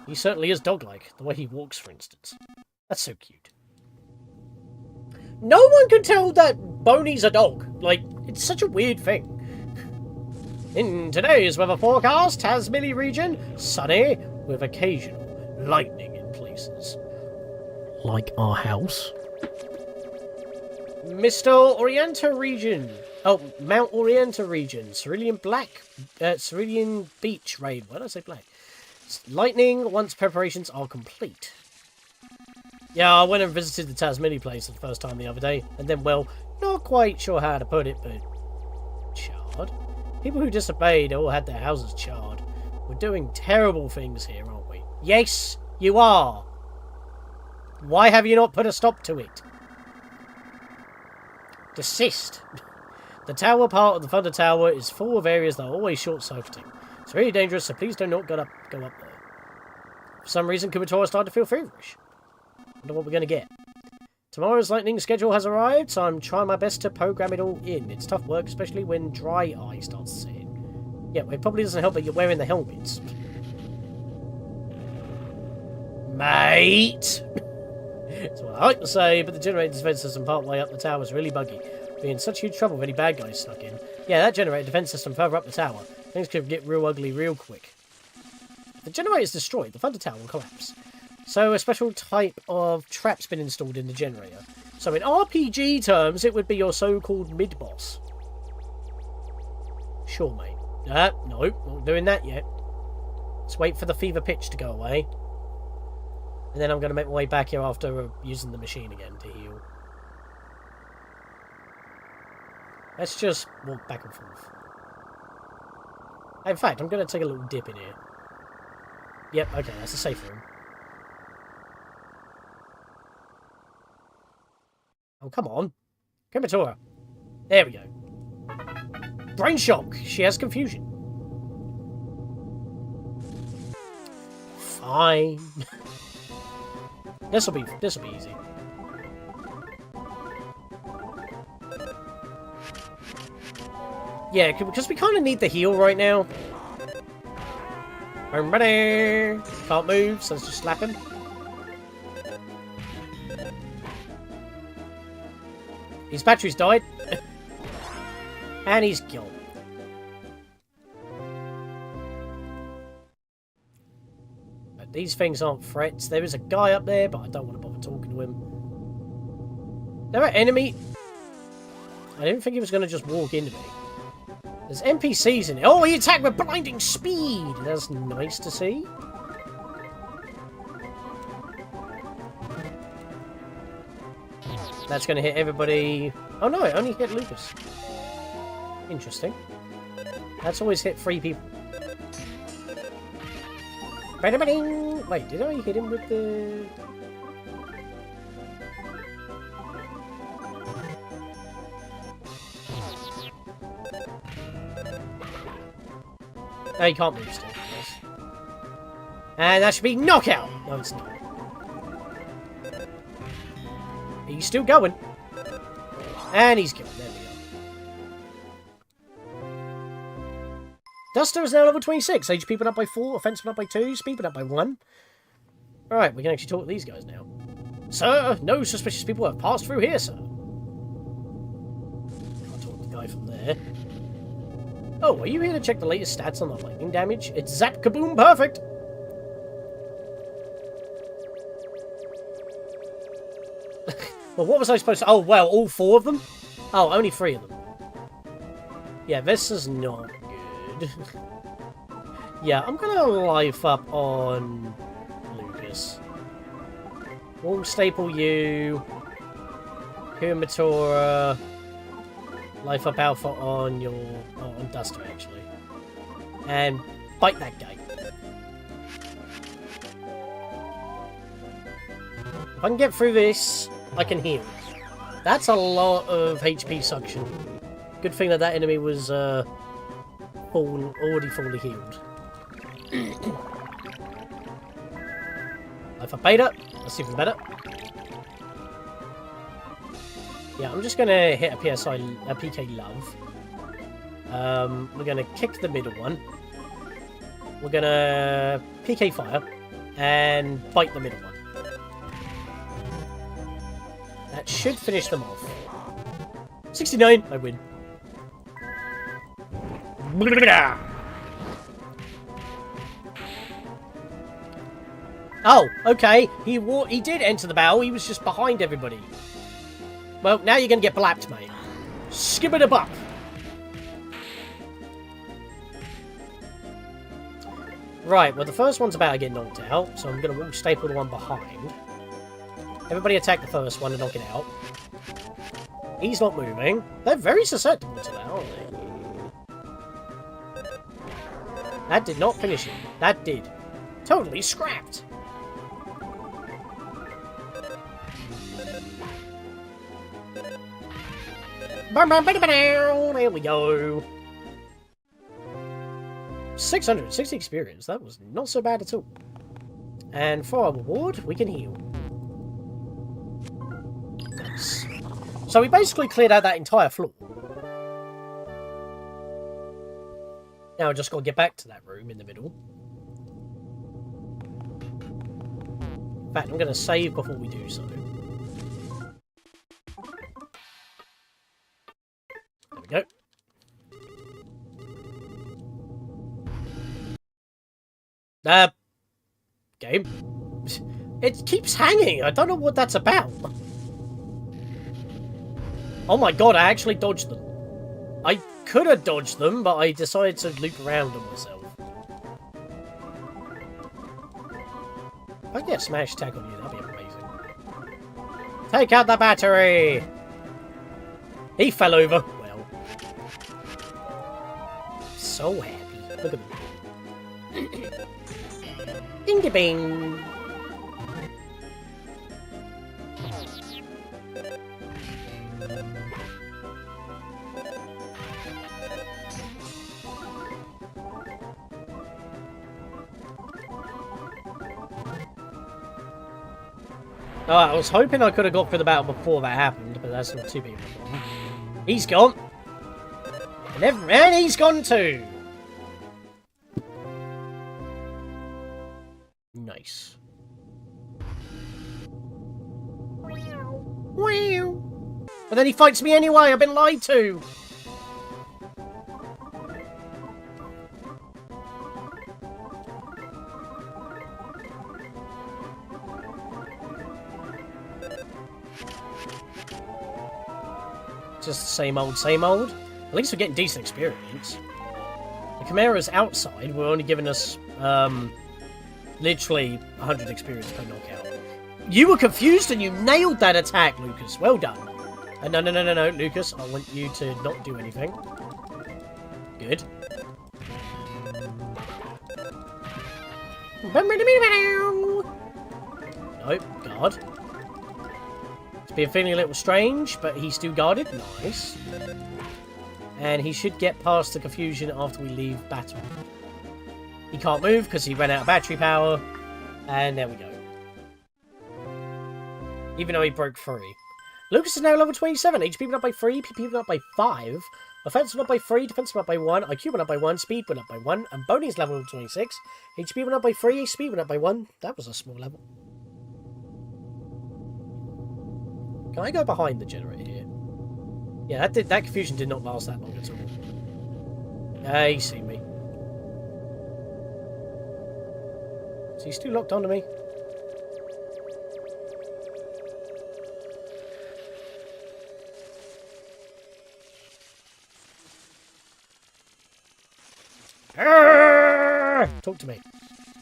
He certainly is dog-like, the way he walks, for instance. That's so cute. No one can tell that Boney's a dog. Like, it's such a weird thing. In today's weather forecast, Tazmilly region, sunny, with occasional lightning in places. Like our house. Mr. Orienta region. Oh, Mount Orienta region. Cerulean Beach raid. Why did I say black? Lightning once preparations are complete. Yeah, I went and visited the Tazmilly place for the first time the other day, and then, well, not quite sure how to put it, but charred? People who disobeyed all had their houses charred. We're doing terrible things here, aren't we? Yes, you are. Why have you not put a stop to it? Desist. The tower part of the Thunder Tower is full of areas that are always short-circuiting. It's really dangerous, so please do not go up there. For some reason, Kumatora started to feel feverish. Wonder what we're going to get. Tomorrow's lightning schedule has arrived, so I'm trying my best to program it all in. It's tough work, especially when dry eye starts to set in. Yeah, it probably doesn't help that you're wearing the helmets. Mate! That's what I like to say, but the generator defense system part way up the tower is really buggy. Be in such huge trouble if any bad guys snuck in. Yeah, that generator defense system further up the tower. Things could get real ugly real quick. If the generator is destroyed, the Thunder Tower will collapse. So a special type of trap's been installed in the generator. So in RPG terms, it would be your so-called mid-boss. Sure, mate. Nope, not doing that yet. Let's wait for the fever pitch to go away. And then I'm going to make my way back here after using the machine again to heal. Let's just walk back and forth. In fact, I'm going to take a little dip in here. Yep, okay, that's a safe room. Oh, come on. Kumatora. There we go. Brain shock. She has confusion. Fine. This'll be easy. Yeah, because we kind of need the heal right now. I'm ready. Can't move, so let's just slap him. His battery's died. And he's killed. But these things aren't threats. There is a guy up there, but I don't want to bother talking to him. They're an enemy. I didn't think he was going to just walk into me. There's NPCs in it. Oh, he attacked with blinding speed. That's nice to see. That's going to hit everybody. Oh no, it only hit Lucas. Interesting. That's always hit 3 people. Wait, did I hit him with the... No, he can't move still. Yes. And that should be knockout! No, it's not. He's still going. And he's killed. There we go. Duster is now level 26. HP went up by 4. Offense went up by 2. Speed went up by 1. Alright, we can actually talk to these guys now. Sir, no suspicious people have passed through here, sir. I'll talk to the guy from there. Oh, are you here to check the latest stats on the lightning damage? It's zap kaboom perfect! Well, what was I supposed to... Oh, well, all 4 of them? Oh, only 3 of them. Yeah, this is not good. Yeah, I'm gonna life up on Lucas. Wall staple you. Kumatora. Life up Alpha on your... Oh, on Duster, actually. And bite that guy. If I can get through this, I can heal. That's a lot of HP suction. Good thing that enemy was already fully healed. Life up Beta. That's even better. Yeah, I'm just going to hit a PK Love. We're going to kick the middle one. We're going to PK Fire. and bite the middle one. That should finish them off. 69, I win. Oh, okay. He did enter the battle. He was just behind everybody. Well, now you're going to get blapped, mate. Skip it a buck. Right, well, the first one's about to get knocked out, so I'm going to wall staple the one behind. Everybody attack the first one and knock it out. He's not moving. They're very susceptible to that, aren't they? That did not finish him. That did. Totally scrapped. There we go. 660 experience. That was not so bad at all. And for our reward, we can heal. Nice. So we basically cleared out that entire floor. Now I just got to get back to that room in the middle. In fact, I'm going to save before we do so. There we go. Game. It keeps hanging. I don't know what that's about. Oh my god, I actually dodged them. I could have dodged them, but I decided to loop around them myself. If I can get a smash attack on you, that'd be amazing. Take out the battery! He fell over. Well. So happy. Look at him. Ding-a-bing! I was hoping I could have got through the battle before that happened, but that's not too big of a problem. He's gone! And he's gone too! Nice. Wow. But then he fights me anyway, I've been lied to! Just the same old, same old. At least we're getting decent experience. The Chimera's outside were only giving us, literally 100 experience per knockout. You were confused and you nailed that attack, Lucas. Well done. No, Lucas. I want you to not do anything. Good. Nope, guard. It's been feeling a little strange, but he's still guarded. Nice. And he should get past the confusion after we leave battle. He can't move because he ran out of battery power. And there we go. Even though he broke free. Lucas is now level 27. HP went up by 3, PP went up by 5. Offense went up by 3, defense went up by 1, IQ went up by 1, speed went up by 1, and Boney's level 26. HP went up by 3, speed went up by 1. That was a small level. Can I go behind the generator here? Yeah, that confusion did not last that long at all. He's seen me. So he's still locked onto me. Talk to me.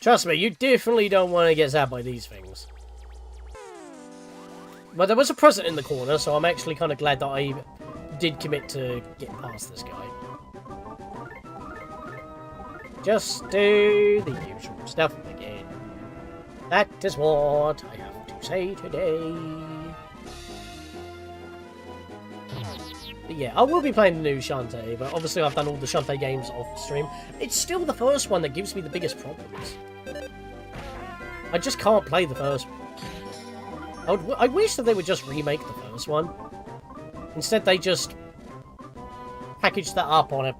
Trust me, you definitely don't want to get zapped by these things. But there was a present in the corner, so I'm actually kind of glad that I did commit to getting past this guy. Just do the usual stuff again. That is what I have to say today. But yeah, I will be playing the new Shantae, but obviously I've done all the Shantae games off stream. It's still the first one that gives me the biggest problems. I just can't play the first one. I wish that they would just remake the first one. Instead, they just packaged that up on a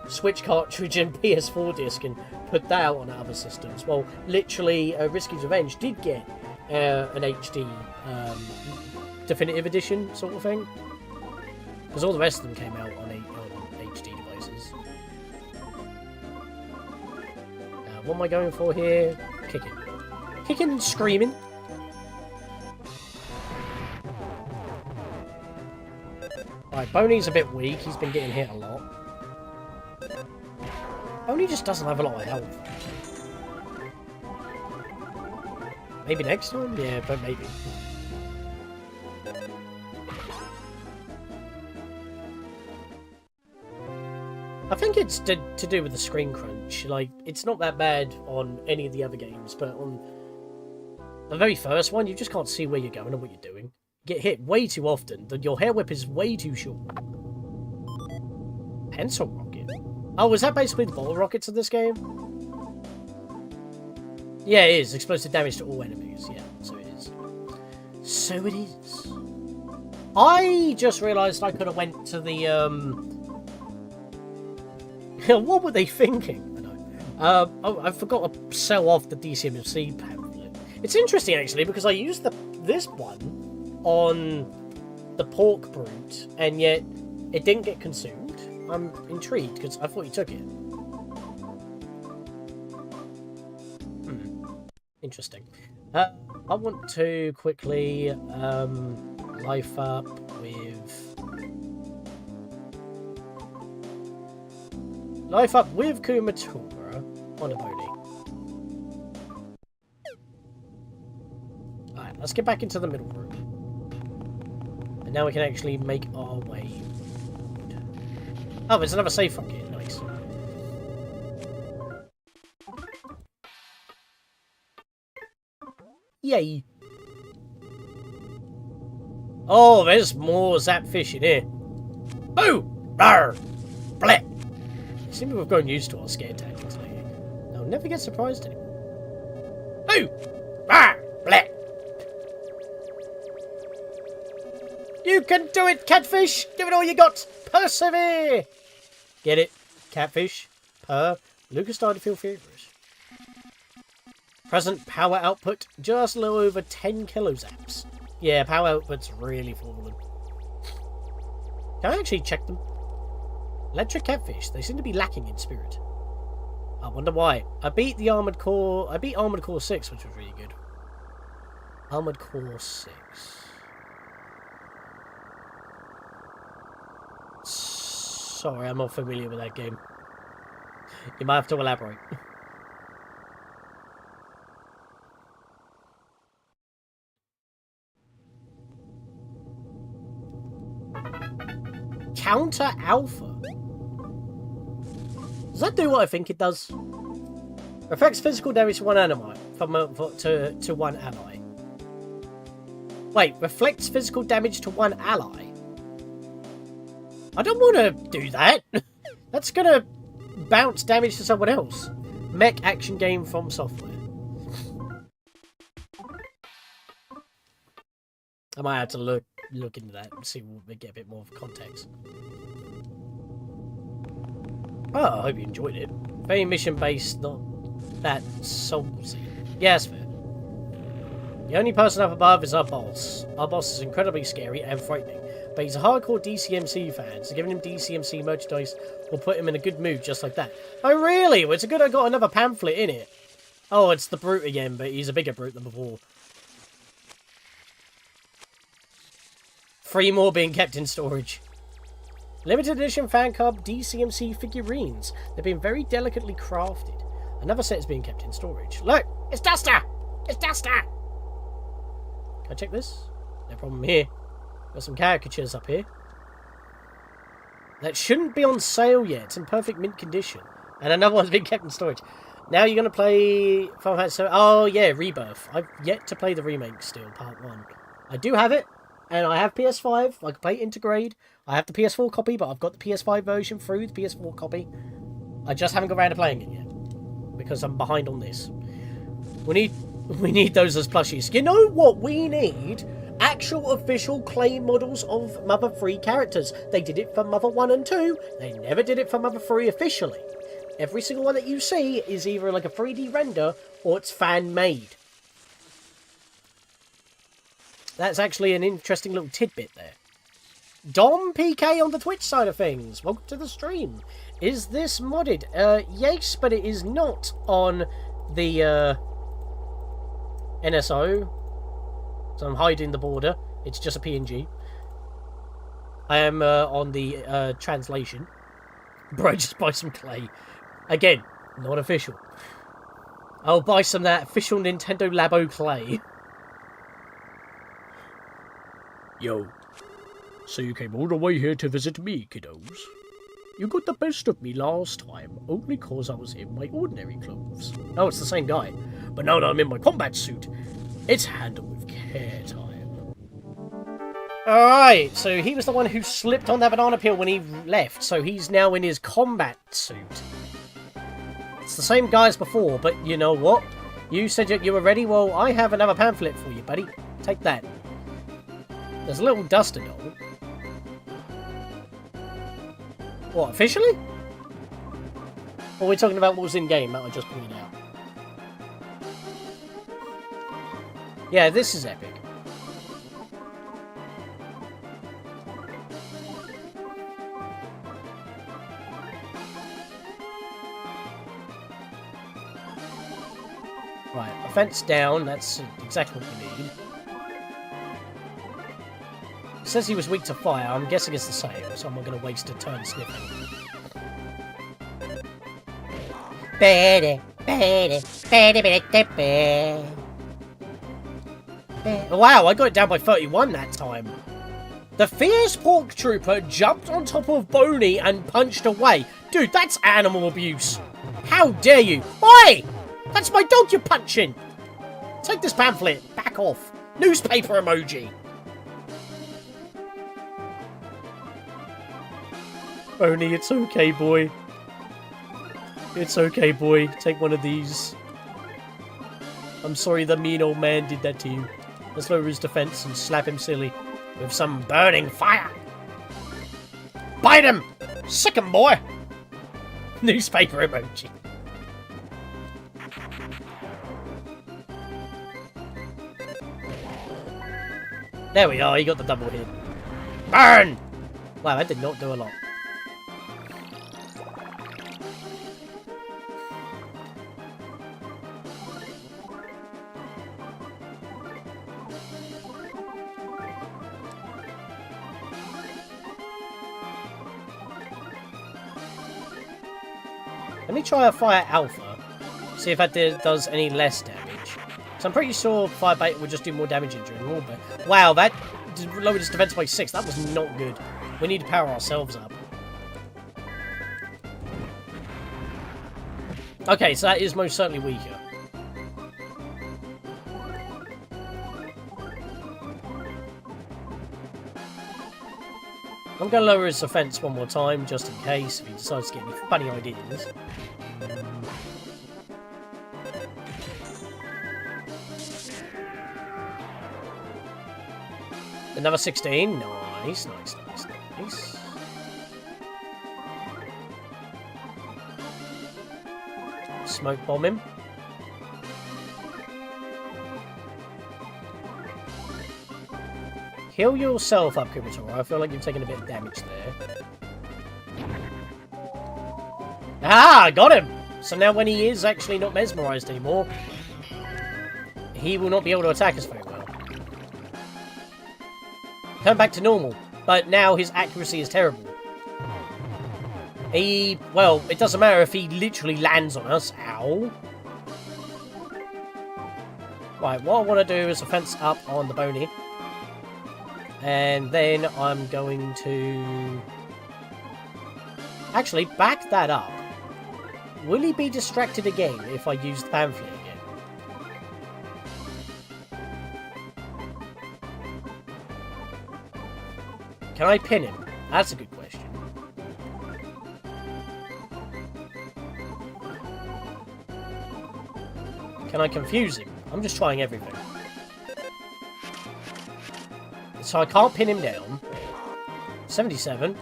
Switch cartridge and PS4 disc and put that out on other systems. Well, literally, Risky's Revenge did get an HD definitive edition sort of thing, because all the rest of them came out on HD devices. What am I going for here? Kicking. Kicking and screaming. Right, Boney's a bit weak. He's been getting hit a lot. Boney just doesn't have a lot of health. Maybe next time? Yeah, but maybe. I think it's to do with the screen crunch. Like, it's not that bad on any of the other games, but on the very first one, you just can't see where you're going or what you're doing. You get hit way too often. Your hair whip is way too short. Pencil rocket. Oh, is that basically the bottle rockets of this game? Yeah, it is. Explosive damage to all enemies. Yeah, so it is. So it is. I just realised I could have went to the, what were they thinking? I forgot to sell off the DCMC pamphlet. It's interesting, actually, because I used this one on the pork brute, and yet it didn't get consumed. I'm intrigued, because I thought you took it. Interesting. I want to quickly life up with... Life up with Kumatora on a pony. Alright, let's get back into the middle room. And now we can actually make our way. Oh, there's another safe from here. Nice. Yay. Oh, there's more zap fish in here. Boo! Rawr! Bleh! Seem to have grown used to our scare tactics lately. I'll never get surprised anymore. Boo! Ah! Bleh! You can do it, catfish! Give it all you got! Persevere! Get it? Catfish? Lucas started to feel feverish. Present power output, just a little over 10 kilozaps. Yeah, power output's really fallen. Can I actually check them? Electric catfish, they seem to be lacking in spirit. I wonder why. I beat Armored Core 6, which was really good. Armored Core 6. Sorry, I'm not familiar with that game. You might have to elaborate. Counter Alpha? Does that do what I think it does? Affects physical damage to one ally. To one ally. Wait, reflects physical damage to one ally? I don't want to do that. That's gonna bounce damage to someone else. Mech action game from software. I might have to look into that and see if we get a bit more of context. Oh, I hope you enjoyed it. Very mission-based, not that soulsy. Yeah, that's fair. The only person up above is our boss. Our boss is incredibly scary and frightening, but he's a hardcore DCMC fan, so giving him DCMC merchandise will put him in a good mood just like that. Oh, really? Well, it's good I got another pamphlet in it. Oh, it's the brute again, but he's a bigger brute than before. 3 more being kept in storage. Limited edition fan club DCMC figurines. They've been very delicately crafted. Another set is being kept in storage. Look! It's Duster! It's Duster! Can I check this? No problem here. Got some caricatures up here. That shouldn't be on sale yet. It's in perfect mint condition. And another one's been kept in storage. Now you're going to play Final Fantasy. Oh, yeah, Rebirth. I've yet to play the remake still, part 1. I do have it. And I have PS5. I can play Intergrade. I have the PS4 copy, but I've got the PS5 version through the PS4 copy. I just haven't got around to playing it yet. Because I'm behind on this. We need those as plushies. You know what we need? Actual official clay models of Mother 3 characters. They did it for Mother 1 and 2. They never did it for Mother 3 officially. every single one that you see is either like a 3D render or it's fan-made. That's actually an interesting little tidbit there. Dom PK on the Twitch side of things. Welcome to the stream. Is this modded? Yes, but it is not on the NSO. So I'm hiding the border. It's just a PNG. I am on the translation. Bro, just buy some clay. Again, not official. I'll buy some of that official Nintendo Labo clay. Yo. So you came all the way here to visit me, kiddos. You got the best of me last time, only cause I was in my ordinary clothes. Oh, it's the same guy. But now that I'm in my combat suit, it's handled with care time. Alright, so he was the one who slipped on that banana peel when he left, so he's now in his combat suit. It's the same guy as before, but you know what? You said you were ready, well, I have another pamphlet for you, buddy. Take that. There's a little duster doll. What, officially? Or are we talking about what was in-game that I just pointed out? Yeah, this is epic. Right, offense down, that's exactly what we need. It says he was weak to fire, I'm guessing it's the same, so I'm not going to waste a turn sniffing. Wow, I got it down by 31 that time. The fierce pork trooper jumped on top of Boney and punched away. Dude, that's animal abuse. How dare you? Oi! That's my dog you're punching! Take this pamphlet. Back off. Newspaper emoji. Boney, it's okay, boy. It's okay, boy. Take one of these. I'm sorry the mean old man did that to you. Let's lower his defense and slap him silly with some burning fire. Bite him! Sick him, boy! Newspaper emoji. There we are, he got the double hit. Burn! Wow, that did not do a lot. Let me try a fire alpha, see if that does any less damage. So I'm pretty sure fire beta would just do more damage during warfare. Wow, that lowered his defense by 6. That was not good. We need to power ourselves up. Okay, so that is most certainly weaker. I'm going to lower his defense one more time, just in case, if he decides to get any funny ideas. Another 16. Nice, nice, nice, nice. Smoke bomb him. Heal yourself up, Kumatora. I feel like you've taken a bit of damage there. Ah, got him! So now when he is actually not mesmerised anymore, he will not be able to attack us very well. Turn back to normal, but now his accuracy is terrible. Well, it doesn't matter if he literally lands on us. Ow. Right, what I want to do is offense up on the Boney. And then I'm going to actually back that up. Will he be distracted again if I use the pamphlet again? Can I pin him? That's a good question. Can I confuse him? I'm just trying everything. So I can't pin him down. 77.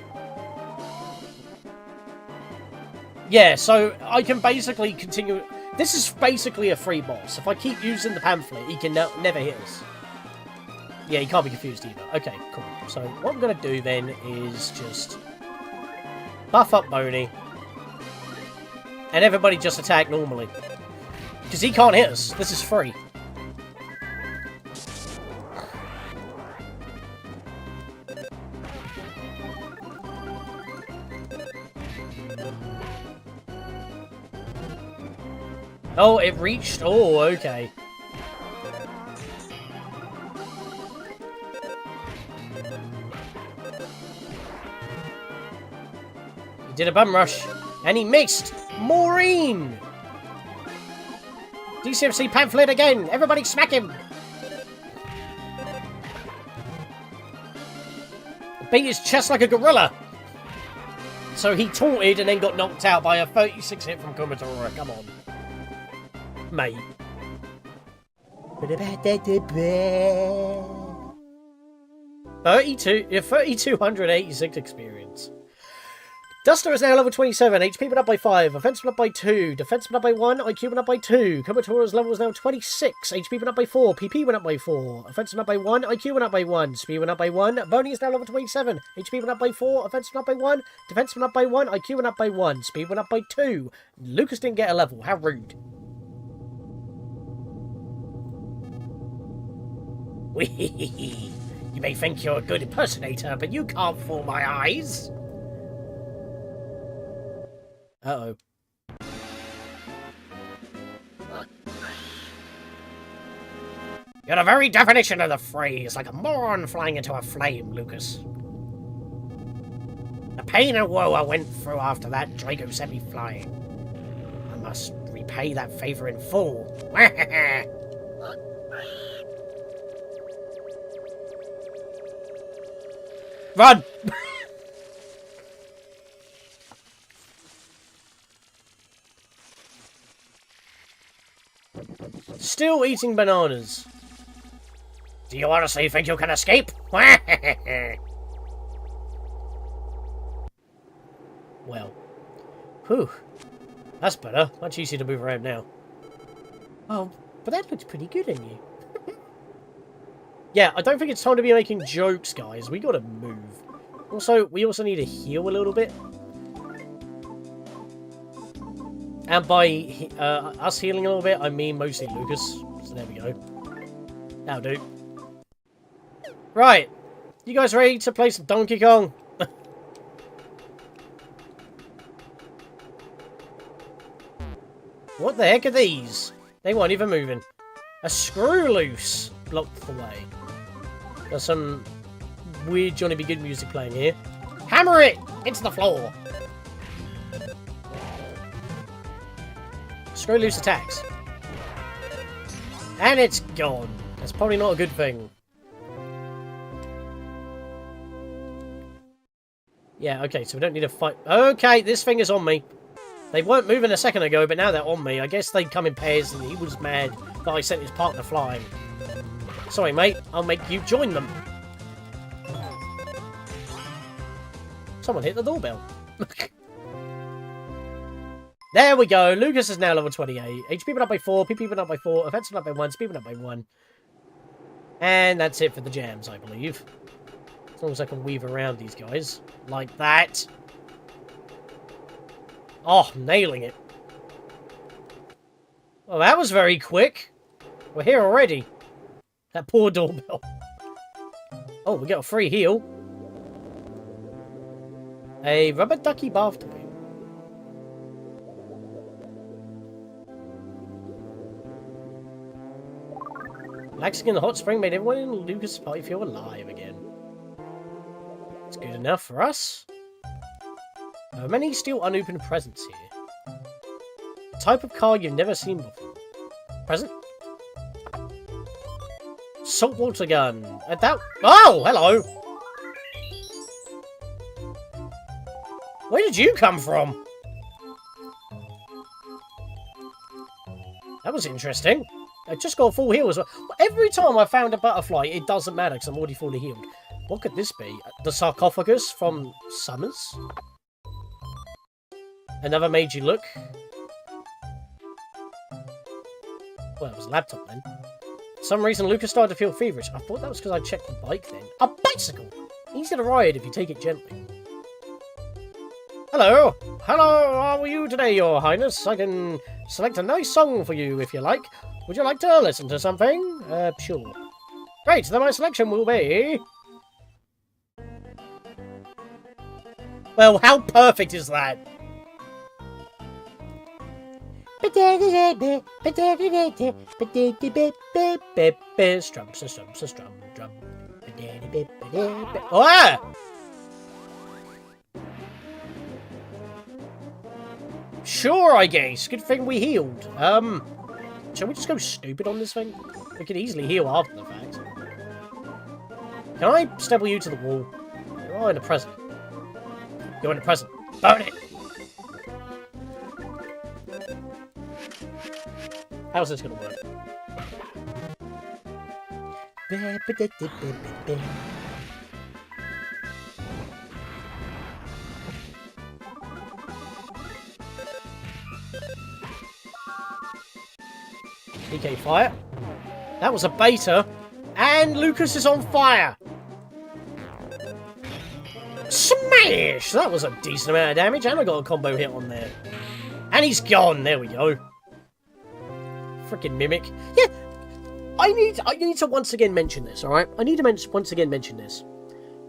Yeah, so I can basically continue... This is basically a free boss. If I keep using the pamphlet, he can never hit us. Yeah, he can't be confused either. Okay, cool. So what I'm going to do then is just buff up Boney. And everybody just attack normally. Because he can't hit us. This is free. Oh, it reached? Oh, okay. He did a bum rush. And he missed! Maureen! DCFC pamphlet again! Everybody smack him! Beat his chest like a gorilla! So he taunted and then got knocked out by a 36 hit from Kumatora. Come on. Mate. 3,286 experience. Duster is now level 27, HP went up by 5, offense went up by 2, defense went up by 1, IQ went up by 2, Kumatora's level is now 26, HP went up by 4, PP went up by 4, offense went up by 1, IQ went up by 1, speed went up by 1, Boney is now level 27, HP went up by 4, offense went up by 1, defense went up by 1, IQ went up by 1, speed went up by 2. Lucas didn't get a level, how rude. You may think you're a good impersonator, but you can't fool my eyes. Uh-oh. You're the very definition of the phrase, like a moron flying into a flame, Lucas. The pain and woe I went through after that Draco sent me flying. I must repay that favor in full. Run! Still eating bananas. Do you honestly think you can escape? Well. Whew. That's better. Much easier to move around now. Oh, but that looks pretty good on you. Yeah, I don't think it's time to be making jokes, guys. We gotta move. Also, we also need to heal a little bit. And by us healing a little bit, I mean mostly Lucas. So there we go. That'll do. Right. You guys ready to play some Donkey Kong? What the heck are these? They weren't even moving. A screw loose blocked the way. There's some weird Johnny B. Good music playing here. Hammer it into the floor. Screw loose attacks. And it's gone. That's probably not a good thing. Yeah, okay, so we don't need to fight. Okay, this thing is on me. They weren't moving a second ago, but now they're on me. I guess they come in pairs and he was mad that I sent his partner flying. Sorry, mate. I'll make you join them. Someone hit the doorbell. There we go. Lucas is now level 28. HP went up by 4, PP went up by 4, offense went up by 1, speed went up by 1. And that's it for the jams, I believe. As long as I can weave around these guys. Like that. Oh, nailing it. Well, that was very quick. We're here already. That poor doorbell. Oh, we got a free heal. A rubber ducky bathtub. Relaxing in the hot spring made everyone in Lucas' party feel alive again. It's good enough for us. There are many still unopened presents here. A type of car you've never seen before. Present? Saltwater gun. Oh, hello! Where did you come from? That was interesting. I just got a full heal as well. Every time I found a butterfly, it doesn't matter because I'm already fully healed. What could this be? The sarcophagus from Summers? Another made you look. Well, it was a laptop then. For some reason, Lucas started to feel feverish. I thought that was because I checked the bike then. A bicycle! Easy to ride if you take it gently. Hello! Hello, how are you today, Your Highness? I can select a nice song for you if you like. Would you like to listen to something? Sure. Great, then my selection will be... Well, how perfect is that? Strum, strum, drum. Oh, ah! Sure, I guess. Good thing we healed. Shall we just go stupid on this thing? We could easily heal after the fact. Can I stable you to the wall? You're in the present. You're in the present. Burn it! How's this gonna work? DK fire. That was a beta. And Lucas is on fire. Smash! That was a decent amount of damage. And I got a combo hit on there. And he's gone. There we go. Freaking mimic. Yeah. I need to once again mention this, alright? I need to once again mention this.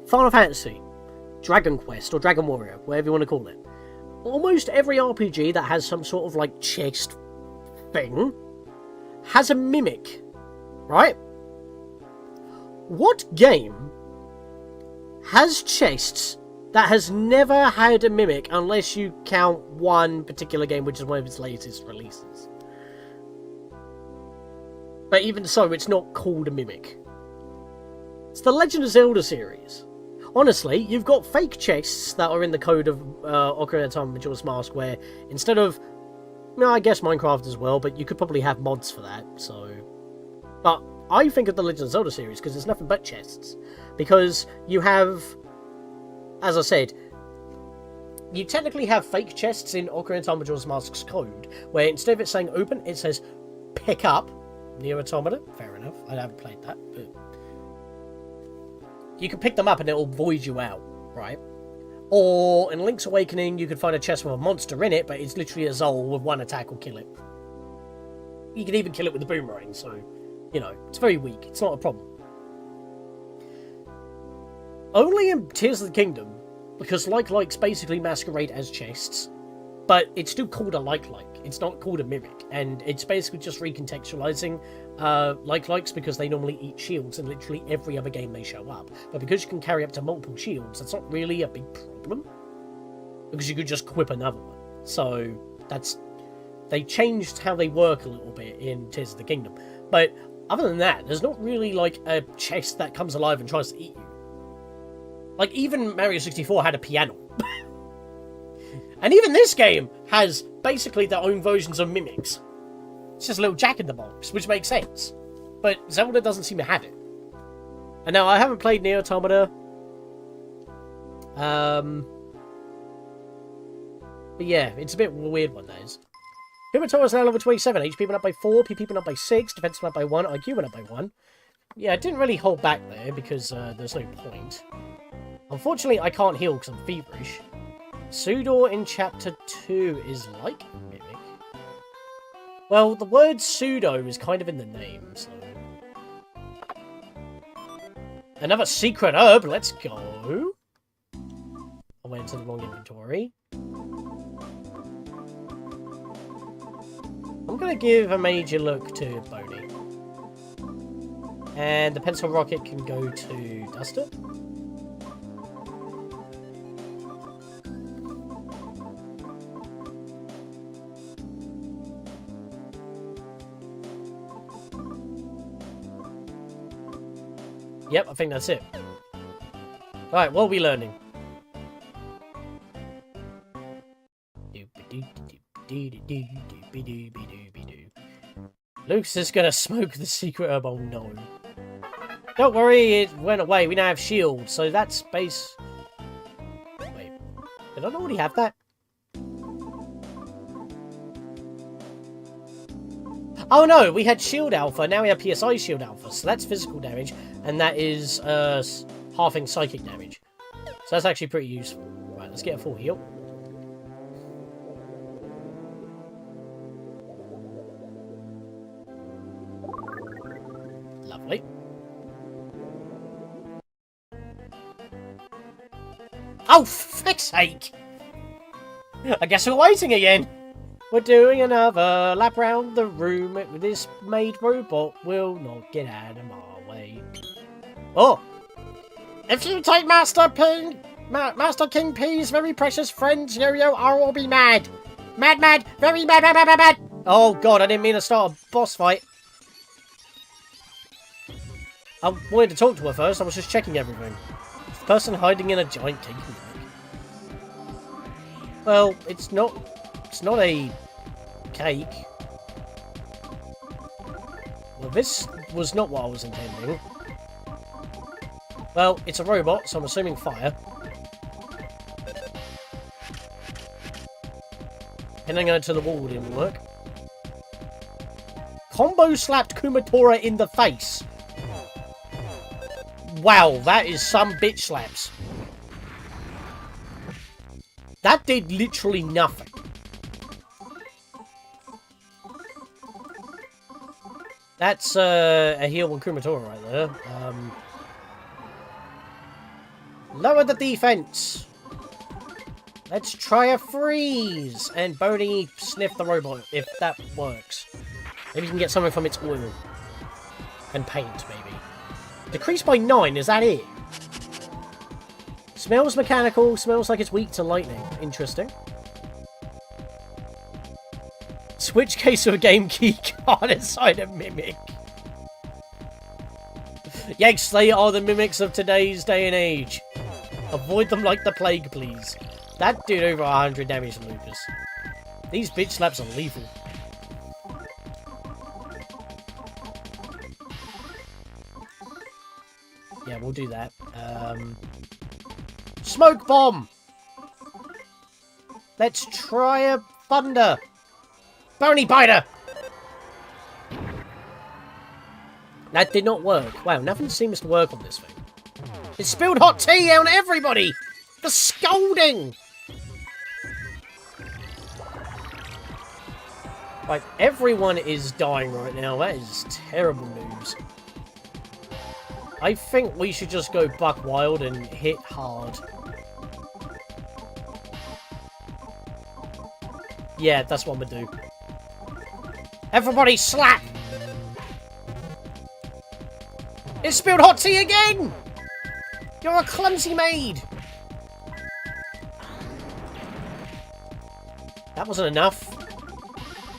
Final Fantasy. Dragon Quest or Dragon Warrior. Whatever you want to call it. Almost every RPG that has some sort of like chest thing has a mimic, right? What game has chests that has never had a mimic unless you count one particular game, which is one of its latest releases? But even so, it's not called a mimic. It's the Legend of Zelda series. Honestly, you've got fake chests that are in the code of Ocarina of Time Majora's Mask, where instead of... No, I guess Minecraft as well, but you could probably have mods for that, so... But I think of the Legend of Zelda series because there's nothing but chests. Because you have... As I said, you technically have fake chests in Ocarina of Time Majora's Mask's code, where instead of it saying open, it says pick up Nier Automata. Fair enough, I haven't played that, but... You can pick them up and it'll void you out, right? Or in Link's Awakening, you could find a chest with a monster in it, but it's literally a Zol with one attack will kill it. You can even kill it with a boomerang, so, you know, it's very weak. It's not a problem. Only in Tears of the Kingdom, because like-likes basically masquerade as chests, but it's still called a like-like. It's not called a mimic, and it's basically just recontextualizing like-likes because they normally eat shields in literally every other game they show up. But because you can carry up to multiple shields, that's not really a big problem, because you could just equip another one. So that's... They changed how they work a little bit in Tears of the Kingdom. But other than that, there's not really like a chest that comes alive and tries to eat you. Like, even Mario 64 had a piano. And even this game has basically their own versions of mimics. It's just a little jack-in-the-box, which makes sense. But Zelda doesn't seem to have it. And now, I haven't played Nier Automata. But yeah, it's a bit of a weird one, that is. Humator is now level 27. HP went up by 4, PP went up by 6, defense went up by 1, IQ went up by 1. Yeah, it didn't really hold back there, because there's no point. Unfortunately, I can't heal because I'm feverish. Sudor in Chapter 2 is like a mimic. Well, the word pseudo is kind of in the name, so... Another secret herb, let's go! I went into the wrong inventory. I'm gonna give a major look to Boney. And the pencil rocket can go to Duster. Yep, I think that's it. Alright, what are we learning? Luke's is gonna smoke the secret herb, oh no. Don't worry, it went away, we now have shield, so that's base... Wait, did I already have that? Oh no, we had shield alpha, now we have PSI shield alpha. So that's physical damage, and that is halving psychic damage. So that's actually pretty useful. Right, let's get a full heal. Lovely. Oh, for fuck's sake! I guess we're waiting again. We're doing another lap round the room. This maid robot will not get out of my way. Oh! If you take Master King P's very precious friends, Yo-Yo, I will be mad. Mad, mad, very mad, mad, mad, mad, mad. Oh god, I didn't mean to start a boss fight. I wanted to talk to her first, I was just checking everything. The person hiding in a giant cake. Well, it's not a cake. Well, this was not what I was intending. Well, it's a robot, so I'm assuming fire. Hitting her to the wall didn't work. Combo slapped Kumatora in the face. Wow, that is some bitch slaps. That did literally nothing. That's a heal on Kumatora right there. Lower the defense. Let's try a freeze. And Bodhi sniff the robot, if that works. Maybe you can get something from its oil. And paint, maybe. Decreased by 9, is that it? Smells mechanical, smells like it's weak to lightning. Interesting. Switch case of a game key card inside a mimic. Yes, they are the mimics of today's day and age. Avoid them like the plague, please. That did over 100 damage to Lucas. These bitch slaps are lethal. Yeah, we'll do that. Smoke bomb! Let's try a thunder. Bony biter! That did not work. Wow, nothing seems to work on this thing. It spilled hot tea on everybody! The scolding! Like, everyone is dying right now. That is terrible news. I think we should just go buck wild and hit hard. Yeah, that's what I'm gonna do. Everybody slap! It spilled hot tea again! You're a clumsy maid! That wasn't enough.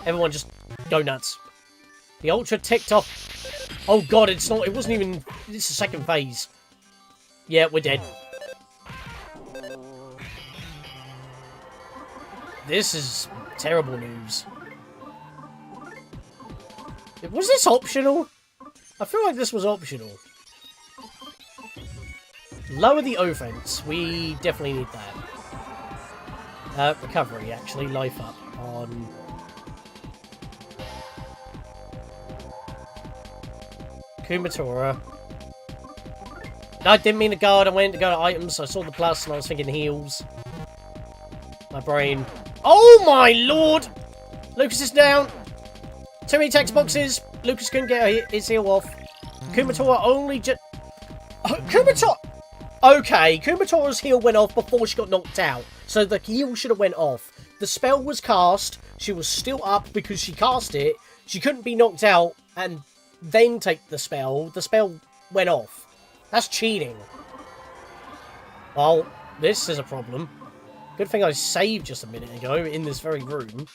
Everyone just go nuts. The ultra ticked off. Oh god, it wasn't even... This is the second phase. Yeah, we're dead. This is terrible news. Was this optional? I feel like this was optional. Lower the offense. We definitely need that. Recovery, actually. Life up on... Kumatora. No, I didn't mean to guard. I went to go to items. I saw the plus and I was thinking heals. My brain. Oh my lord! Lucas is down. Too many text boxes. Lucas couldn't get his heal off. Kumatora only just... Kumatora... Okay, Kumatora's heal went off before she got knocked out. So the heal should have went off. The spell was cast. She was still up because she cast it. She couldn't be knocked out and then take the spell. The spell went off. That's cheating. Well, this is a problem. Good thing I saved just a minute ago in this very room.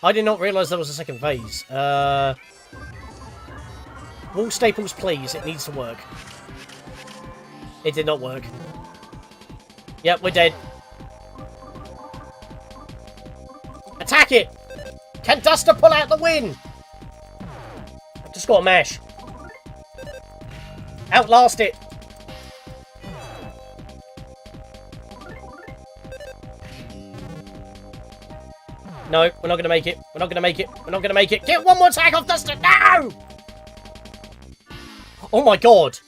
I did not realise there was a second phase. Wall staples, please. It needs to work. It did not work. Yep, we're dead. Attack it! Can Duster pull out the win? I've just got a mash. Outlast it! No, we're not going to make it. We're not going to make it. We're not going to make it. Get one more attack off Duster. No! Oh my god.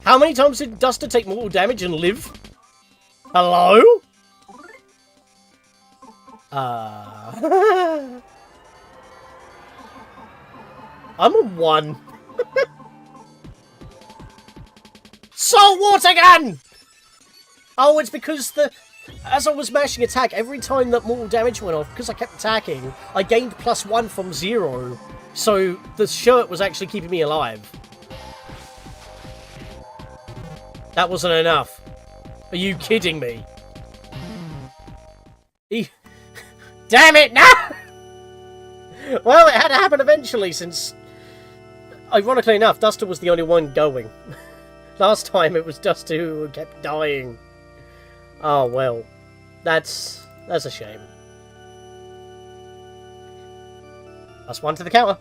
How many times did Duster take mortal damage and live? Hello? I'm a 1. Salt water gun! Oh, it's because as I was mashing attack, every time that mortal damage went off, because I kept attacking, I gained +1 from 0. So the shirt was actually keeping me alive. That wasn't enough. Are you kidding me? Damn it, no! Well, it had to happen eventually, since, ironically enough, Duster was the only one going. Last time it was Duster who kept dying. Oh, well. That's a shame. +1 to the counter.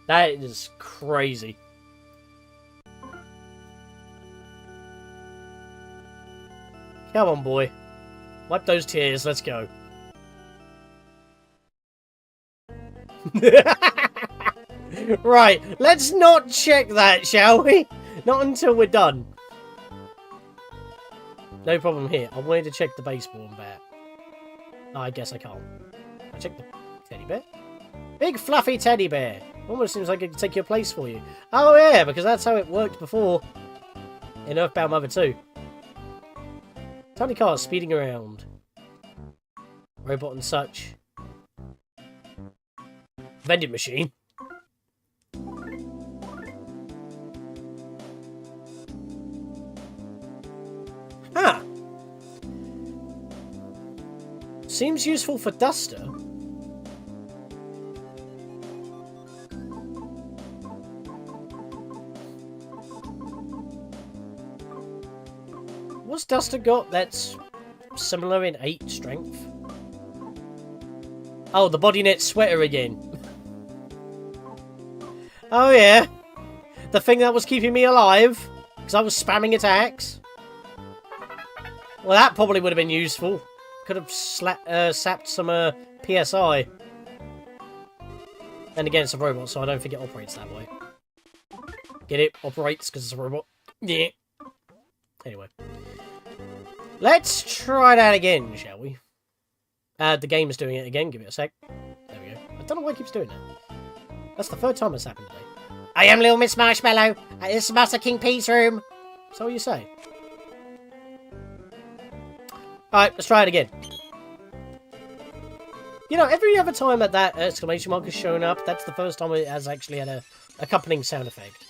That is crazy. Come on, boy. Wipe those tears. Let's go. Right. Let's not check that, shall we? Not until we're done. No problem here. I wanted to check the baseball and bat. Oh, I guess I can't. I check the teddy bear. Big fluffy teddy bear. Almost seems like it could take your place for you. Oh yeah, because that's how it worked before in EarthBound Mother 2. Tiny cars speeding around. Robot and such. Vending machine. Ah! Seems useful for Duster. What's Duster got that's similar in 8 strength? Oh, the body knit sweater again. Oh yeah. The thing that was keeping me alive. Because I was spamming attacks. Well, that probably would have been useful. Could have sapped some PSI. And again, it's a robot, so I don't think it operates that way. Get it? Operates because it's a robot. Yeah. Anyway. Let's try that again, shall we? The game is doing it again. Give it a sec. There we go. I don't know why it keeps doing that. That's the 3rd time it's happened today. I am Little Miss Marshmallow. This is Master King Pete's room. So what you say? Alright, let's try it again. You know, every other time that exclamation mark has shown up, that's the first time it has actually had a accompanying sound effect.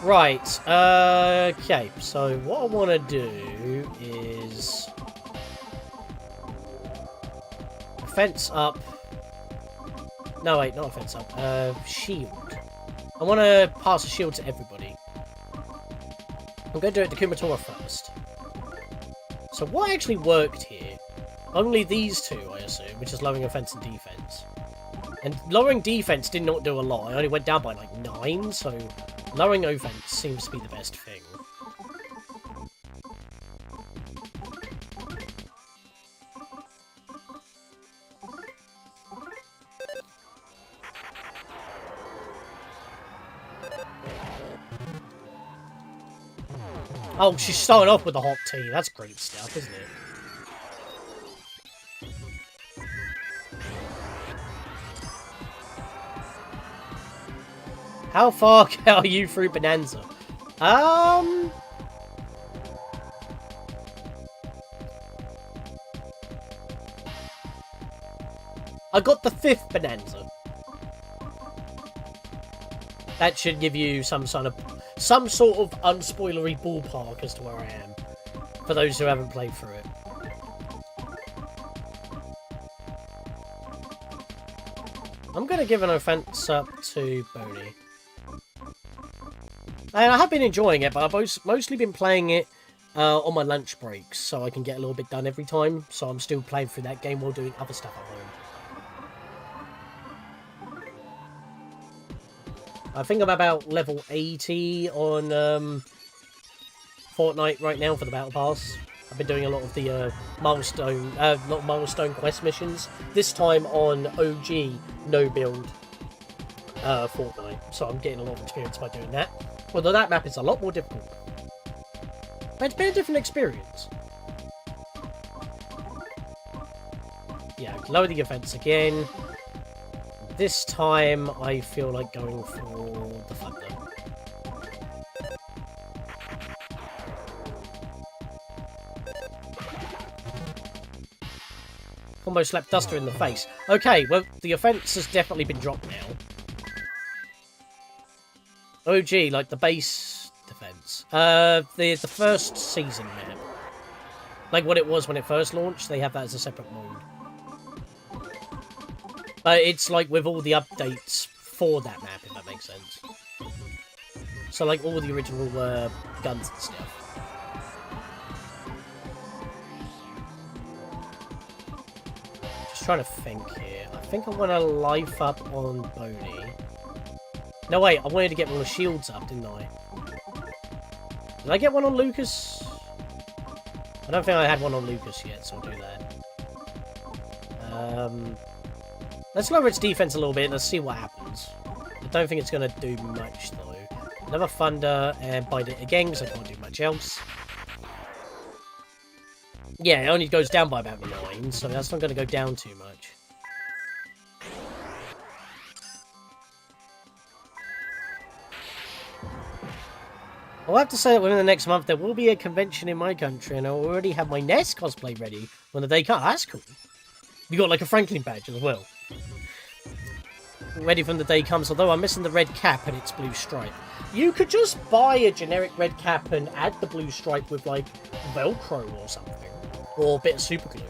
Right, okay, so what I want to do is a fence up. No, wait, not a fence up. Shield. I want to pass a shield to everybody. I'm going to do it to Kumatora first. So what actually worked here? Only these two, I assume, which is lowering offense and defense. And lowering defense did not do a lot. I only went down by like 9, so lowering offense seems to be the best thing. Oh, she's starting off with the hot tea. That's great stuff, isn't it? How far are you through Bonanza? I got the 5th Bonanza. That should give you some sort of unspoilery ballpark as to where I am, for those who haven't played through it. I'm going to give an offense up to Boney. And I have been enjoying it, but I've mostly been playing it on my lunch breaks, so I can get a little bit done every time, so I'm still playing through that game while doing other stuff at home. I think I'm about level 80 on Fortnite right now for the Battle Pass. I've been doing a lot of the not milestone quest missions. This time on OG no-build Fortnite. So I'm getting a lot of experience by doing that. Although that map is a lot more difficult. But it's been a different experience. Yeah, lower the offense again. This time I feel like going for the thunder. Almost slapped Duster in the face. Okay, well, the offense has definitely been dropped now. OG, like the base defense. The first season map. Like what it was when it first launched, they have that as a separate mode. But it's like with all the updates for that map, if that makes sense. So like all the original guns and stuff. Trying to think here. I think I want to life up on Boney. No, wait. I wanted to get all the shields up, didn't I? Did I get one on Lucas? I don't think I had one on Lucas yet, so I'll do that. Let's lower its defense a little bit. Let's see what happens. I don't think it's going to do much, though. Another Thunder, and bite it again, because I can't do much else. Yeah, it only goes down by about 9, so that's not going to go down too much. I'll have to say that within the next month there will be a convention in my country, and I already have my Ness cosplay ready when the day comes. That's cool. You got like a Franklin badge as well. Ready when the day comes, although I'm missing the red cap and its blue stripe. You could just buy a generic red cap and add the blue stripe with like Velcro or something. Or a bit of super glue.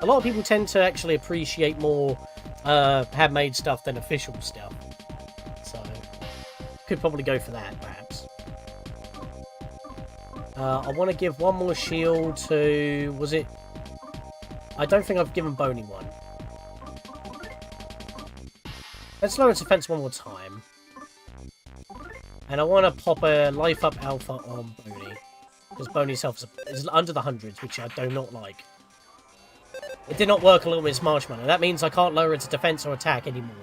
A lot of people tend to actually appreciate more handmade stuff than official stuff. So, could probably go for that, perhaps. I want to give one more shield to... Was it... I don't think I've given Boney one. Let's lower its defense one more time. And I want to pop a Life Up Alpha on Boney. Because Boney's health is under the hundreds, which I do not like. It did not work along with its marshmallow. That means I can't lower its defense or attack anymore.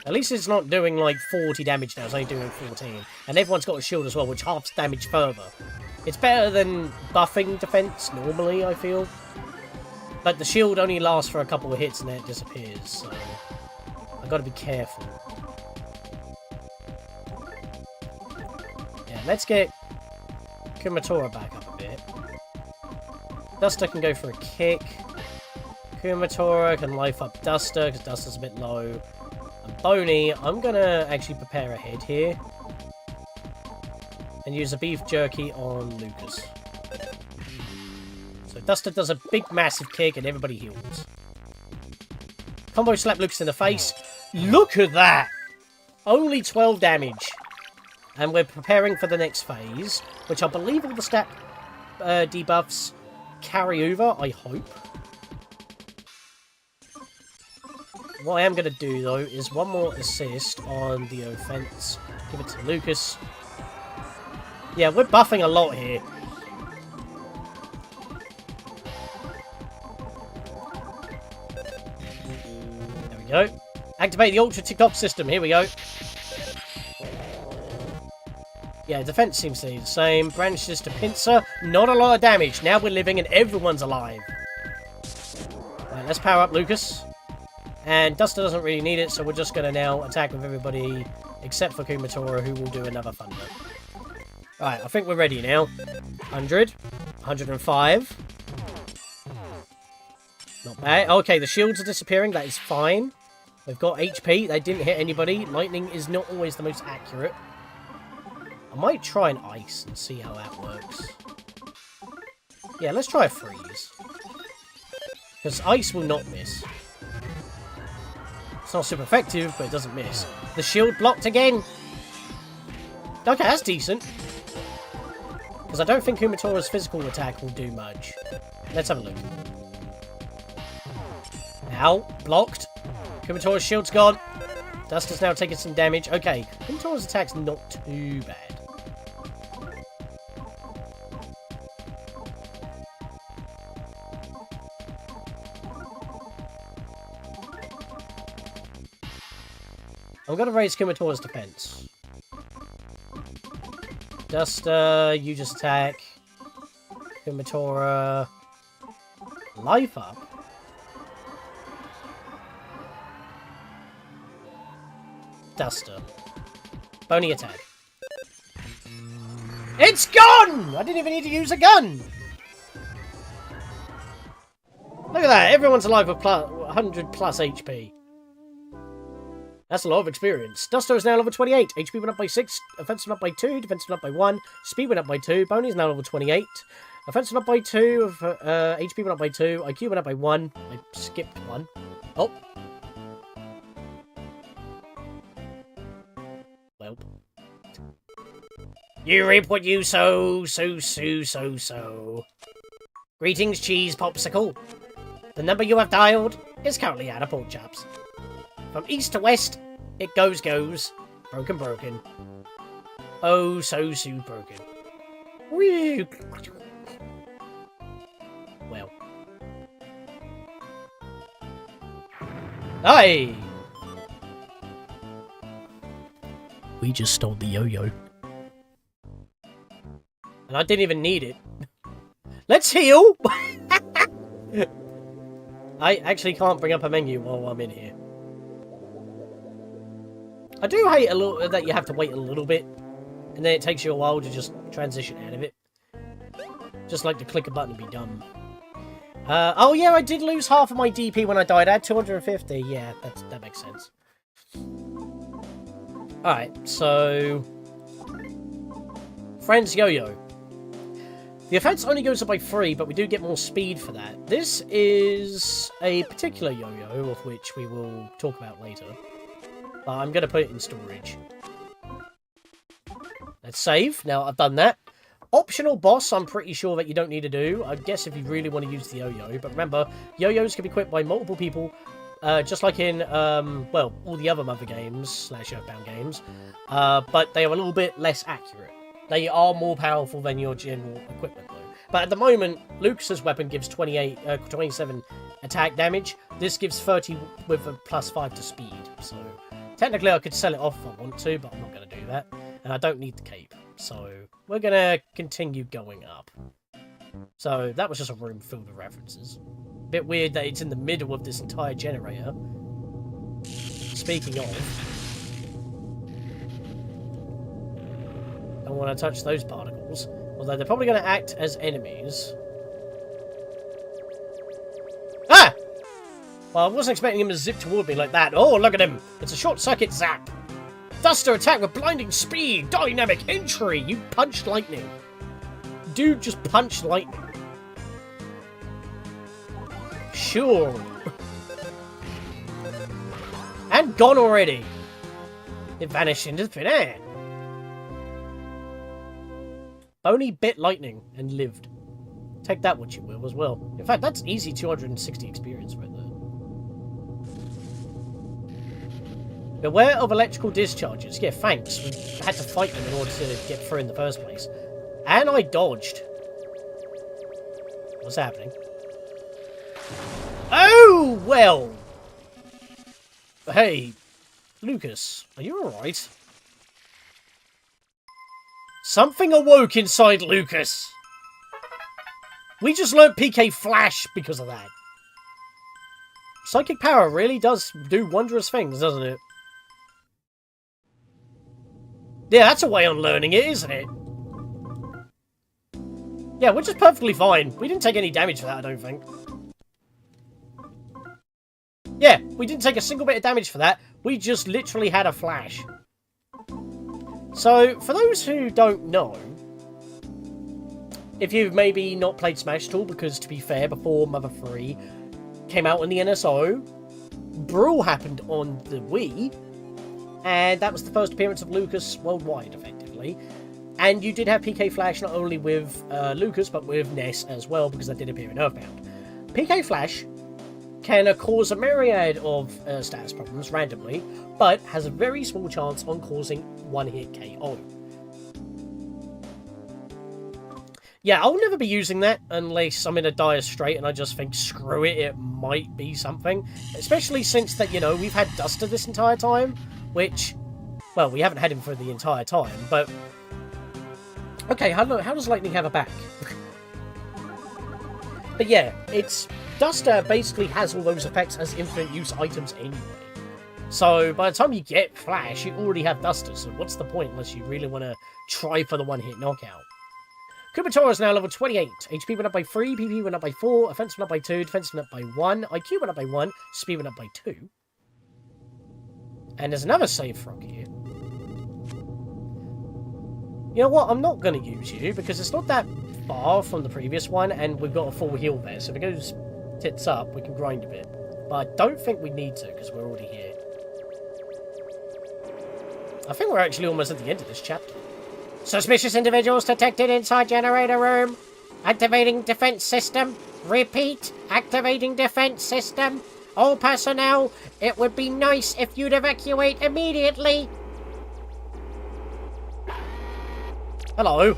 At least it's not doing like 40 damage now. It's only doing 14. And everyone's got a shield as well, which halves damage further. It's better than buffing defense normally, I feel. But the shield only lasts for a couple of hits and then it disappears. So I've got to be careful. Let's get Kumatora back up a bit. Duster can go for a kick. Kumatora can life up Duster, because Duster's a bit low. And Boney, I'm going to actually prepare ahead here. And use a beef jerky on Lucas. So Duster does a big massive kick and everybody heals. Combo slap Lucas in the face. Look at that! Only 12 damage. And we're preparing for the next phase, which I believe all the stat debuffs carry over, I hope. What I am going to do, though, is one more assist on the offense. Give it to Lucas. Yeah, we're buffing a lot here. There we go. Activate the Ultra Tick Off system. Here we go. Yeah, defense seems to be the same. Branches to pincer. Not a lot of damage. Now we're living and everyone's alive. Right, let's power up Lucas. And Duster doesn't really need it, so we're just going to now attack with everybody except for Kumatora, who will do another Thunder. Alright, I think we're ready now. 100. 105. Not bad. Okay, the shields are disappearing. That is fine. We've got HP. They didn't hit anybody. Lightning is not always the most accurate. I might try an ice and see how that works. Yeah, let's try a freeze. Because ice will not miss. It's not super effective, but it doesn't miss. The shield blocked again. Okay, that's decent. Because I don't think Kumatora's physical attack will do much. Let's have a look. Now, blocked. Kumatora's shield's gone. Duster's now taking some damage. Okay, Minotaur's attack's not too bad. I'm going to raise Kumitora's defense. Duster, you just attack. Kumitora. Life up. Duster. Bony attack. It's gone! I didn't even need to use a gun! Look at that, everyone's alive with 100 plus HP. That's a lot of experience. Duster is now level 28. HP went up by 6. Offensive went up by 2. Defensive went up by 1. Speed went up by 2. Boney is now level 28. Offensive went up by 2. HP went up by 2. IQ went up by 1. I skipped 1. Oh. Well. You reap what you sow. So. Greetings, cheese popsicle. The number you have dialed is currently out of pork chops. From east to west, it goes. Broken. Oh, so broken. Whee! Well. Aye! We just stole the yo-yo. And I didn't even need it. Let's heal! I actually can't bring up a menu while I'm in here. I do hate a little that you have to wait a little bit, and then it takes you a while to just transition out of it. Just like to click a button and be done. Oh yeah, I did lose half of my DP when I died. I had 250. Yeah, that makes sense. Alright, so... Friends Yo-Yo. The offense only goes up by 3, but we do get more speed for that. This is a particular yo-yo, of which we will talk about later. But I'm going to put it in storage. Let's save. Now, I've done that. Optional boss, I'm pretty sure that you don't need to do. I guess if you really want to use the yo-yo. But remember, yo-yos can be equipped by multiple people. Just like in, well, all the other Mother games, / EarthBound games. But they are a little bit less accurate. They are more powerful than your general equipment, though. But at the moment, Lucas's weapon gives 27 attack damage. This gives 30 with a +5 to speed. So, technically I could sell it off if I want to, but I'm not going to do that. And I don't need the cape. So, we're going to continue going up. So, that was just a room filled with references. Bit weird that it's in the middle of this entire generator. Speaking of... don't want to touch those particles, although they're probably going to act as enemies. Ah! Well, I wasn't expecting him to zip toward me like that. Oh, look at him! It's a short-circuit zap! Duster attack with blinding speed! Dynamic entry! You punched lightning! Dude just punched lightning. Sure. And gone already. It vanished into thin air. Only bit lightning and lived. Take that what you will as well. In fact, that's easy 260 experience right there. Beware of electrical discharges. Yeah, thanks. We had to fight them in order to get through in the first place. And I dodged. What's happening? Oh, well. Hey, Lucas, are you alright? Something awoke inside Lucas. We just learnt PK Flash because of that. Psychic power really does do wondrous things, doesn't it? Yeah, that's a way on learning it, isn't it? Yeah, we're just perfectly fine. We didn't take any damage for that, I don't think. Yeah, we didn't take a single bit of damage for that. We just literally had a flash. So, for those who don't know, if you've maybe not played Smash at all, because to be fair, before Mother 3 came out on the NSO, Brawl happened on the Wii, and that was the first appearance of Lucas worldwide, effectively. And you did have PK Flash not only with Lucas, but with Ness as well, because that did appear in EarthBound. PK Flash can cause a myriad of status problems randomly, but has a very small chance on causing one-hit KO. Yeah, I'll never be using that unless I'm in a dire strait and I just think, screw it, it might be something. Especially since that, you know, we've had Duster this entire time, which, well, we haven't had him for the entire time, but... Okay, how does Lightning have a back? But yeah, Duster basically has all those effects as infinite use items anyway. So by the time you get Flash, you already have Duster, so what's the point unless you really want to try for the one-hit knockout? Kubatora is now level 28. HP went up by 3, PP went up by 4, offense went up by 2, defense went up by 1, IQ went up by 1, speed went up by 2. And there's another save frog here. You know what, I'm not going to use you, because it's not that far from the previous one, and we've got a full heal there, so if it goes tits up, we can grind a bit. But I don't think we need to, because we're already here. I think we're actually almost at the end of this chapter. Suspicious individuals detected inside generator room. Activating defense system. Repeat, activating defense system. All personnel, it would be nice if you'd evacuate immediately. Hello.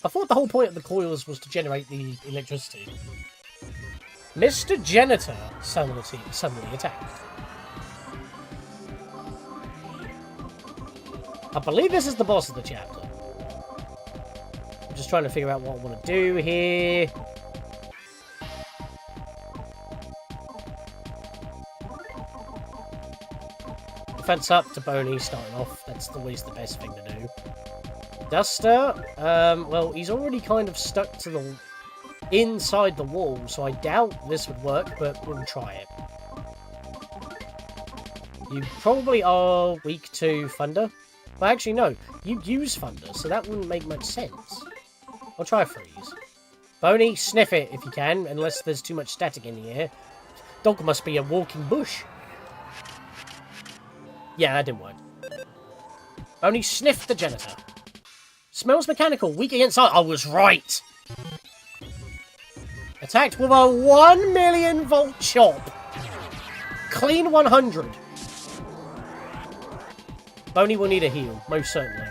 I thought the whole point of the coils was to generate the electricity. Mr. Janitor suddenly attacked. I believe this is the boss of the chapter. I'm just trying to figure out what I want to do here. Defense up to Boney starting off. That's always the best thing to do. Duster, well, he's already kind of stuck to the inside the wall, so I doubt this would work, but we'll try it. You probably are weak to Thunder. Well, actually, no. You use Thunder, so that wouldn't make much sense. I'll try Freeze. Boney, sniff it if you can, unless there's too much static in the air. Dog must be a walking bush. Yeah, that didn't work. Boney, sniff the janitor. Smells mechanical, weak against ice. I was right! Attacked with a 1,000,000 volt chop. Clean 100. Boney will need a heal, most certainly.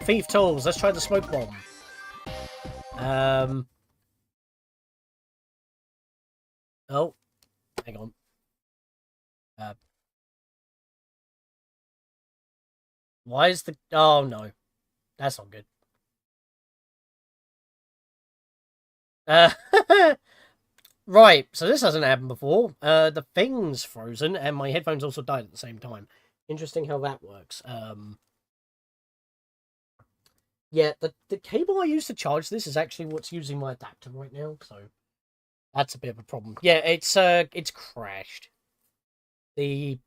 Thief tools, let's try the smoke bomb. Oh, hang on. Why is the... Oh, no. That's not good. Right, so this hasn't happened before. The thing's frozen, and my headphones also died at the same time. Interesting how that works. Yeah, the cable I use to charge this is actually what's using my adapter right now, so that's a bit of a problem. Yeah, it's crashed. The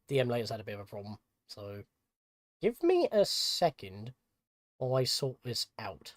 emulator's had a bit of a problem, so give me a second while I sort this out.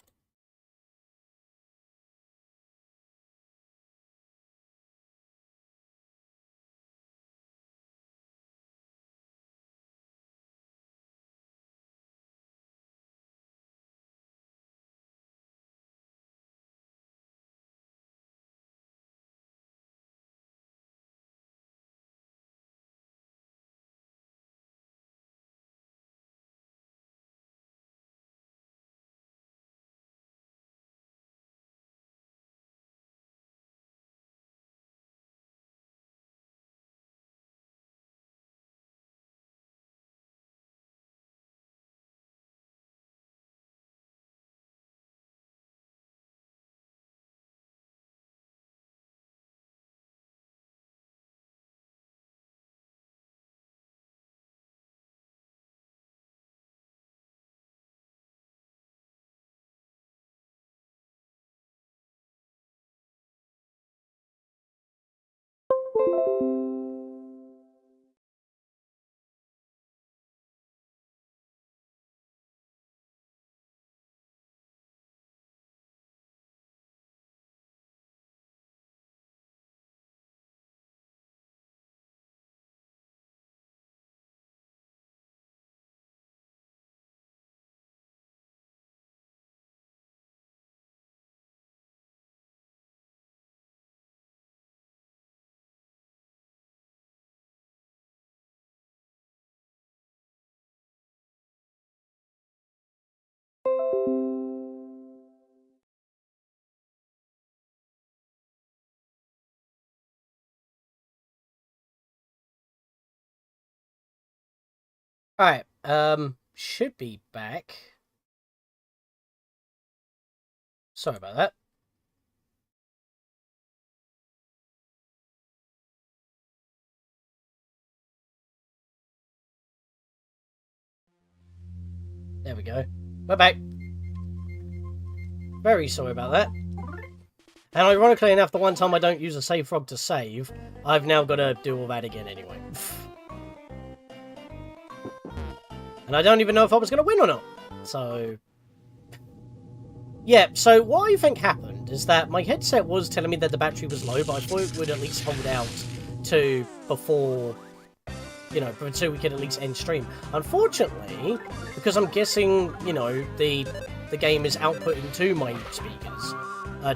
Alright, should be back. Sorry about that. There we go. We're back. Very sorry about that. And ironically enough, the one time I don't use a save frog to save, I've now got to do all that again anyway. And I don't even know if I was going to win or not. So... yeah, so what I think happened is that my headset was telling me that the battery was low, but I thought it would at least hold out to before... you know, so we could at least end stream. Unfortunately, because I'm guessing, you know, the game is outputting to my speakers,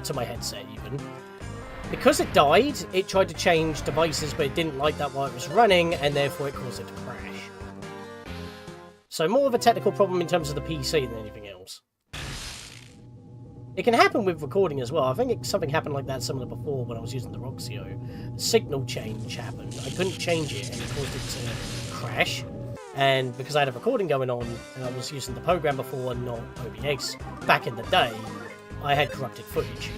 to my headset even. Because it died, it tried to change devices, but it didn't like that while it was running, and therefore it caused it to crash. So more of a technical problem in terms of the PC than anything else. It can happen with recording as well. I think something happened like that similar before when I was using the Roxio. A signal change happened. I couldn't change it, and it caused it to crash. And because I had a recording going on, and I was using the program before and not OBS back in the day, I had corrupted footage.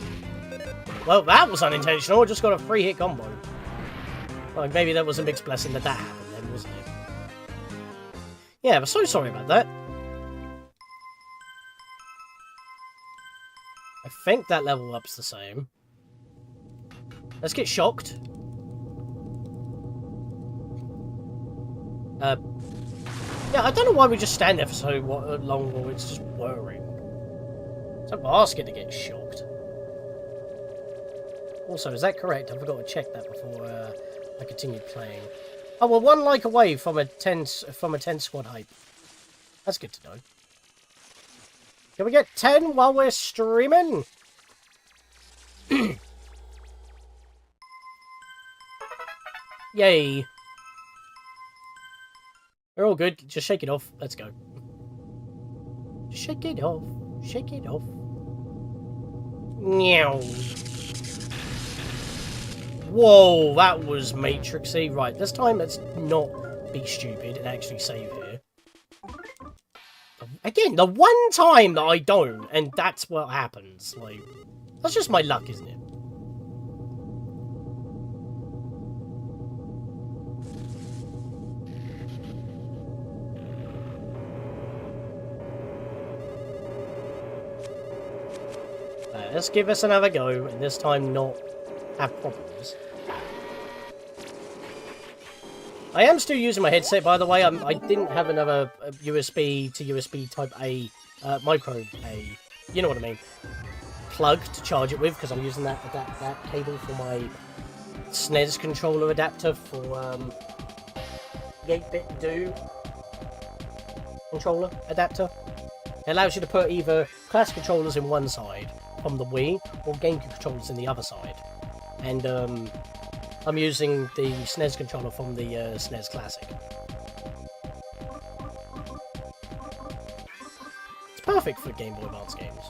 Well, that was unintentional. I just got a 3-hit combo. Well, maybe that was a mixed blessing that happened then, wasn't it? Yeah, but so sorry about that. I think that level up's the same. Let's get shocked. Yeah, I don't know why we just stand there for so long while it's just whirring. It's a basket to get shocked. Also, is that correct? I forgot to check that before I continued playing. Oh, we're 1 like away from a 10 squad hype. That's good to know. Can we get 10 while we're streaming? Yay. We're all good. Just shake it off. Let's go. Shake it off. Shake it off. Meow. Whoa, that was matrixy. Right, this time let's not be stupid and actually save here. Again, the one time that I don't, and that's what happens. Like, that's just my luck, isn't it? Let's give this another go, and this time not have problems. I am still using my headset, by the way. I didn't have another USB to USB Type A, micro A, you know what I mean, plug to charge it with, because I'm using that cable for my SNES controller adapter for the 8-bit Do controller adapter. It allows you to put either classic controllers in one side from the Wii, or GameCube controllers in the other side. And I'm using the SNES controller from the SNES Classic. It's perfect for Game Boy Advance games.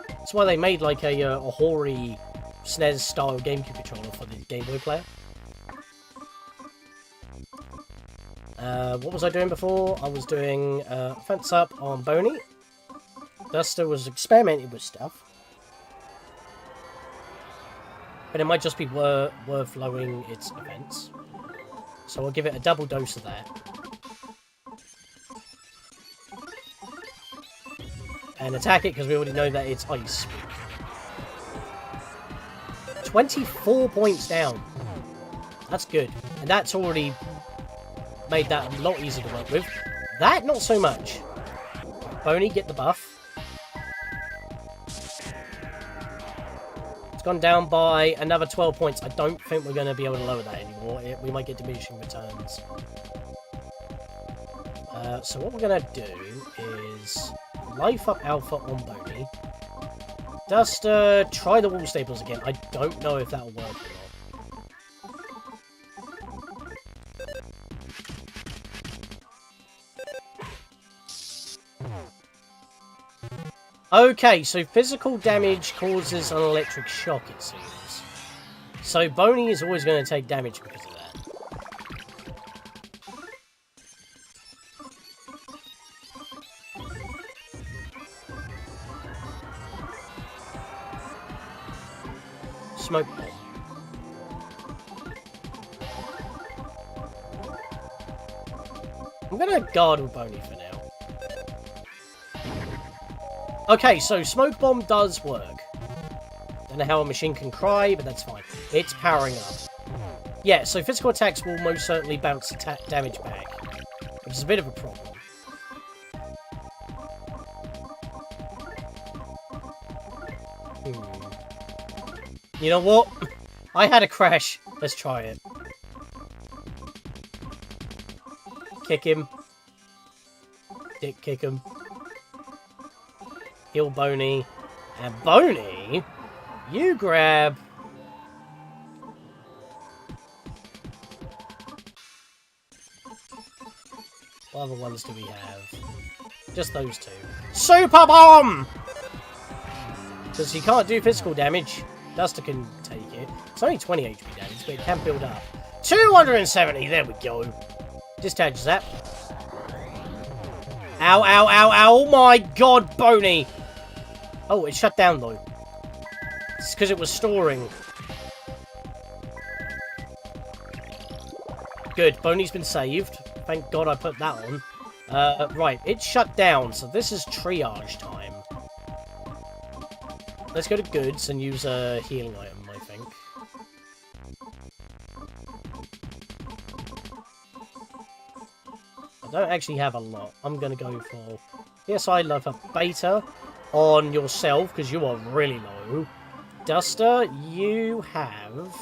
That's why they made like a hoary SNES style GameCube controller for the Game Boy player. What was I doing before? I was doing fence up on Boney. Duster was experimenting with stuff. But it might just be worth lowering its events. So I'll give it a double dose of that. And attack it, because we already know that it's ice. 24 points down. That's good. And that's already made that a lot easier to work with. That, not so much. Boney, get the buff. Gone down by another 12 points. I don't think we're going to be able to lower that anymore. We might get diminishing returns. So what we're going to do is life up Alpha on Boney. Just try the wall staples again. I don't know if that'll work or not. Okay, so physical damage causes an electric shock, it seems. So Boney is always going to take damage because of that. Smoke bomb. I'm gonna guard with Boney for now. Okay, so smoke bomb does work. Don't know how a machine can cry, but that's fine. It's powering up. Yeah, so physical attacks will most certainly bounce damage back, which is a bit of a problem. You know what? I had a crash. Let's try it. Kick him. Dick kick him. Heal Boney. And Boney, you grab... What other ones do we have? Just those two. Super Bomb! Because he can't do physical damage. Duster can take it. It's only 20 HP damage, but it can build up. 270! There we go. Discharge Zap. Ow, ow, ow, ow! Oh my god, Boney! Oh, it shut down, though. It's because it was storing. Good, Boney's been saved. Thank God I put that on. Right, it shut down, so this is triage time. Let's go to goods and use a healing item, I think. I don't actually have a lot. I'm going to go for... Yes, I love a beta on yourself, because you are really low. Duster, you have...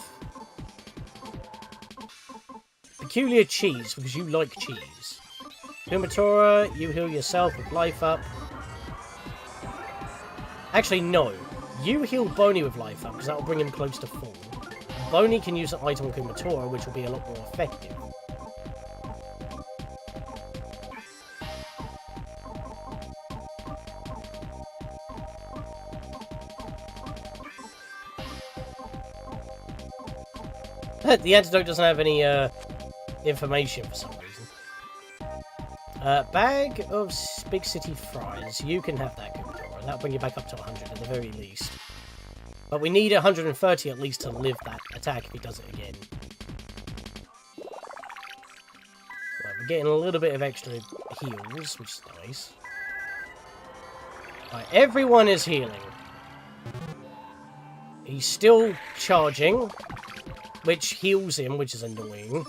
Peculiar cheese, because you like cheese. Kumatora, you heal yourself with life up. Actually, no. You heal Boney with life up, because that will bring him close to full. Boney can use an item on Kumatora, which will be a lot more effective. The antidote doesn't have any information for some reason. Bag of big city fries. You can have that, Kumatora. That'll bring you back up to 100 at the very least. But we need 130 at least to live that attack if he does it again. Right, we're getting a little bit of extra heals, which is nice. Right, everyone is healing. He's still charging, which heals him, which is annoying.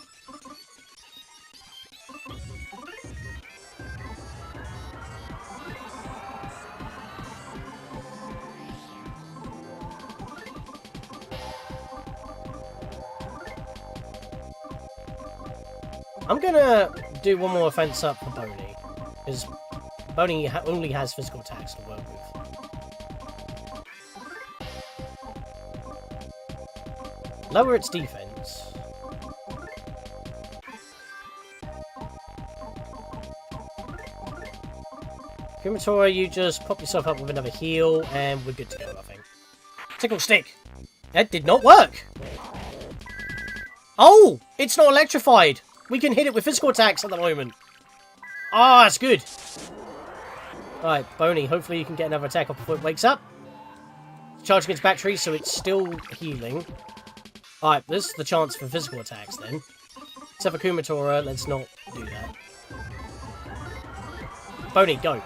I'm gonna do one more offense up for Boney, because Boney only has physical attacks to work with. Lower its defense. Kumatora, you just pop yourself up with another heal, and we're good to go, I think. Tickle Stick! That did not work! Oh! It's not electrified! We can hit it with physical attacks at the moment. Ah, that's good. Alright, Boney, hopefully you can get another attack off before it wakes up. Charging its battery, so it's still healing. Alright, this is the chance for physical attacks then. Except for Kumatora, let's not do that. Boney, go.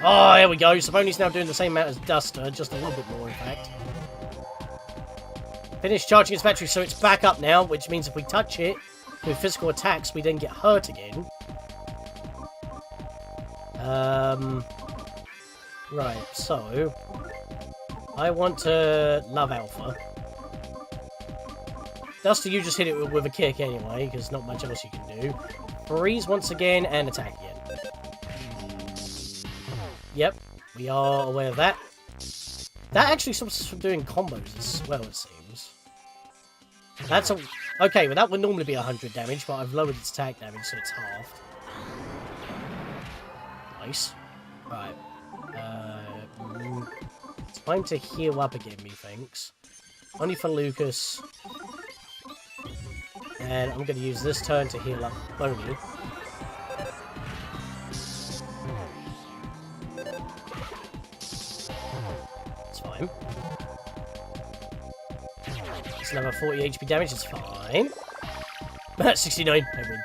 Oh, there we go. So Boney's now doing the same amount as Duster, just a little bit more in fact. Finished charging its battery, so it's back up now, which means if we touch it with physical attacks, we then get hurt again. Right, so... I want to love Alpha. Duster, you just hit it with a kick anyway, because not much else you can do. Freeze once again, and attack again. Yep, we are aware of that. That actually stops us from doing combos as well, it seems. That's a... Okay, well that would normally be 100 damage, but I've lowered its attack damage, so it's halved. Nice. Right. It's time to heal up again, methinks. Only for Lucas. And I'm going to use this turn to heal up Boney. It's fine. It's another 40 HP damage, it's fine. 69, I win.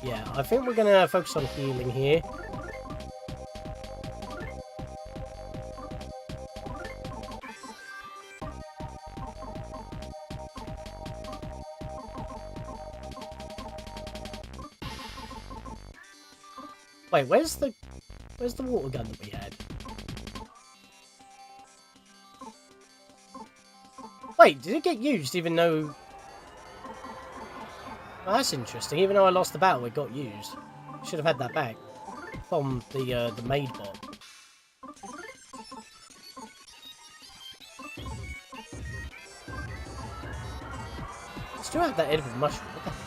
Yeah, I think we're gonna focus on healing here. Wait, where's the water gun that we had? Wait, did it get used even though... Oh, that's interesting. Even though I lost the battle, it got used. Should have had that back from the maid bot. Still have that edible mushroom. What the heck?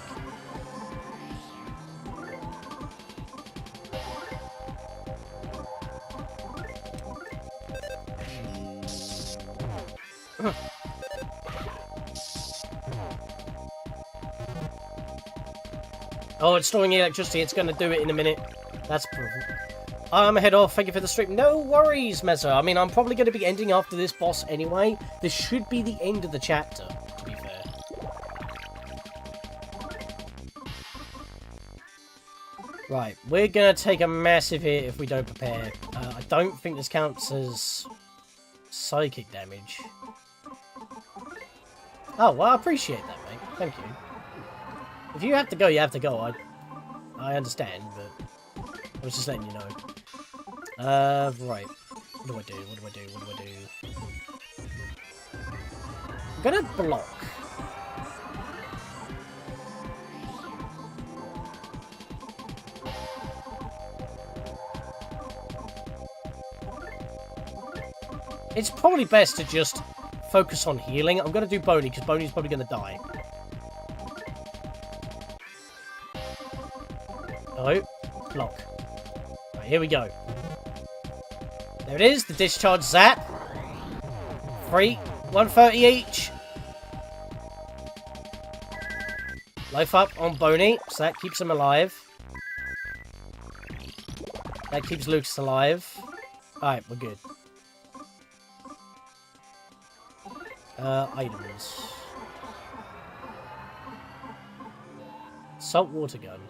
Oh, it's storing electricity. It's going to do it in a minute. That's perfect. I'm head off. Thank you for the stream. No worries, Mezza. I mean, I'm probably going to be ending after this boss anyway. This should be the end of the chapter, to be fair. Right, we're going to take a massive hit if we don't prepare. I don't think this counts as psychic damage. Oh, well, I appreciate that, mate. Thank you. If you have to go, you have to go. I understand, but I was just letting you know. Right. What do I do? What do I do? What do I do? I'm gonna block. It's probably best to just focus on healing. I'm gonna do Boney, because Boney's probably gonna die. Oh, block. Right, here we go. There it is, the discharge zap. 130 each. Life up on Boney, so that keeps him alive. That keeps Lucas alive. Alright, we're good. Items. Saltwater gun.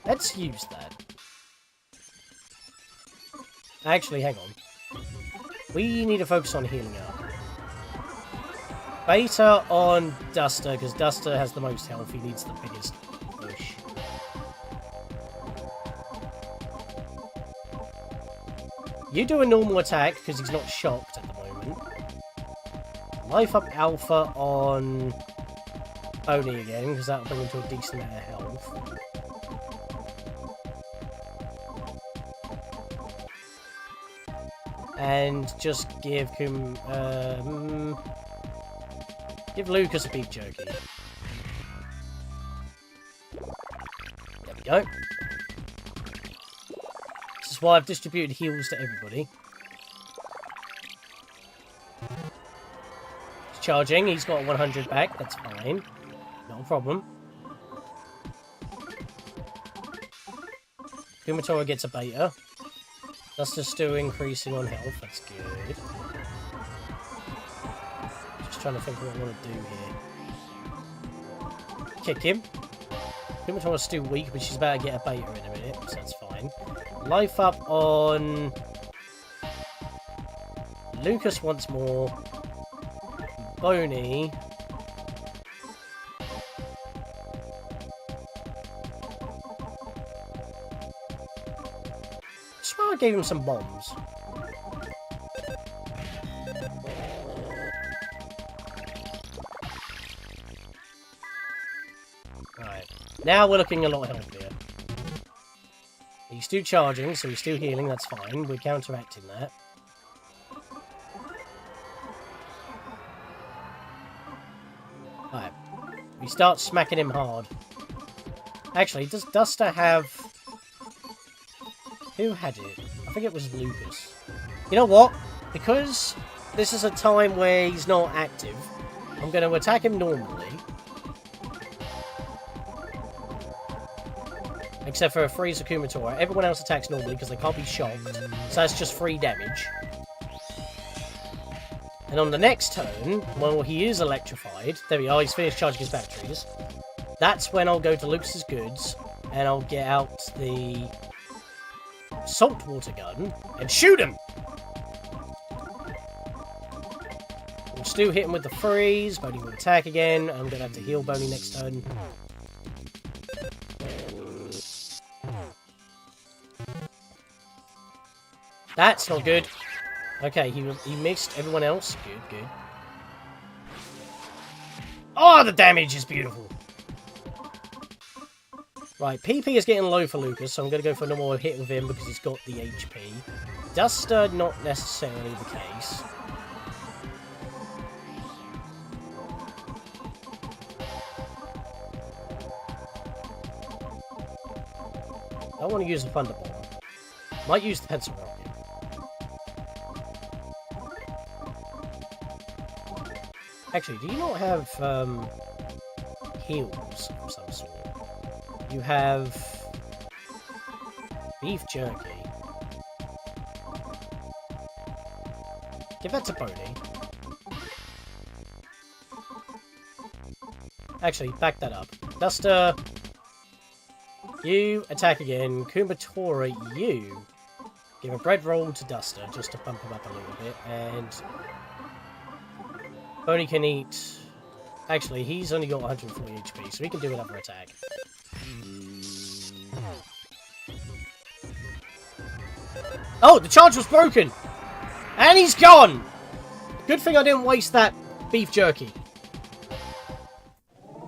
Let's use that. Actually, hang on. We need to focus on healing up. Beta on Duster, because Duster has the most health. He needs the biggest push. You do a normal attack, because he's not shocked at the moment. Life up Alpha on Boney again, because that'll bring him to a decent amount of health. And just give him, give Lucas a beef jerky. There we go. This is why I've distributed heals to everybody. He's charging, he's got 100 back, that's fine. Not a problem. Kumatora gets a beta. Duster's still increasing on health, that's good. Just trying to think what I want to do here. Kick him. Kumatora's still weak, but she's about to get a beta in a minute, so that's fine. Life up on Lucas once more. Boney. I gave him some bombs. Right. Now we're looking a lot healthier. He's still charging, so he's still healing, that's fine. We're counteracting that. Right. We start smacking him hard. Actually, does Duster have... Who had it? I think it was Lucas. You know what? Because this is a time where he's not active, I'm going to attack him normally. Except for Freezer Kumatora. Everyone else attacks normally because they can't be shocked. So that's just free damage. And on the next turn, when he is electrified, there we are, he's finished charging his batteries. That's when I'll go to Lucas's goods, and I'll get out the saltwater gun and shoot him! We'll still hit him with the freeze. Boney will attack again. I'm going to have to heal Boney next turn. That's not good. Okay, he missed everyone else. Good, good. Oh, the damage is beautiful. Right, PP is getting low for Lucas, so I'm going to go for a normal hit with him because he's got the HP. Duster, not necessarily the case. I want to use the Thunderbolt. Might use the Pencil Rocket. Actually, do you not have heals of some sort? You have beef jerky. Give that to Boney. Actually, back that up. Duster, you attack again. Kumatora, you give a bread roll to Duster just to pump him up a little bit. And Boney can eat... Actually, he's only got 140 HP, so he can do another attack. Oh, the charge was broken! And he's gone! Good thing I didn't waste that beef jerky.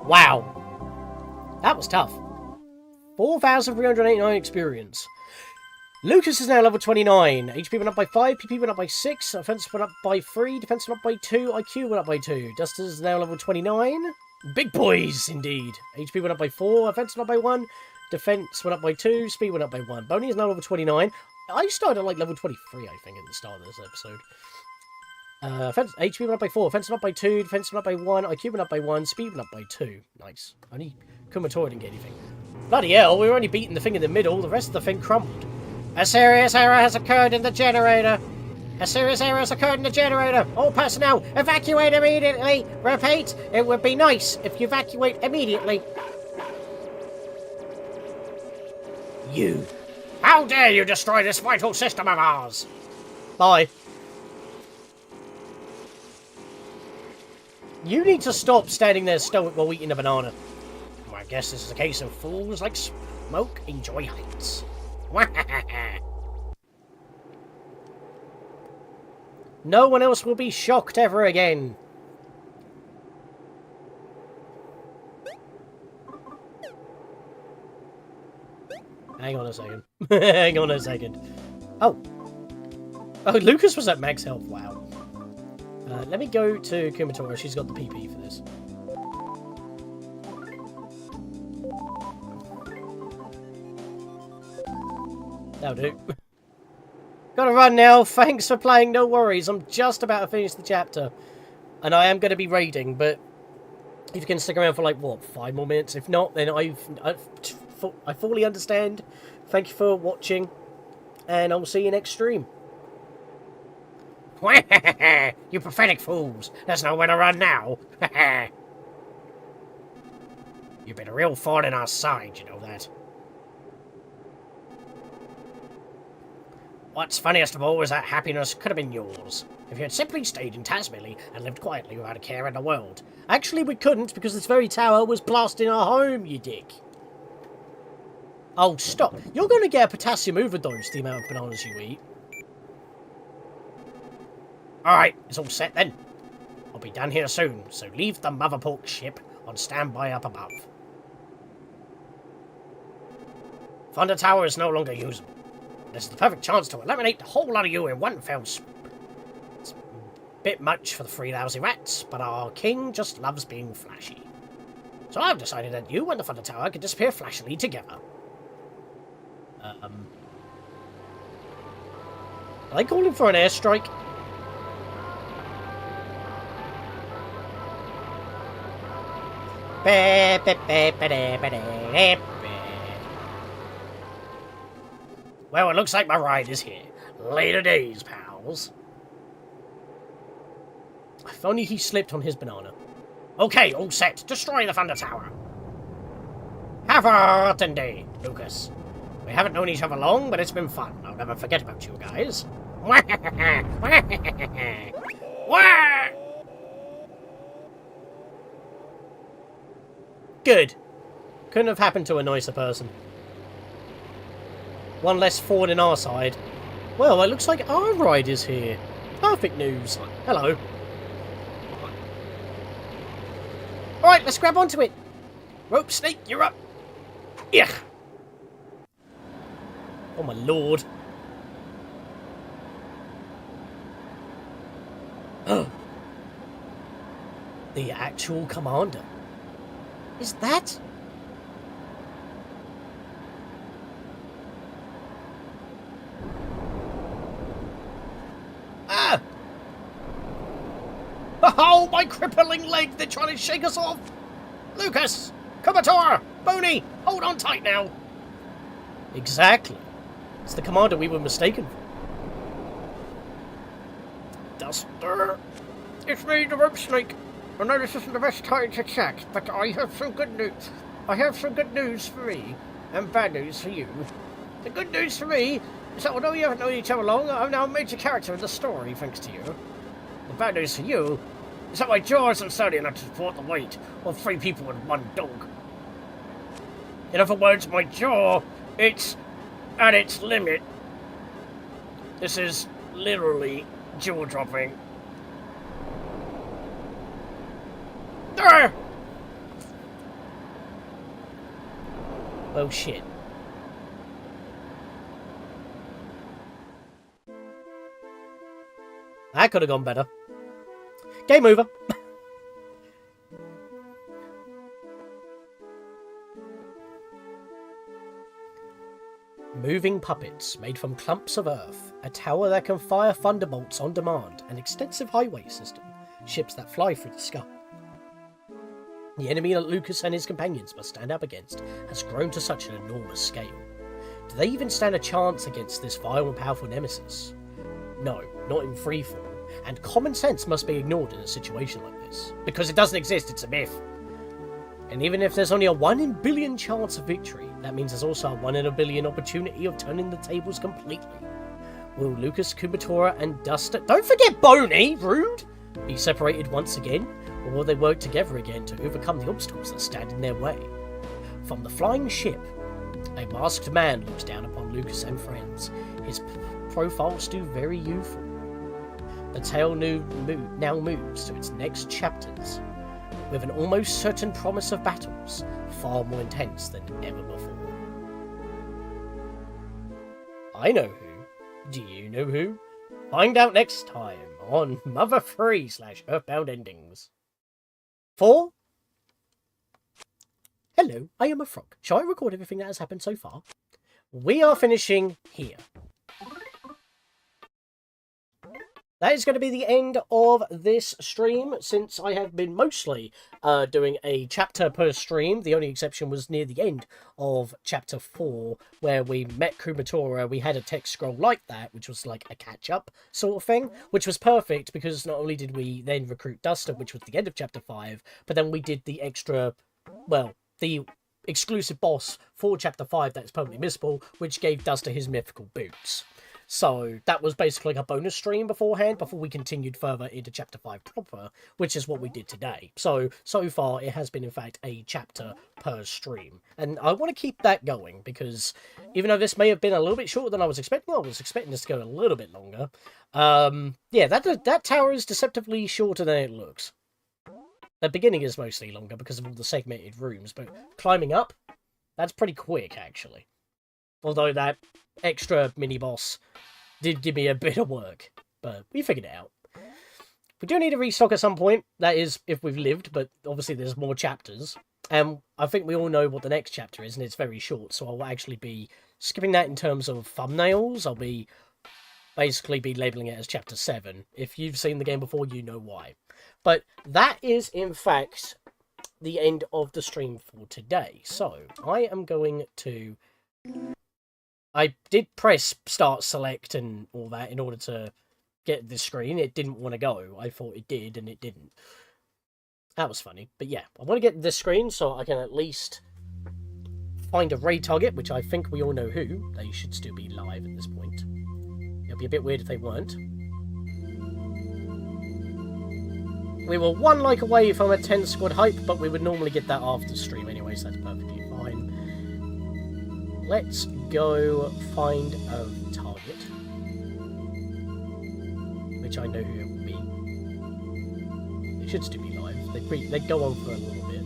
Wow. That was tough. 4,389 experience. Lucas is now level 29. HP went up by 5, PP went up by 6, offense went up by 3, defense went up by 2, IQ went up by 2. Duster's now level 29. Big boys, indeed. HP went up by 4, offense went up by 1, defense went up by 2, speed went up by 1. Boney is now level 29. I started at like level 23, I think, at the start of this episode. HP went up by 4, offense went up by 2, defense went up by 1, IQ went up by 1, speed went up by 2. Nice. Only Kumatora didn't get anything. Bloody hell, we were only beating the thing in the middle, the rest of the thing crumbled. A serious error has occurred in the generator. A serious error has occurred in the generator. All personnel, evacuate immediately. Repeat, it would be nice if you evacuate immediately. You. How dare you destroy this vital system of ours? Bye. You need to stop standing there stoic while eating a banana. I guess this is a case of fools like smoke enjoy heights. No one else will be shocked ever again. Hang on a second. Hang on a second. Oh. Oh, Lucas was at max health. Wow. Let me go to Kumatora. She's got the PP for this. That'll do. Gotta run now. Thanks for playing. No worries. I'm just about to finish the chapter. And I am going to be raiding, but if you can stick around for like, what, 5 more minutes? If not, then I fully understand. Thank you for watching. And I'll see you next stream. You pathetic fools. There's nowhere to run now. You've been a real thorn in our side, you know that. What's funniest of all is that happiness could have been yours, if you had simply stayed in Tazmilly and lived quietly without a care in the world. Actually, we couldn't, because this very tower was blasting our home, you dick. Oh, stop. You're going to get a potassium overdose, the amount of bananas you eat. Alright, it's all set then. I'll be down here soon, so leave the Motherpork ship on standby up above. Thunder Tower is no longer usable. This is the perfect chance to eliminate the whole lot of you in one fell swoop. It's a bit much for the 3 lousy rats, but our king just loves being flashy. So I've decided that you and the Thunder Tower can disappear flashily together. Are they calling for an airstrike? Well, it looks like my ride is here. Later days, pals. If only he slipped on his banana. Okay, all set. Destroy the Thunder Tower. Have a rotten day, Lucas. We haven't known each other long, but it's been fun. I'll never forget about you guys. Good. Couldn't have happened to a nicer person. One less thorn in our side. Well, it looks like our ride is here. Perfect news. Hello. Alright, let's grab onto it. Rope snake, you're up. Yeah. Oh my lord. The actual commander. Is that? Ah! Oh, my crippling leg! They're trying to shake us off! Lucas! Kumatora! Boney! Hold on tight now! Exactly. It's the commander we were mistaken for. Duster! It's me, the rope snake. I know this isn't the best time to chat, but I have some good news. I have some good news for me, and bad news for you. The good news for me is that although you haven't known each other long, I'm now a major character in the story, thanks to you. The bad news for you is that my jaw isn't sturdy enough to support the weight of 3 people and 1 dog. In other words, my jaw, it's at its limit. This is literally jaw-dropping. Ah! Oh shit. That could have gone better. Game over. Moving puppets made from clumps of earth, a tower that can fire thunderbolts on demand, an extensive highway system, ships that fly through the sky. The enemy that Lucas and his companions must stand up against has grown to such an enormous scale. Do they even stand a chance against this vile and powerful nemesis? No, not in freeform, and common sense must be ignored in a situation like this. Because it doesn't exist, it's a myth. And even if there's only a 1 in a billion chance of victory, that means there's also a 1 in a billion opportunity of turning the tables completely. Will Lucas, Kumatora, and Duster— don't forget Boney, rude! Be separated once again, or will they work together again to overcome the obstacles that stand in their way? From the flying ship, a masked man looks down upon Lucas and friends, his profile still very youthful. The tale now moves to its next chapters, with an almost certain promise of battles, far more intense than ever before. I know who. Do you know who? Find out next time on Mother 3/EarthBound Endings. 4. Hello, I am a frog. Shall I record everything that has happened so far? We are finishing here. That is going to be the end of this stream, since I have been mostly doing a chapter per stream. The only exception was near the end of chapter 4, where we met Kumatora. We had a text scroll like that, which was like a catch-up sort of thing, which was perfect, because not only did we then recruit Duster, which was the end of chapter 5, but then we did the extra, well, the exclusive boss for chapter 5 that's permanently missable, which gave Duster his mythical boots. So that was basically like a bonus stream beforehand, before we continued further into chapter 5 proper, which is what we did today. So far it has been in fact a chapter per stream. And I want to keep that going, because even though this may have been a little bit shorter than I was expecting this to go a little bit longer. Yeah, that tower is deceptively shorter than it looks. The beginning is mostly longer because of all the segmented rooms, but climbing up, that's pretty quick actually. Although that extra mini-boss did give me a bit of work, but we figured it out. We do need to restock at some point, that is, if we've lived, but obviously there's more chapters. And I think we all know what the next chapter is, and it's very short, so I'll actually be skipping that in terms of thumbnails. I'll be basically labelling it as chapter 7. If you've seen the game before, you know why. But that is, in fact, the end of the stream for today. So, I am going to... I did press start select and all that in order to get this screen, it didn't want to go. I thought it did, and it didn't. That was funny. But yeah, I want to get this screen so I can at least find a raid target, which I think we all know who. They should still be live at this point. It'll be a bit weird if they weren't. We were 1 like away from a 10 squad hype, but we would normally get that after stream anyway, so that's perfectly fine. Let's go find a target, which I know who it will be. It should still be live. They go on for a little bit.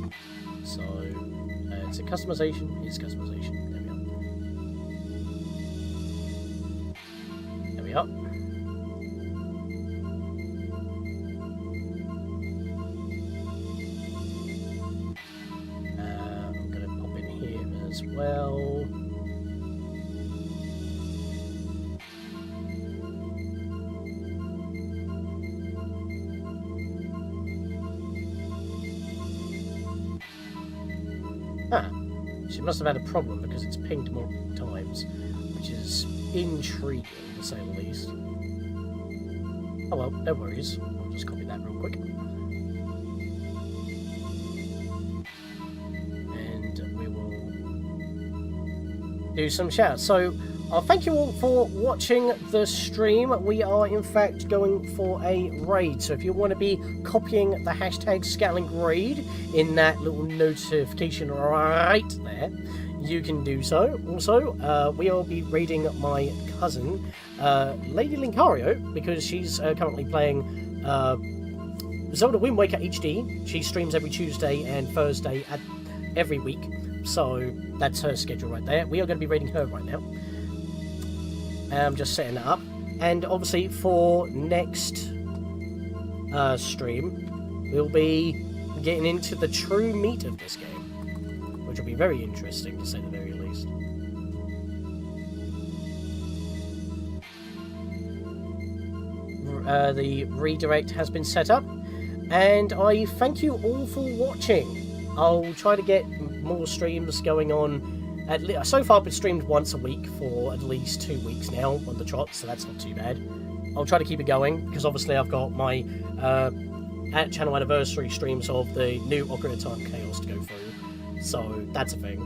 So, it's a customization. It's customization. There we are. I'm going to pop in here as well. She must have had a problem because it's pinged multiple times, which is intriguing to say the least. Oh well, no worries. I'll just copy that real quick. And we will do some shouts. So, thank you all for watching the stream. We are in fact going for a raid, so if you want to be copying the hashtag Scatlink raid in that little notification right there, you can do so. Also, we will be raiding my cousin, Lady Linkario, because she's currently playing Zelda Wind Waker HD. She streams every Tuesday and Thursday every week, so that's her schedule right there. We are going to be raiding her right now. I'm just setting it up, and obviously for next stream, we'll be getting into the true meat of this game, which will be very interesting to say the very least. The redirect has been set up, and I thank you all for watching. I'll try to get more streams going on. So far I've been streamed once a week for at least 2 weeks now on the trot, so that's not too bad. I'll try to keep it going, because obviously I've got my channel anniversary streams of the new Ocarina of Time Chaos to go through, so that's a thing.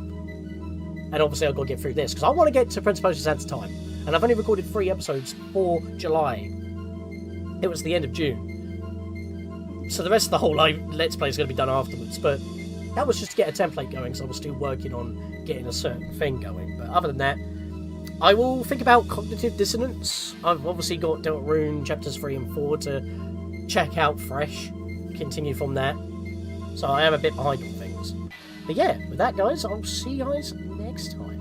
And obviously I've got to get through this, because I want to get to Prince of Persia: Sands of Time, and I've only recorded 3 episodes for July. It was the end of June. So the rest of the whole Let's Play is going to be done afterwards, but that was just to get a template going, so I was still working on getting a certain thing going. But other than that, I will think about cognitive dissonance. I've obviously got Deltarune chapters 3 and 4 to check out fresh, continue from that. So I am a bit behind on things. But yeah, with that guys, I'll see you guys next time.